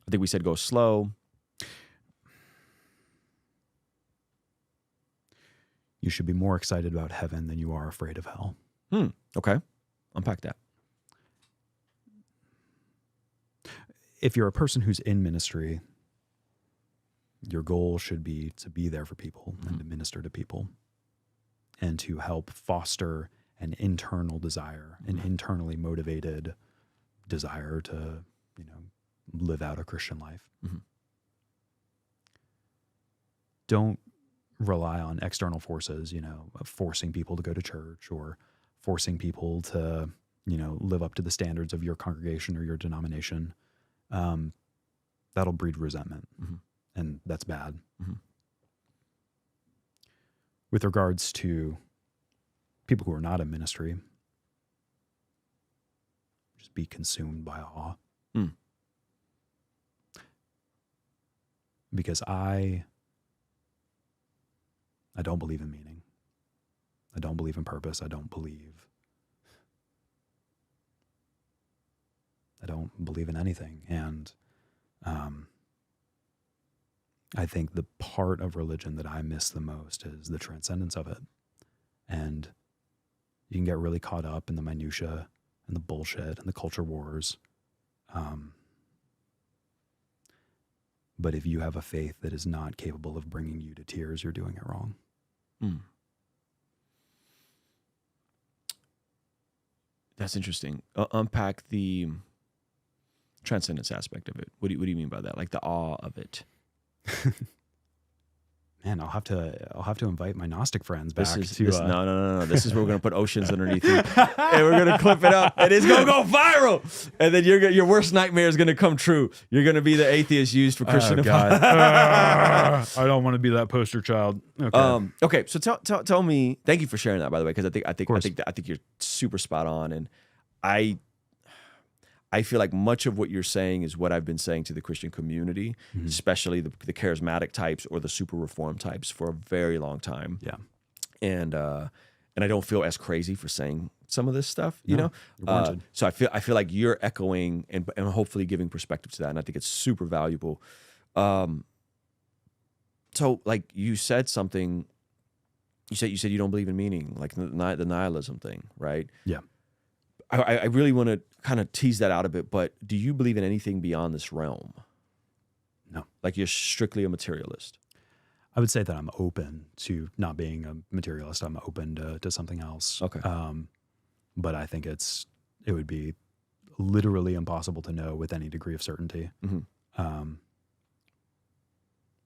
I think we said go slow. You should be more excited about heaven than you are afraid of hell. Okay. Unpack that. If you're a person who's in ministry, your goal should be to be there for people and to minister to people and to help foster an internal desire, an internally motivated desire to, live out a Christian life. Don't rely on external forces, forcing people to go to church or forcing people to, live up to the standards of your congregation or your denomination. That'll breed resentment, and that's bad. With regards to people who are not in ministry, just be consumed by awe. Because I I don't believe in meaning. I don't believe in purpose. I don't believe in anything. And I think the part of religion that I miss the most is the transcendence of it. And you can get really caught up in the minutia and the bullshit and the culture wars. But if you have a faith that is not capable of bringing you to tears, you're doing it wrong. That's interesting. Unpack the transcendence aspect of it. What do you mean by that? Like the awe of it? Man, I'll have to invite my Gnostic friends back. No. This is where we're gonna put oceans underneath you, and we're gonna clip it up, and it's gonna go viral. And then your worst nightmare is gonna come true. You're gonna be the atheist used for Christian. Oh, God. I don't want to be that poster child. Okay. Okay. So tell me. Thank you for sharing that, by the way, because I think you're super spot on, and I feel like much of what you're saying is what I've been saying to the Christian community, especially the charismatic types or the super reform types for a very long time. Yeah. And I don't feel as crazy for saying some of this stuff, you know? So I feel like you're echoing and hopefully giving perspective to that. And I think it's super valuable. So like you said something, you said you don't believe in meaning, like the nihilism thing, right? Yeah. I really want to kind of tease that out a bit, but do you believe in anything beyond this realm? No. Like you're strictly a materialist? I would say that I'm open to not being a materialist. I'm open to something else. Okay. But I think it would be literally impossible to know with any degree of certainty.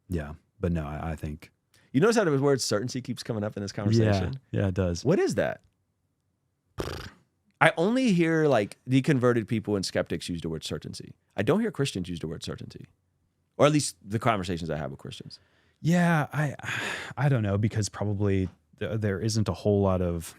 Yeah. But no, I think... You notice how the word certainty keeps coming up in this conversation? Yeah, it does. What is that? I only hear like deconverted people and skeptics use the word certainty. I don't hear Christians use the word certainty, or at least the conversations I have with Christians. Yeah, I don't know, because probably there isn't a whole lot of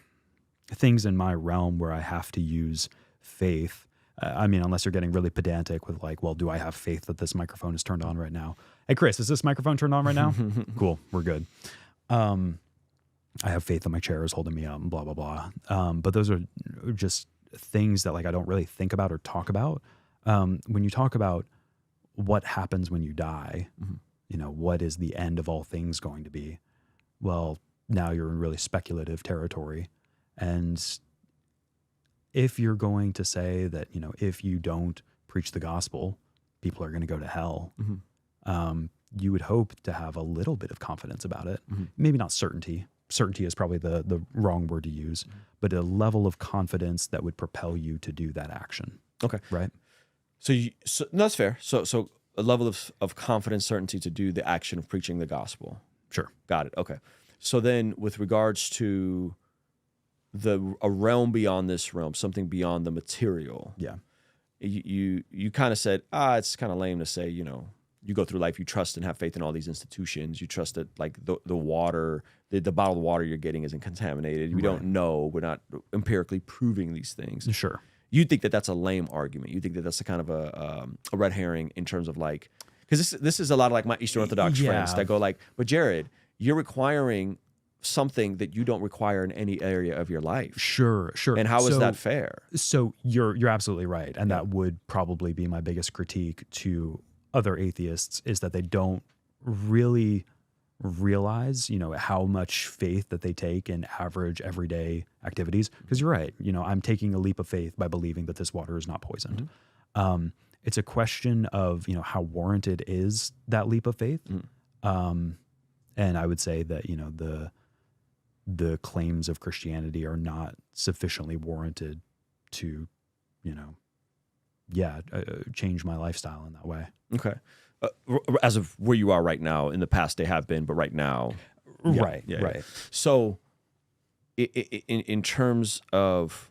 things in my realm where I have to use faith. I mean, unless you're getting really pedantic with like, well, do I have faith that this microphone is turned on right now? Hey, Chris, is this microphone turned on right now? Cool, we're good. I have faith that my chair is holding me up and blah, blah, blah. But those are just things that like I don't really think about or talk about. When you talk about what happens when you die, you know, what is the end of all things going to be? Well, now you're in really speculative territory. And if you're going to say that, you know, if you don't preach the gospel, people are going to go to hell, you would hope to have a little bit of confidence about it. Maybe not certainty. Certainty is probably the wrong word to use, but a level of confidence that would propel you to do that action. Okay. Right. So that's fair. So a level of confidence, certainty to do the action of preaching the gospel. Sure. Got it. Okay. So then with regards to a realm beyond this realm, something beyond the material. Yeah. You kind of said, it's kind of lame to say, you know, you go through life, you trust and have faith in all these institutions. You trust that like the water, the bottled water you're getting isn't contaminated. We don't know. We're not empirically proving these things. Sure. You think that that's a lame argument. You think that that's a kind of a red herring in terms of like, because this is a lot of like my Eastern Orthodox friends that go like, but Jared, you're requiring something that you don't require in any area of your life. Sure. And how is that fair? So you're absolutely right. And that would probably be my biggest critique to other atheists, is that they don't really realize, you know, how much faith that they take in average everyday activities. Because you're right, you know, I'm taking a leap of faith by believing that this water is not poisoned. It's a question of, you know, how warranted is that leap of faith. And I would say that, you know, the claims of Christianity are not sufficiently warranted to, you know, change my lifestyle in that way. Okay. As of where you are right now, in the past they have been, but right now. Right. So in terms of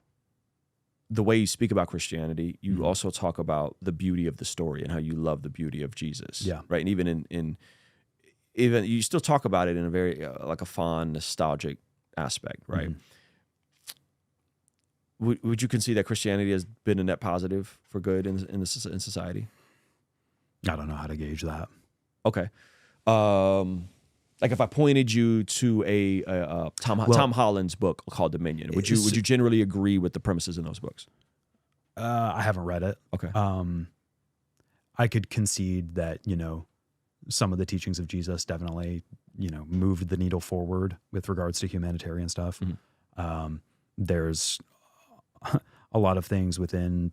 the way you speak about Christianity, you also talk about the beauty of the story and how you love the beauty of Jesus. Yeah. Right. And even you still talk about it in a very like a fond, nostalgic aspect, right? Would you concede that Christianity has been a net positive for good in society? I don't know how to gauge that. Okay. Like if I pointed you to a Tom Holland's book called Dominion, would you generally agree with the premises in those books? I haven't read it. Okay. I could concede that, some of the teachings of Jesus definitely, moved the needle forward with regards to humanitarian stuff. Mm-hmm. There's a lot of things within,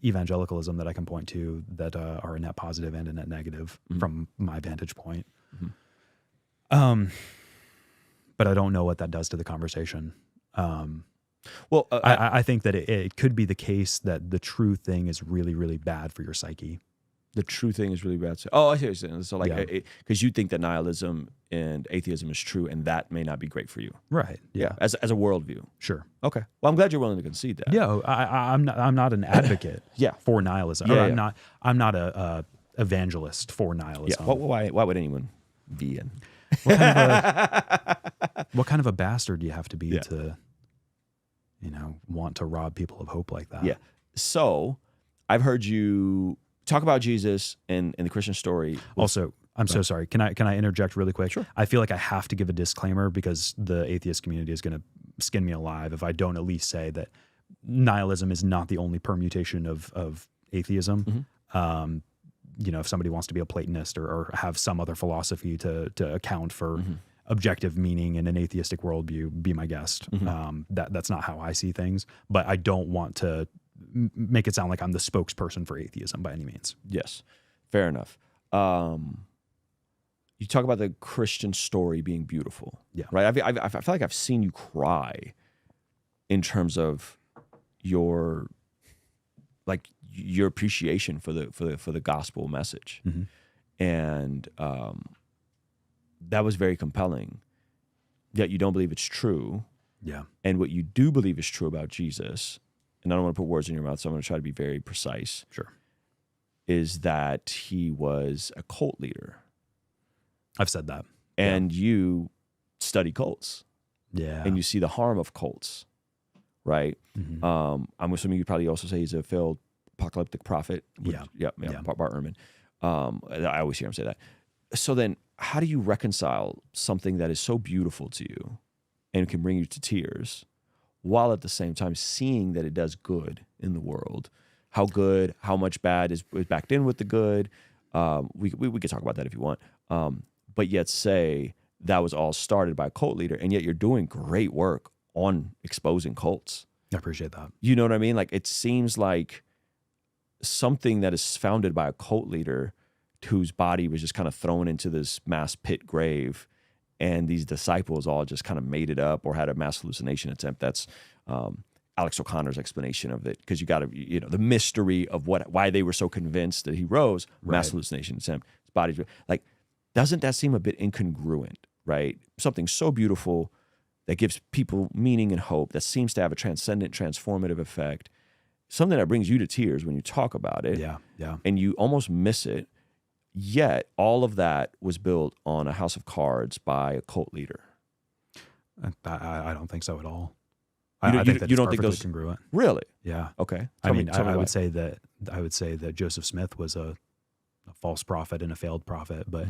evangelicalism that I can point to that are a net positive and a net negative from my vantage point. Mm-hmm. But I don't know what that does to the conversation. Well, I think that it could be the case that the true thing is really, really bad for your psyche. The true thing is really bad. Oh, I see what you're saying. So because you think that nihilism and atheism is true, and that may not be great for you. Right. Yeah. As a worldview. Sure. Okay. Well, I'm glad you're willing to concede that. Yeah. I'm not an advocate for nihilism. Yeah, I'm not a evangelist for nihilism. Yeah. Why would anyone be in? What kind of a bastard do you have to be to, want to rob people of hope like that? Yeah. So I've heard you talk about Jesus and the Christian story. Also, I'm so sorry. Can I interject really quick? Sure. I feel like I have to give a disclaimer because the atheist community is going to skin me alive if I don't at least say that nihilism is not the only permutation of atheism. Mm-hmm. If somebody wants to be a Platonist or have some other philosophy to account for objective meaning in an atheistic worldview, be my guest. Mm-hmm. That's not how I see things, but I don't want to make it sound like I'm the spokesperson for atheism by any means. Yes, fair enough. You talk about the Christian story being beautiful, right? I feel like I've seen you cry in terms of your appreciation for the gospel message, and that was very compelling. Yet you don't believe it's true, and what you do believe is true about Jesus. And I don't want to put words in your mouth, so I'm going to try to be very precise. Sure. Is that he was a cult leader. I've said that. And you study cults. Yeah. And you see the harm of cults, right? Mm-hmm. I'm assuming you'd probably also say he's a failed apocalyptic prophet. Bart Ehrman. I always hear him say that. So then how do you reconcile something that is so beautiful to you and can bring you to tears, while at the same time seeing that it does good in the world? How good, how much bad is backed in with the good? We could talk about that if you want. But yet say that was all started by a cult leader, and yet you're doing great work on exposing cults. I appreciate that. You know what I mean? Like, it seems like something that is founded by a cult leader whose body was just kind of thrown into this mass pit grave, and these disciples all just kind of made it up or had a mass hallucination attempt. That's Alex O'Connor's explanation of it, because you got to, the mystery of why they were so convinced that he rose. Mass hallucination attempt. His body's like, doesn't that seem a bit incongruent, right? Something so beautiful that gives people meaning and hope, that seems to have a transcendent, transformative effect. Something that brings you to tears when you talk about it. Yeah. And you almost miss it. Yet all of that was built on a house of cards by a cult leader. I don't think so at all. I think that you it's don't think those congruent. Really? Yeah. Okay. I would say that Joseph Smith was a false prophet and a failed prophet, but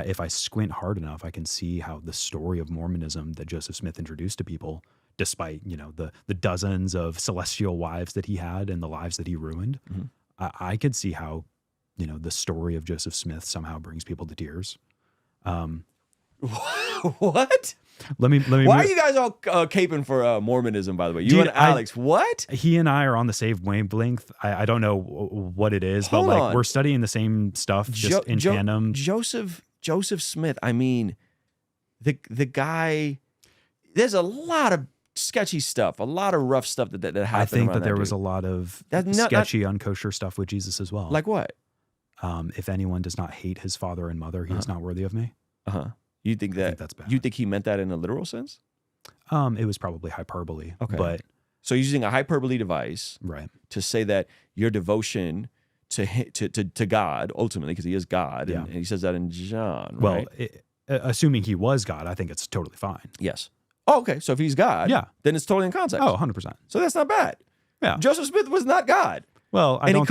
if I squint hard enough, I can see how the story of Mormonism that Joseph Smith introduced to people, despite the dozens of celestial wives that he had and the lives that he ruined, I could see how the story of Joseph Smith somehow brings people to tears. What? Let me. Why are you guys all caping for Mormonism? By the way, you and Alex. What? He and I are on the same wavelength. I don't know what it is, but we're studying the same stuff just in tandem. Joseph Smith. I mean, the guy. There's a lot of sketchy stuff, a lot of rough stuff that happened. I think that there was a lot of sketchy, unkosher stuff with Jesus as well. Like what? If anyone does not hate his father and mother, he is not worthy of me. You think that? I think that's bad. You think he meant that in a literal sense? It was probably hyperbole. Okay. But so using a hyperbole device, right, to say that your devotion to God, ultimately, because he is God, and he says that in John. Well, right? Assuming he was God, I think it's totally fine. Yes. Oh, okay. So if he's God, then it's totally in context. Oh, 100%. So that's not bad. Yeah. Joseph Smith was not God. Well, I don't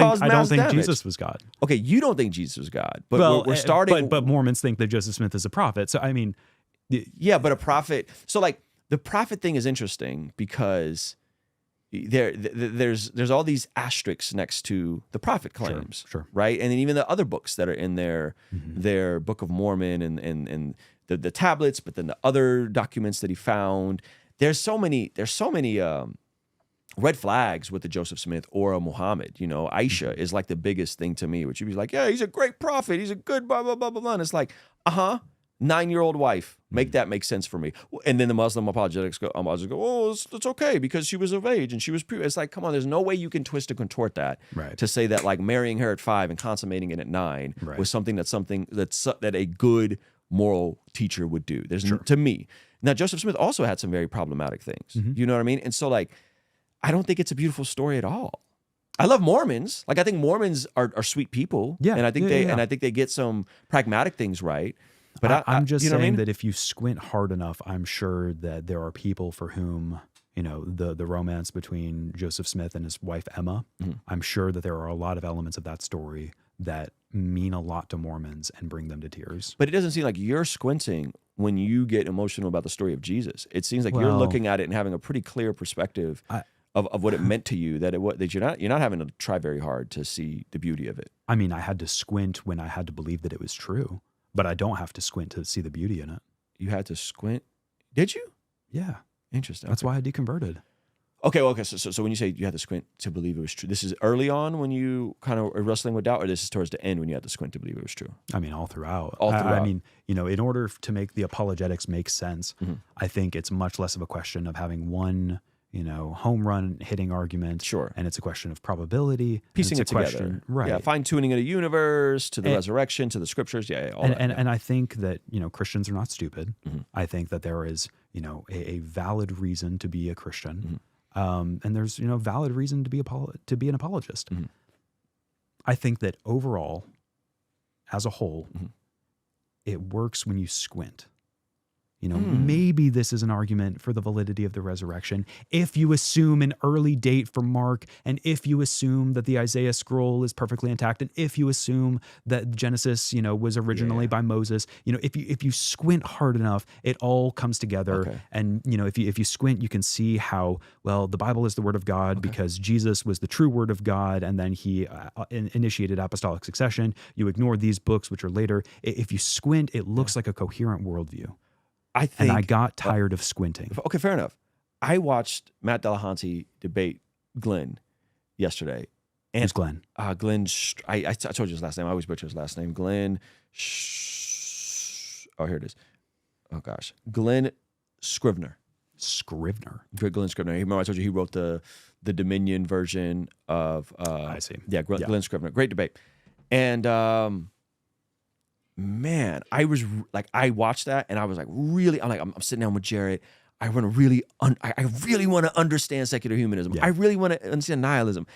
think Jesus was God. Okay, you don't think Jesus was God, but we're starting. But Mormons think that Joseph Smith is a prophet. So I mean, yeah, but a prophet. So like the prophet thing is interesting because there's all these asterisks next to the prophet claims, sure. Right? And then even the other books that are in their Book of Mormon and the tablets, but then the other documents that he found. There's so many red flags with the Joseph Smith or a Muhammad. You know, Aisha is like the biggest thing to me, which you'd be like, yeah, he's a great prophet, he's a good blah blah blah blah blah. And it's like, 9-year-old wife, make that make sense for me. And then the Muslim apologetics go, oh, it's okay because she was of age and she was it's like, come on, there's no way you can twist and contort that to say that like marrying her at 5 and consummating it at 9 was something that a good moral teacher would do. There's to me. Now, Joseph Smith also had some very problematic things. You know what I mean? And so like, I don't think it's a beautiful story at all. I love Mormons. Like I think Mormons are sweet people. Yeah. And I think they get some pragmatic things right. But I'm just saying that if you squint hard enough, I'm sure that there are people for whom, you know, the romance between Joseph Smith and his wife Emma, I'm sure that there are a lot of elements of that story that mean a lot to Mormons and bring them to tears. But it doesn't seem like you're squinting when you get emotional about the story of Jesus. It seems like you're looking at it and having a pretty clear perspective of what it meant to you, that you're not having to try very hard to see the beauty of it. I mean, I had to squint when I had to believe that it was true. But I don't have to squint to see the beauty in it. You had to squint? Did you? Yeah. Interesting. That's why I deconverted. Okay. So when you say you had to squint to believe it was true, this is early on when you kind of are wrestling with doubt, or this is towards the end when you had to squint to believe it was true? I mean, all throughout. I mean, you know, in order to make the apologetics make sense, I think it's much less of a question of having one, you know, home run hitting argument. Sure. And it's a question of probability. Piecing it together. Right. Yeah, fine-tuning of the universe, to the resurrection, to the scriptures. And I think that, you know, Christians are not stupid. I think that there is, you know, a valid reason to be a Christian. And there's, you know, valid reason to be an apologist. I think that overall, as a whole, it works when you squint. You know, maybe this is an argument for the validity of the resurrection if you assume an early date for Mark, and if you assume that the Isaiah scroll is perfectly intact, and if you assume that Genesis, you know, was originally by Moses. You know, if you squint hard enough, it all comes together. Okay. And you know, if you squint, you can see how well the Bible is the Word of God because Jesus was the true Word of God, and then he initiated apostolic succession. You ignore these books, which are later. If you squint, it looks like a coherent worldview. And I got tired of squinting. Okay, fair enough. I watched Matt Delahanty debate Glenn yesterday. And who's Glenn? Glenn, I told you his last name. I always butcher his last name. Glenn, oh, here it is. Oh, gosh. Glenn Scrivener. Glenn Scrivener. Remember I told you he wrote the Dominion version of... I see. Yeah, Glenn Scrivener. Great debate. And... man, I was like, I watched that and I was like, really, I'm sitting down with Jared. I want to really, I really want to understand secular humanism. Yeah. I really want to understand nihilism.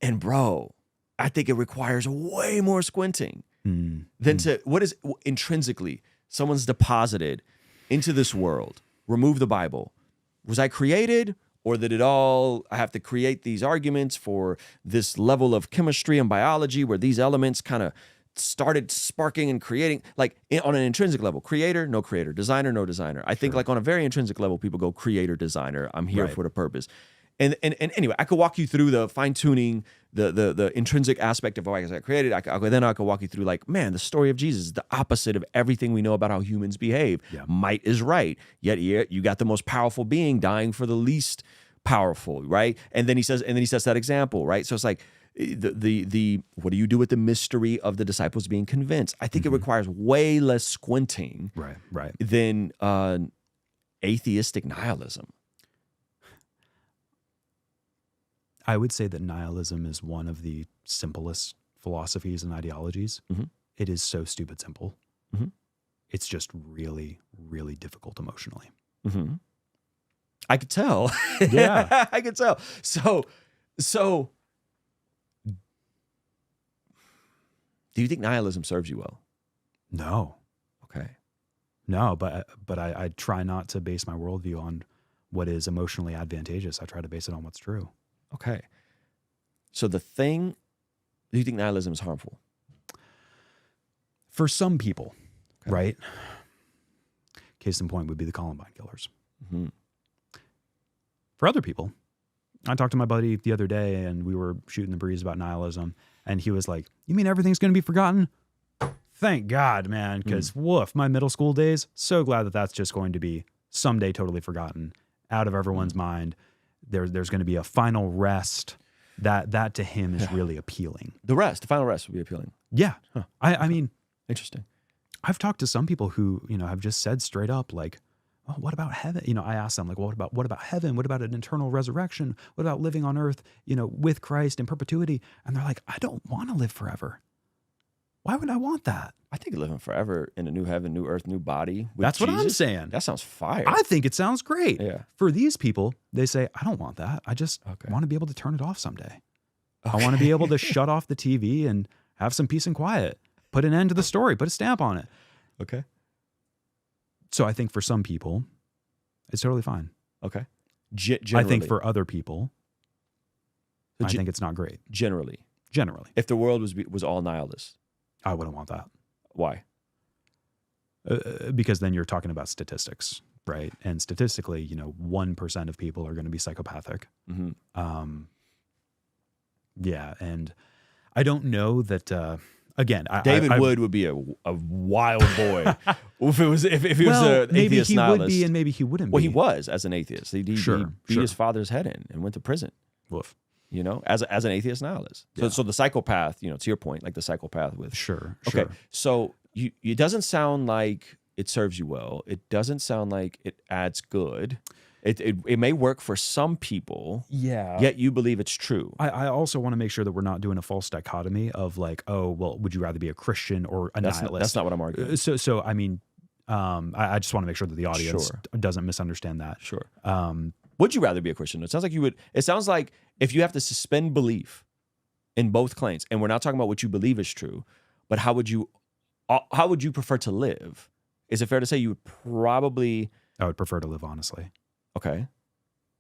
And bro, I think it requires way more squinting than to, what is intrinsically someone's deposited into this world. Remove the Bible. Was I created? Or that I have to create these arguments for this level of chemistry and biology where these elements kind of started sparking and creating, like on an intrinsic level, creator, no creator, designer, no designer. I think like on a very intrinsic level, people go creator, designer. I'm here for the purpose. And anyway, I could walk you through the fine tuning, the intrinsic aspect of why I created. Then I could walk you through like, man, the story of Jesus is the opposite of everything we know about how humans behave. Yeah. Might is right. Yet you got the most powerful being dying for the least powerful, right? And then he says that example, right? So it's like, the what do you do with the mystery of the disciples being convinced? I think it requires way less squinting than atheistic nihilism. I would say that nihilism is one of the simplest philosophies and ideologies. It is so stupid simple. It's just really, really difficult emotionally. I could tell. Yeah. I could tell. So do you think nihilism serves you well? No. Okay. No, but I try not to base my worldview on what is emotionally advantageous. I try to base it on what's true. Okay. So do you think nihilism is harmful? For some people, right? Case in point would be the Columbine killers. Mm-hmm. For other people, I talked to my buddy the other day and we were shooting the breeze about nihilism. And he was like, you mean everything's going to be forgotten? Thank God, man. Because woof, my middle school days, so glad that that's just going to be someday totally forgotten out of everyone's mind. There's going to be a final rest. That to him is really appealing. The final rest would be appealing. Yeah. Huh. I mean, interesting. I've talked to some people who, have just said straight up like, oh, what about heaven? I asked them like, what about heaven? What about an eternal resurrection? What about living on earth, with Christ in perpetuity? And they're like, I don't want to live forever. Why would I want that? I think living forever in a new heaven, new earth, new body. That's Jesus, what I'm saying. That sounds fire. I think it sounds great. Yeah. For these people, they say, I don't want that. I just want to be able to turn it off someday. I want to be able to shut off the TV and have some peace and quiet. Put an end to the story. Put a stamp on it. Okay. So I think for some people, it's totally fine. Okay. I think for other people, I think it's not great. Generally. If the world was all nihilist. I wouldn't want that. Why? Because then you're talking about statistics, right? And statistically, 1% of people are going to be psychopathic. Mm-hmm. Yeah, and I don't know that. Again, David Wood would be a wild boy if he was an maybe atheist he nihilist. Would be, and maybe he wouldn't. Well, be. he was as an atheist. He beat his father's head in and went to prison. Woof. As an atheist nihilist. So the psychopath, to your point, like the psychopath with sure. Okay, so it doesn't sound like it serves you well. It doesn't sound like it adds good. It may work for some people. Yeah. Yet you believe it's true. I also want to make sure that we're not doing a false dichotomy of like, oh, well, would you rather be a Christian or a nihilist? That's not what I'm arguing. So I mean, I just want to make sure that the audience doesn't misunderstand that. Sure. Would you rather be a Christian? It sounds like you would. It sounds like if you have to suspend belief in both claims, and we're not talking about what you believe is true, but how would you prefer to live? Is it fair to say you would probably? I would prefer to live honestly. Okay,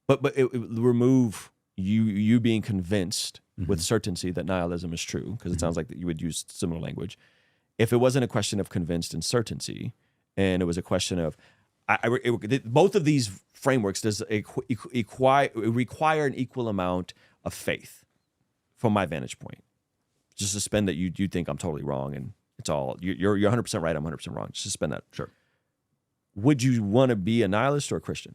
but it would remove you being convinced with certainty that nihilism is true, because it sounds like that you would use similar language. If it wasn't a question of convinced and certainty, and it was a question of both of these frameworks require an equal amount of faith, from my vantage point. Just suspend that you think I'm totally wrong and it's all you're 100% right, I'm 100% wrong. Just suspend that. Sure. Would you want to be a nihilist or a Christian?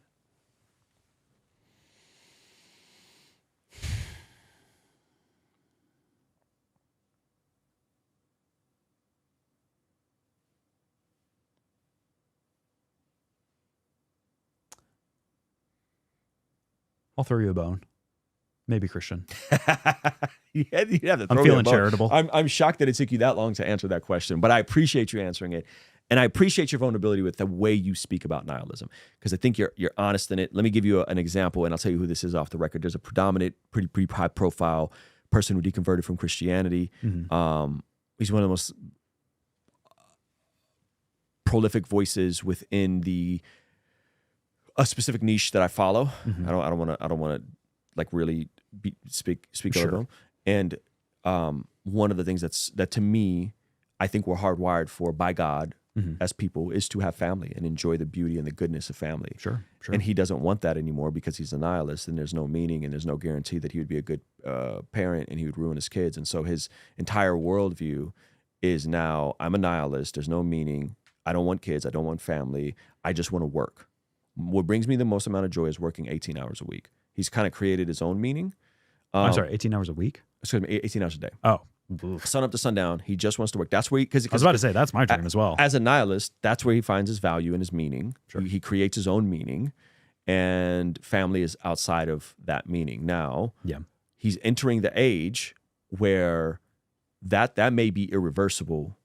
I'll throw you a bone. Maybe Christian. You have to I'm feeling charitable. I'm shocked that it took you that long to answer that question, but I appreciate you answering it. And I appreciate your vulnerability with the way you speak about nihilism, because I think you're honest in it. Let me give you an example, and I'll tell you who this is off the record. There's a predominant, pretty high profile person who deconverted from Christianity. Mm-hmm. He's one of the most prolific voices within a specific niche that I follow. Mm-hmm. I don't want to like really speak over them. And one of the things that to me, I think we're hardwired for by God as people is to have family and enjoy the beauty and the goodness of family. Sure. And he doesn't want that anymore because he's a nihilist and there's no meaning and there's no guarantee that he would be a good parent and he would ruin his kids. And so his entire worldview is now, I'm a nihilist. There's no meaning. I don't want kids. I don't want family. I just want to work. What brings me the most amount of joy is working 18 hours a week. He's kind of created his own meaning. I'm sorry, 18 hours a week? Excuse me, 18 hours a day. Oh. Sun up to sundown. He just wants to work. That's where because I was about to say, that's my dream as well. As a nihilist, that's where he finds his value and his meaning. Sure. He creates his own meaning, and family is outside of that meaning. Now, he's entering the age where that may be irreversible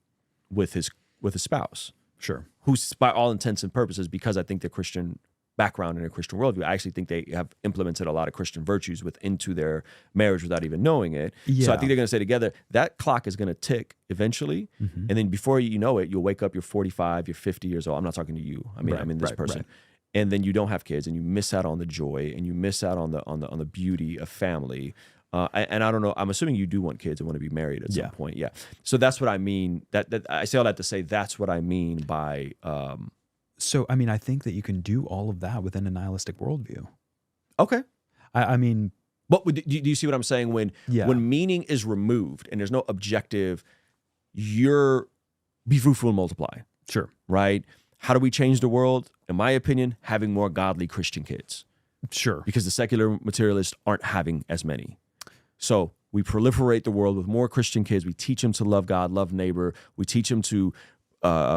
with his spouse. Sure. Who's, by all intents and purposes, because I think the Christian background and a Christian worldview, I actually think they have implemented a lot of Christian virtues into their marriage without even knowing it. Yeah. So I think they're going to stay together. That clock is going to tick eventually. Mm-hmm. And then before you know it, you'll wake up, you're 45, you're 50 years old. I'm not talking to you. I mean, this person. Right. And then you don't have kids and you miss out on the joy and you miss out on the beauty of family. And I don't know. I'm assuming you do want kids and want to be married at some point. Yeah. So that's what I mean. That I say all that to say that's what I mean by. So I mean, I think that you can do all of that within a nihilistic worldview. Okay. I mean, but do you see what I'm saying? When meaning is removed and there's no objective, you're be fruitful and multiply. Sure. Right. How do we change the world? In my opinion, having more godly Christian kids. Sure. Because the secular materialists aren't having as many. So we proliferate the world with more Christian kids. We teach them to love God, love neighbor. We teach them to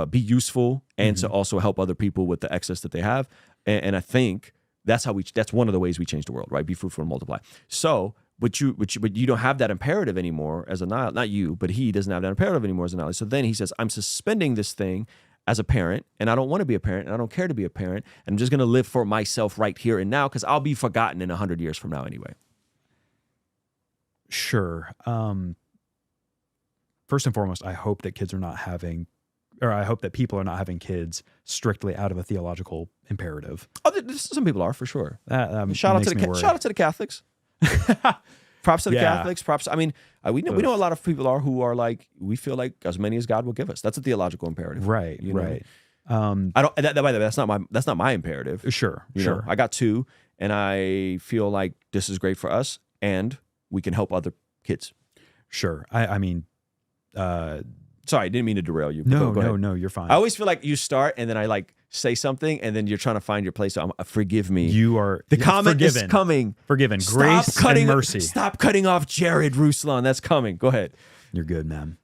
be useful and to also help other people with the excess that they have. And I think that's one of the ways we change the world, right? Be fruitful and multiply. So, but you don't have that imperative anymore as a nihilist. Not you, but he doesn't have that imperative anymore as a nihilist. So then he says, I'm suspending this thing as a parent, and I don't want to be a parent, and I don't care to be a parent, and I'm just going to live for myself right here and now because I'll be forgotten in 100 years from now anyway. Sure. First and foremost, I hope that I hope that people are not having kids strictly out of a theological imperative. Oh, some people are for sure. Shout out to the Catholics. Props to the Catholics. Props. I mean, we know a lot of people who are like, we feel like as many as God will give us. That's a theological imperative, right? Right. I don't. By the way, that's not my imperative. Sure. You know, I got 2, and I feel like this is great for us, and we can help other kids. Sure. I mean, sorry, I didn't mean to derail you. No, you're fine. I always feel like you start, and then I like say something, and then you're trying to find your place. So forgive me. You are the comment forgiven. is coming. Forgiven. Grace and mercy. Stop cutting off Jared Ruslan. That's coming. Go ahead. You're good, man.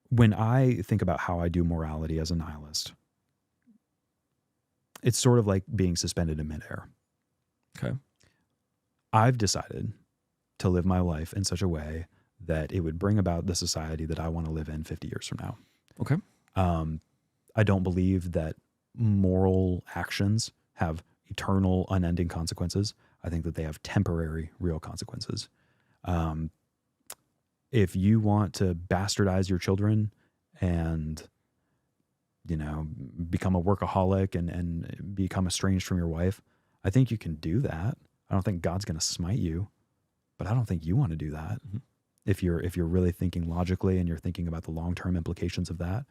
When I think about how I do morality as a nihilist, it's sort of like being suspended in midair. Okay. I've decided to live my life in such a way that it would bring about the society that I want to live in 50 years from now. Okay. I don't believe that moral actions have eternal, unending consequences. I think that they have temporary, real consequences. If you want to bastardize your children and, become a workaholic and become estranged from your wife, I think you can do that. I don't think God's going to smite you, but I don't think you want to do that. Mm-hmm. If you're really thinking logically and you're thinking about the long-term implications of that,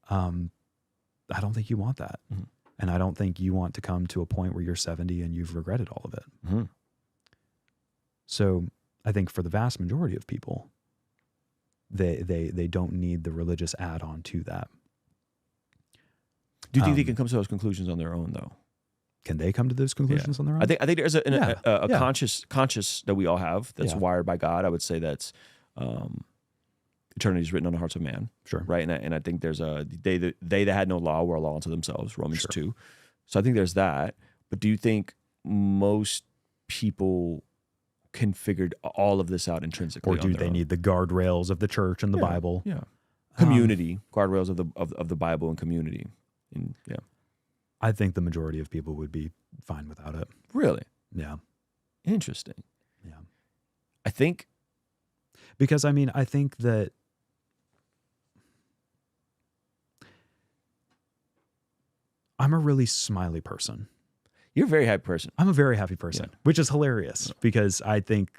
I don't think you want that. Mm-hmm. And I don't think you want to come to a point where you're 70 and you've regretted all of it. Mm-hmm. So I think for the vast majority of people, they don't need the religious add-on to that. Do you think they can come to those conclusions on their own, though? Can they come to those conclusions on their own? I think there's a conscious that we all have that's wired by God. I would say that's eternity is written on the hearts of man. Sure. Right. And I think there's they that had no law were a law unto themselves. Romans 2. So I think there's that. But do you think most people can figure all of this out intrinsically? Or do they need the guardrails of the church and the Bible? Yeah. Community, guardrails of the Bible and community. And I think the majority of people would be fine without it. Really? Yeah. Interesting. Yeah. I think. Because, I think that I'm a really smiley person. You're a very happy person. I'm a very happy person, which is hilarious because I think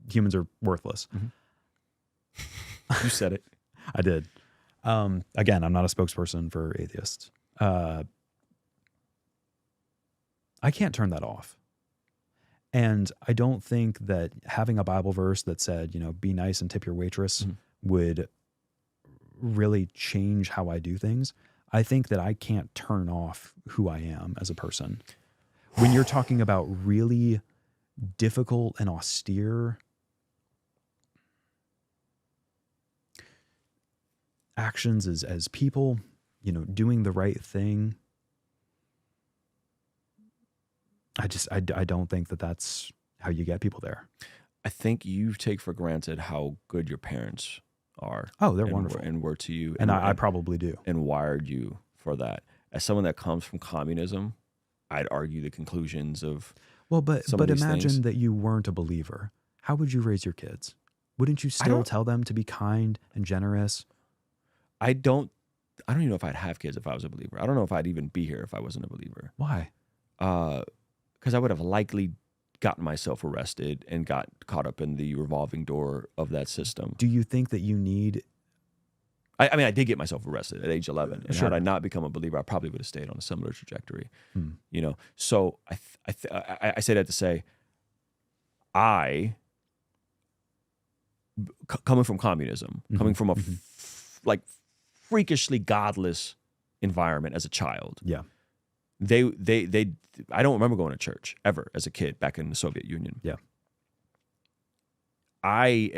humans are worthless. Mm-hmm. You said it. I did. Again, I'm not a spokesperson for atheists. I can't turn that off. And I don't think that having a Bible verse that said, be nice and tip your waitress would really change how I do things. I think that I can't turn off who I am as a person. When you're talking about really difficult and austere actions as people, doing the right thing, I don't think that that's how you get people there. I think you take for granted how good your parents are. Oh, they're wonderful. And were to you. And I probably do. And wired you for that. As someone that comes from communism, I'd argue the conclusions of but imagine that you weren't a believer. How would you raise your kids? Wouldn't you still tell them to be kind and generous? I don't I don't even know if I'd have kids if I was a believer. I don't know if I'd even be here if I wasn't a believer. Why? Because I would have likely gotten myself arrested and got caught up in the revolving door of that system. Do you think that you need... I mean, I did get myself arrested at age 11. And Sure. had I not become a believer, I probably would have stayed on a similar trajectory. You know, so I say that to say, coming from communism, coming from a like freakishly godless environment as a child. Yeah. I don't remember going to church ever as a kid back in the Soviet Union. Yeah. I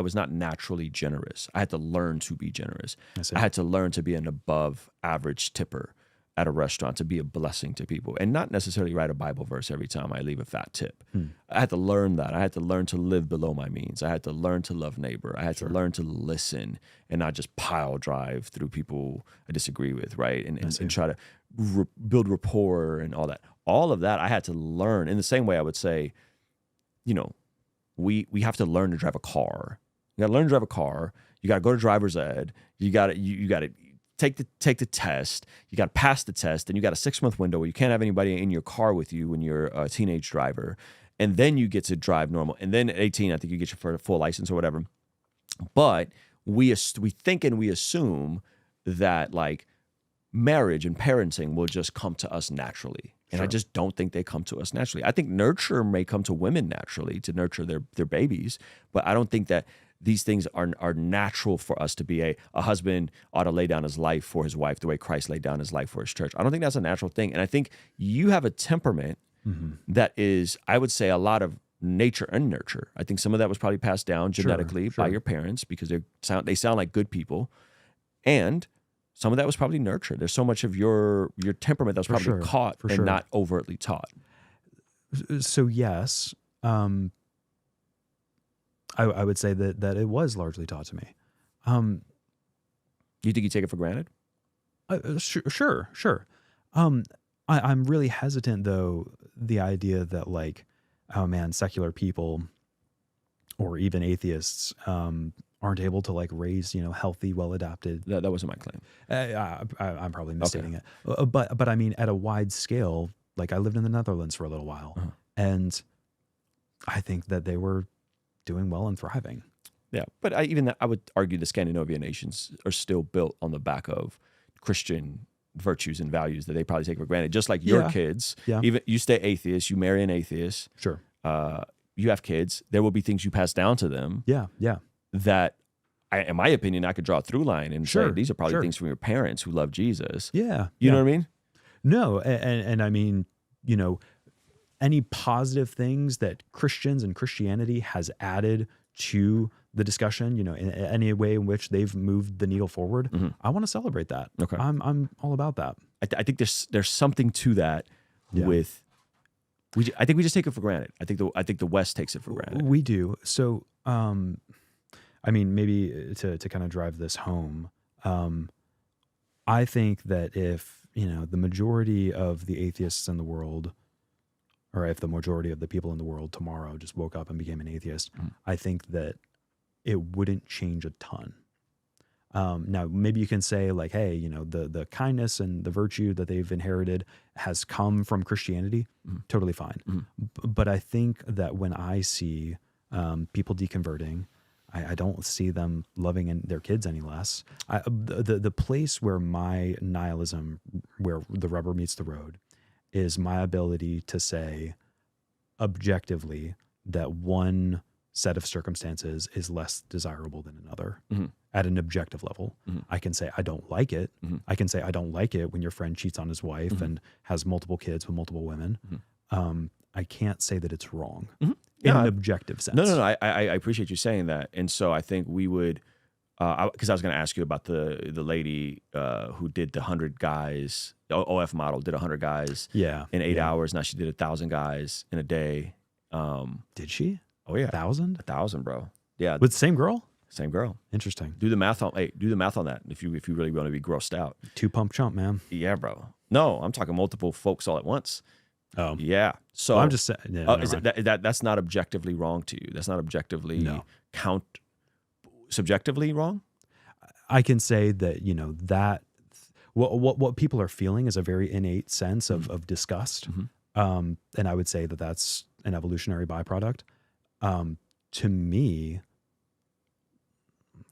was not naturally generous. I had to learn to be generous. I had to learn to be an above average tipper at a restaurant, to be a blessing to people, and not necessarily write a Bible verse every time I leave a fat tip. I had to learn that. I had to learn to live below my means. I had to learn to love neighbor. I had to learn to listen and not just pile drive through people I disagree with, right? And try to build rapport and all that. All of that I had to learn. In the same way I would say, you know, we have to learn to drive a car. You got to learn to drive a car. You got to go to driver's ed. You got to take the test. You got to pass the test. And you got a 6-month window where you can't have anybody in your car with you when you're a teenage driver. And then you get to drive normal. And then at 18, I think you get your full license or whatever. But we think and we assume that like marriage and parenting will just come to us naturally. And I just don't think they come to us naturally. I think nurture may come to women naturally to nurture their babies, but I don't think that these things are natural for us to be. A husband ought to lay down his life for his wife the way Christ laid down his life for his church. I don't think that's a natural thing. And I think you have a temperament that is, I would say, a lot of nature and nurture. I think some of that was probably passed down genetically by your parents because they sound like good people. And some of that was probably nurture. There's so much of your temperament that was probably caught and not overtly taught. So yes, I would say that it was largely taught to me. You think you take it for granted? Sure. I'm really hesitant though, the idea that like, oh man, secular people or even atheists aren't able to like raise, healthy, well-adapted. That wasn't my claim. I'm probably misstating it. But I mean, at a wide scale, like I lived in the Netherlands for a little while and I think that they were doing well and thriving. Yeah. But I would argue the Scandinavian nations are still built on the back of Christian virtues and values that they probably take for granted. Just like your kids, even you stay atheist, you marry an atheist. Sure. You have kids. There will be things you pass down to them. Yeah. That, in my opinion, I could draw a through line and say these are probably things from your parents who love Jesus. Yeah. You know what I mean? No. And I mean, any positive things that Christians and Christianity has added to the discussion, in any way in which they've moved the needle forward, I want to celebrate that. Okay. I'm all about that. I think there's something to that with, I think we just take it for granted. I think the West takes it for granted. We do. So, I mean, maybe to kind of drive this home, I think that if, the majority of the atheists in the world, or if the majority of the people in the world tomorrow just woke up and became an atheist, I think that it wouldn't change a ton. Now, maybe you can say like, hey, the kindness and the virtue that they've inherited has come from Christianity. Totally fine. But I think that when I see people deconverting, I don't see them loving their kids any less. The place where my nihilism, where the rubber meets the road, is my ability to say objectively that one set of circumstances is less desirable than another at an objective level. I can say I don't like it. I can say I don't like it when your friend cheats on his wife and has multiple kids with multiple women. I can't say that it's wrong in an objective sense. No. I appreciate you saying that. And so I think we would, because I was going to ask you about the lady who did the 100 guys, OF model, did 100 guys in 8 hours. Now she did 1,000 guys in a day. Did she? Oh yeah. 1,000? 1,000, bro. Yeah. With the same girl? Same girl. Interesting. Do the math on that if you really want to be grossed out. 2 pump chump, man. Yeah, bro. No, I'm talking multiple folks all at once. Oh. Yeah. So I'm just saying, that's not objectively wrong to you. That's not objectively subjectively wrong? I can say that, you know, that what people are feeling is a very innate sense of disgust. And I would say that that's an evolutionary byproduct. To me,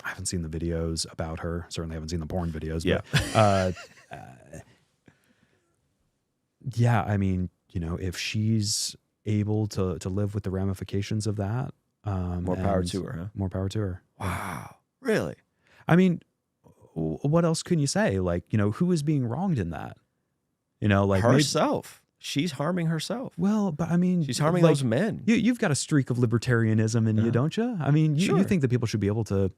I haven't seen the videos about her. Certainly haven't seen the porn videos. Yeah. But, yeah, I mean, you know, if she's able to live with the ramifications of that, More power to her, huh? More power to her. Wow. Really? I mean, what else can you say? Like, you know, who is being wronged in that? You know, like herself. She's harming herself. Well, but I mean, she's harming those men. You've got a streak of libertarianism in you, don't you? I mean, you think that people should be able to,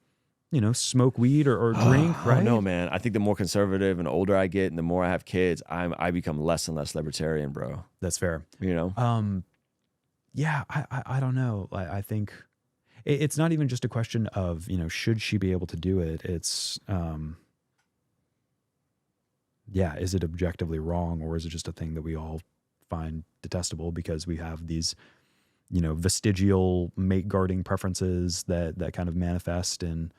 you know, smoke weed or drink, right? No, man. I think the more conservative and older I get and the more I have kids, I become less and less libertarian, bro. That's fair. You know? Yeah, I don't know. I think it's not even just a question of, you know, should she be able to do it? It's, yeah, is it objectively wrong, or is it just a thing that we all find detestable because we have these, you know, vestigial mate guarding preferences that kind of manifest in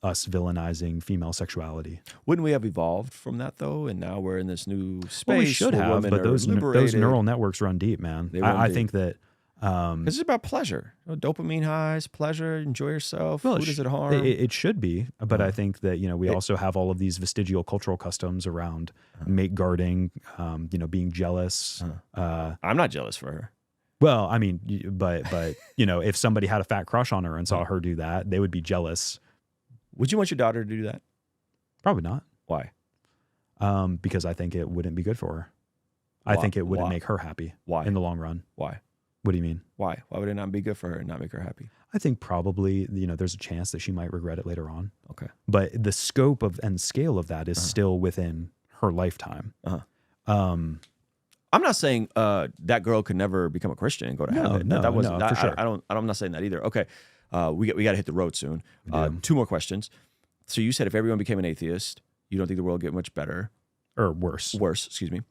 us villainizing female sexuality? Wouldn't we have evolved from that though? And now we're in this new space. Well, we should have, but those neural networks run deep, man. I think that it's about pleasure, you know, dopamine highs, pleasure, enjoy yourself. Who does it harm? It should be, but I think that, you know, we also have all of these vestigial cultural customs around mate guarding, you know, being jealous. I'm not jealous for her. Well, I mean, but you know, if somebody had a fat crush on her and saw her do that, they would be jealous. Would you want your daughter to do that? Probably not. Why? Because I think it wouldn't be good for her. I think it wouldn't make her happy. Why? In the long run. Why? What do you mean? Why? Why would it not be good for her and not make her happy? I think probably, you know, there's a chance that she might regret it later on. Okay. But the scope of and scale of that is still within her lifetime. I'm not saying that girl could never become a Christian and go to heaven. No, for sure. I'm not saying that either. Okay. We got to hit the road soon. 2 more questions. So you said if everyone became an atheist, you don't think the world would get much better or worse? Worse, excuse me.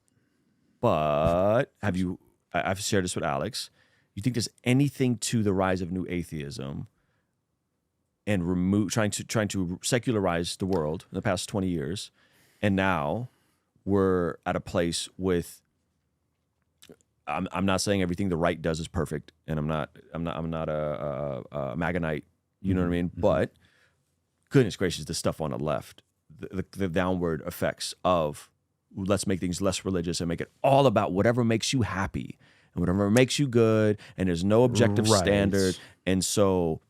But I've shared this with Alex. You think there's anything to the rise of new atheism and trying to secularize the world in the past 20 years, and now we're at a place with. I'm not saying everything the right does is perfect, and I'm not a Magonite. You know what I mean? But goodness gracious, the stuff on the left, the downward effects of let's make things less religious and make it all about whatever makes you happy. And whatever makes you good, and there's no objective standard. And so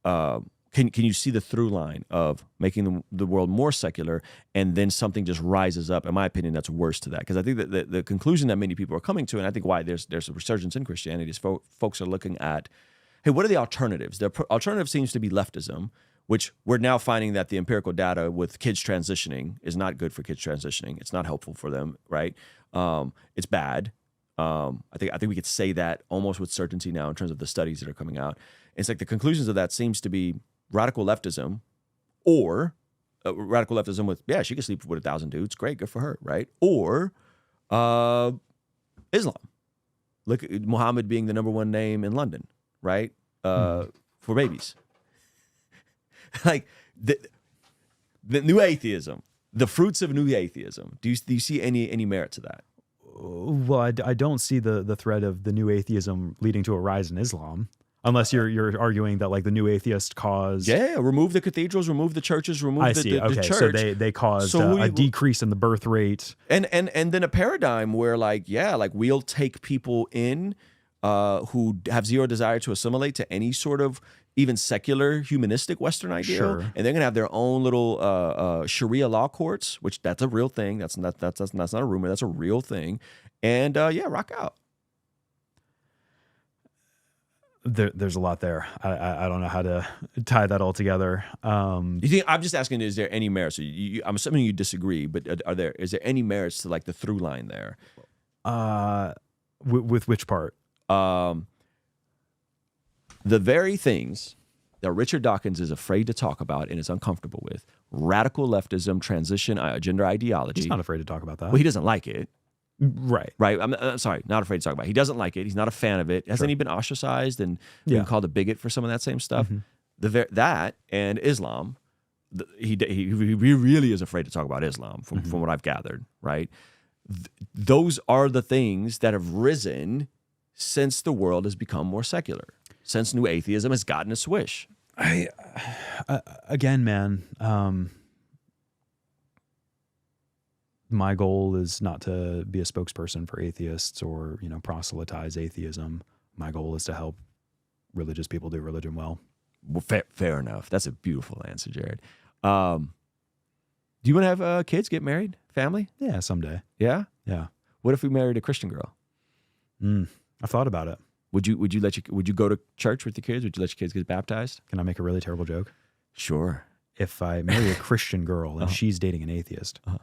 can you see the through line of making the world more secular, and then something just rises up, in my opinion, that's worse to that? Because I think that the conclusion that many people are coming to, and I think why there's a resurgence in Christianity, is folks are looking at, hey, what are the alternatives? The alternative seems to be leftism, which we're now finding that the empirical data with kids transitioning is not good for kids transitioning. It's not helpful for them, right? It's bad. I think we could say that almost with certainty now in terms of the studies that are coming out. It's like the conclusions of that seems to be radical leftism, or radical leftism with, yeah, she can sleep with 1,000 dudes, great, good for her, right? Or Islam. Look at Muhammad being the number 1 name in London, right? For babies. Like the new atheism, the fruits of new atheism. Do you see any merit to that? Well, I don't see the thread of the new atheism leading to a rise in Islam, unless you're arguing that like the new atheist cause. Yeah, remove the cathedrals, remove the churches, remove the church. So they caused a decrease in the birth rate, and then a paradigm where like we'll take people in who have zero desire to assimilate to any sort of even secular humanistic Western ideal, and they're gonna have their own little Sharia law courts, which that's a real thing. That's not a rumor. That's a real thing. And rock out. There's a lot there. I don't know how to tie that all together. You think? I'm just asking: is there any merit? So I'm assuming you disagree, but is there any merits to like the through line there? With which part? The very things that Richard Dawkins is afraid to talk about and is uncomfortable with: radical leftism, transition, gender ideology. He's not afraid to talk about that. Well, he doesn't like it. Right. I'm sorry, not afraid to talk about it. He doesn't like it. He's not a fan of it. Hasn't he been ostracized and been called a bigot for some of that same stuff? That and Islam he really is afraid to talk about Islam from what I've gathered, right? Those are the things that have risen since the world has become more secular, since new atheism has gotten a swish. Again, man, my goal is not to be a spokesperson for atheists or, proselytize atheism. My goal is to help religious people do religion well. Well, fair enough. That's a beautiful answer, Jared. Do you want to have kids, get married, family? Yeah, someday. Yeah? Yeah. What if we married a Christian girl? I've thought about it. Would you go to church with your kids? Would you let your kids get baptized? Can I make a really terrible joke? Sure. If I marry a Christian girl and she's dating an atheist, are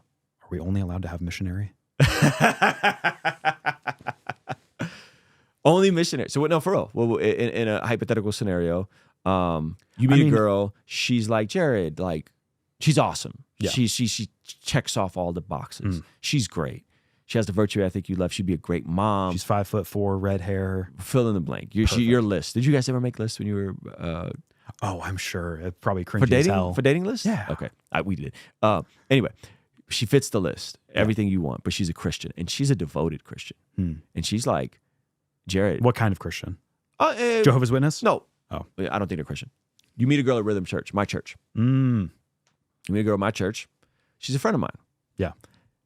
we only allowed to have missionary? Only missionary. So no, for real. Well, in a hypothetical scenario, you meet a girl. She's like, Jared, like, she's awesome. Yeah. She checks off all the boxes. She's great. She has the virtue ethic you love. She'd be a great mom. She's 5'4", red hair. Fill in the blank. Your list. Did you guys ever make lists when you were? Oh, I'm sure. It probably cringy for dating. As hell. For dating lists? Yeah. Okay, we did. Anyway, she fits the list. Everything you want, but she's a Christian and she's a devoted Christian. And she's like, Jared. What kind of Christian? Jehovah's Witness? No. Oh, I don't think they're Christian. You meet a girl at Rhythm Church, my church. You meet a girl at my church. She's a friend of mine. Yeah.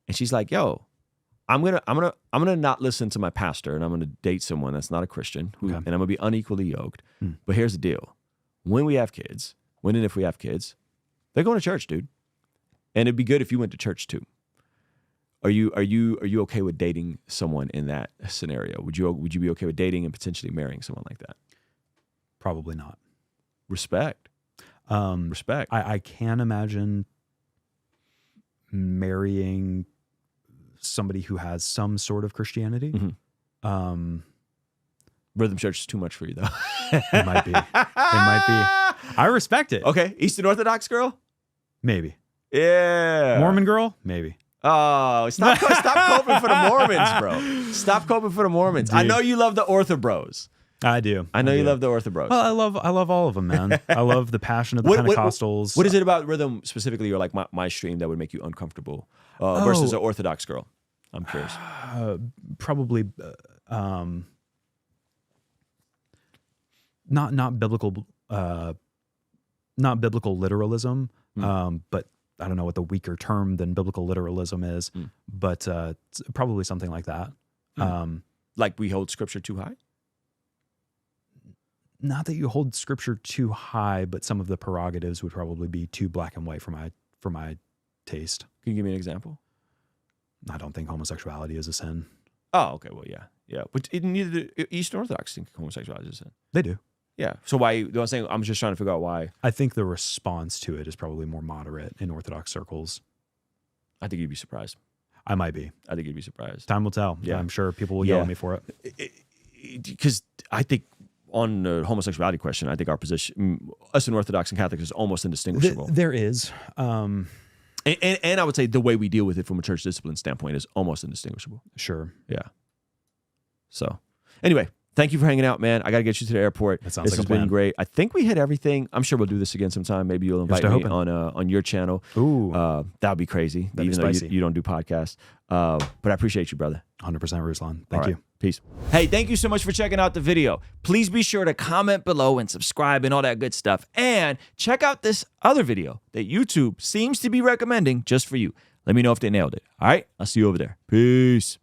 And she's like, yo, I'm gonna not listen to my pastor, and I'm gonna date someone that's not a Christian, and I'm gonna be unequally yoked. But here's the deal: when and if we have kids, they're going to church, dude. And it'd be good if you went to church too. Are you okay with dating someone in that scenario? Would you be okay with dating and potentially marrying someone like that? Probably not. Respect. Respect. I can imagine marrying somebody who has some sort of Christianity. Rhythm Church is too much for you, though. It might be. I respect it. Okay. Eastern Orthodox girl? Maybe. Yeah. Mormon girl? Maybe. Oh, stop coping for the Mormons, bro. Stop coping for the Mormons. Dude. I know you love the Ortho Bros. I do. I know you love the Ortho Bros. Well, I love all of them, man. I love the passion of the Pentecostals. What is it about Rhythm specifically, or like my stream, that would make you uncomfortable versus an Orthodox girl? I'm curious. Probably not biblical literalism, but I don't know what the weaker term than biblical literalism is, but it's probably something like that. Like we hold scripture too high? Not that you hold scripture too high, but some of the prerogatives would probably be too black and white for my taste. Can you give me an example? I don't think homosexuality is a sin. Oh, okay. Well, yeah. But neither Eastern Orthodox think homosexuality is a sin. They do. Yeah. So why? I'm saying, I'm just trying to figure out why. I think the response to it is probably more moderate in Orthodox circles. I think you'd be surprised. I might be. I think you'd be surprised. Time will tell. Yeah, I'm sure people will yell at me for it. Because I think on the homosexuality question, I think our position, us in Orthodox and Catholics, is almost indistinguishable. There is. And I would say the way we deal with it from a church discipline standpoint is almost indistinguishable. Sure. Yeah. So anyway, thank you for hanging out, man. I got to get you to the airport. That sounds this like has a plan. been great. I think we hit everything. I'm sure we'll do this again sometime. Maybe you'll invite me on your channel. Ooh. That would be crazy. That'd even be though spicy. you don't do podcasts. But I appreciate you, brother. 100% Ruslan. Thank you. Peace. Hey, thank you so much for checking out the video. Please be sure to comment below and subscribe and all that good stuff. And check out this other video that YouTube seems to be recommending just for you. Let me know if they nailed it. All right? I'll see you over there. Peace.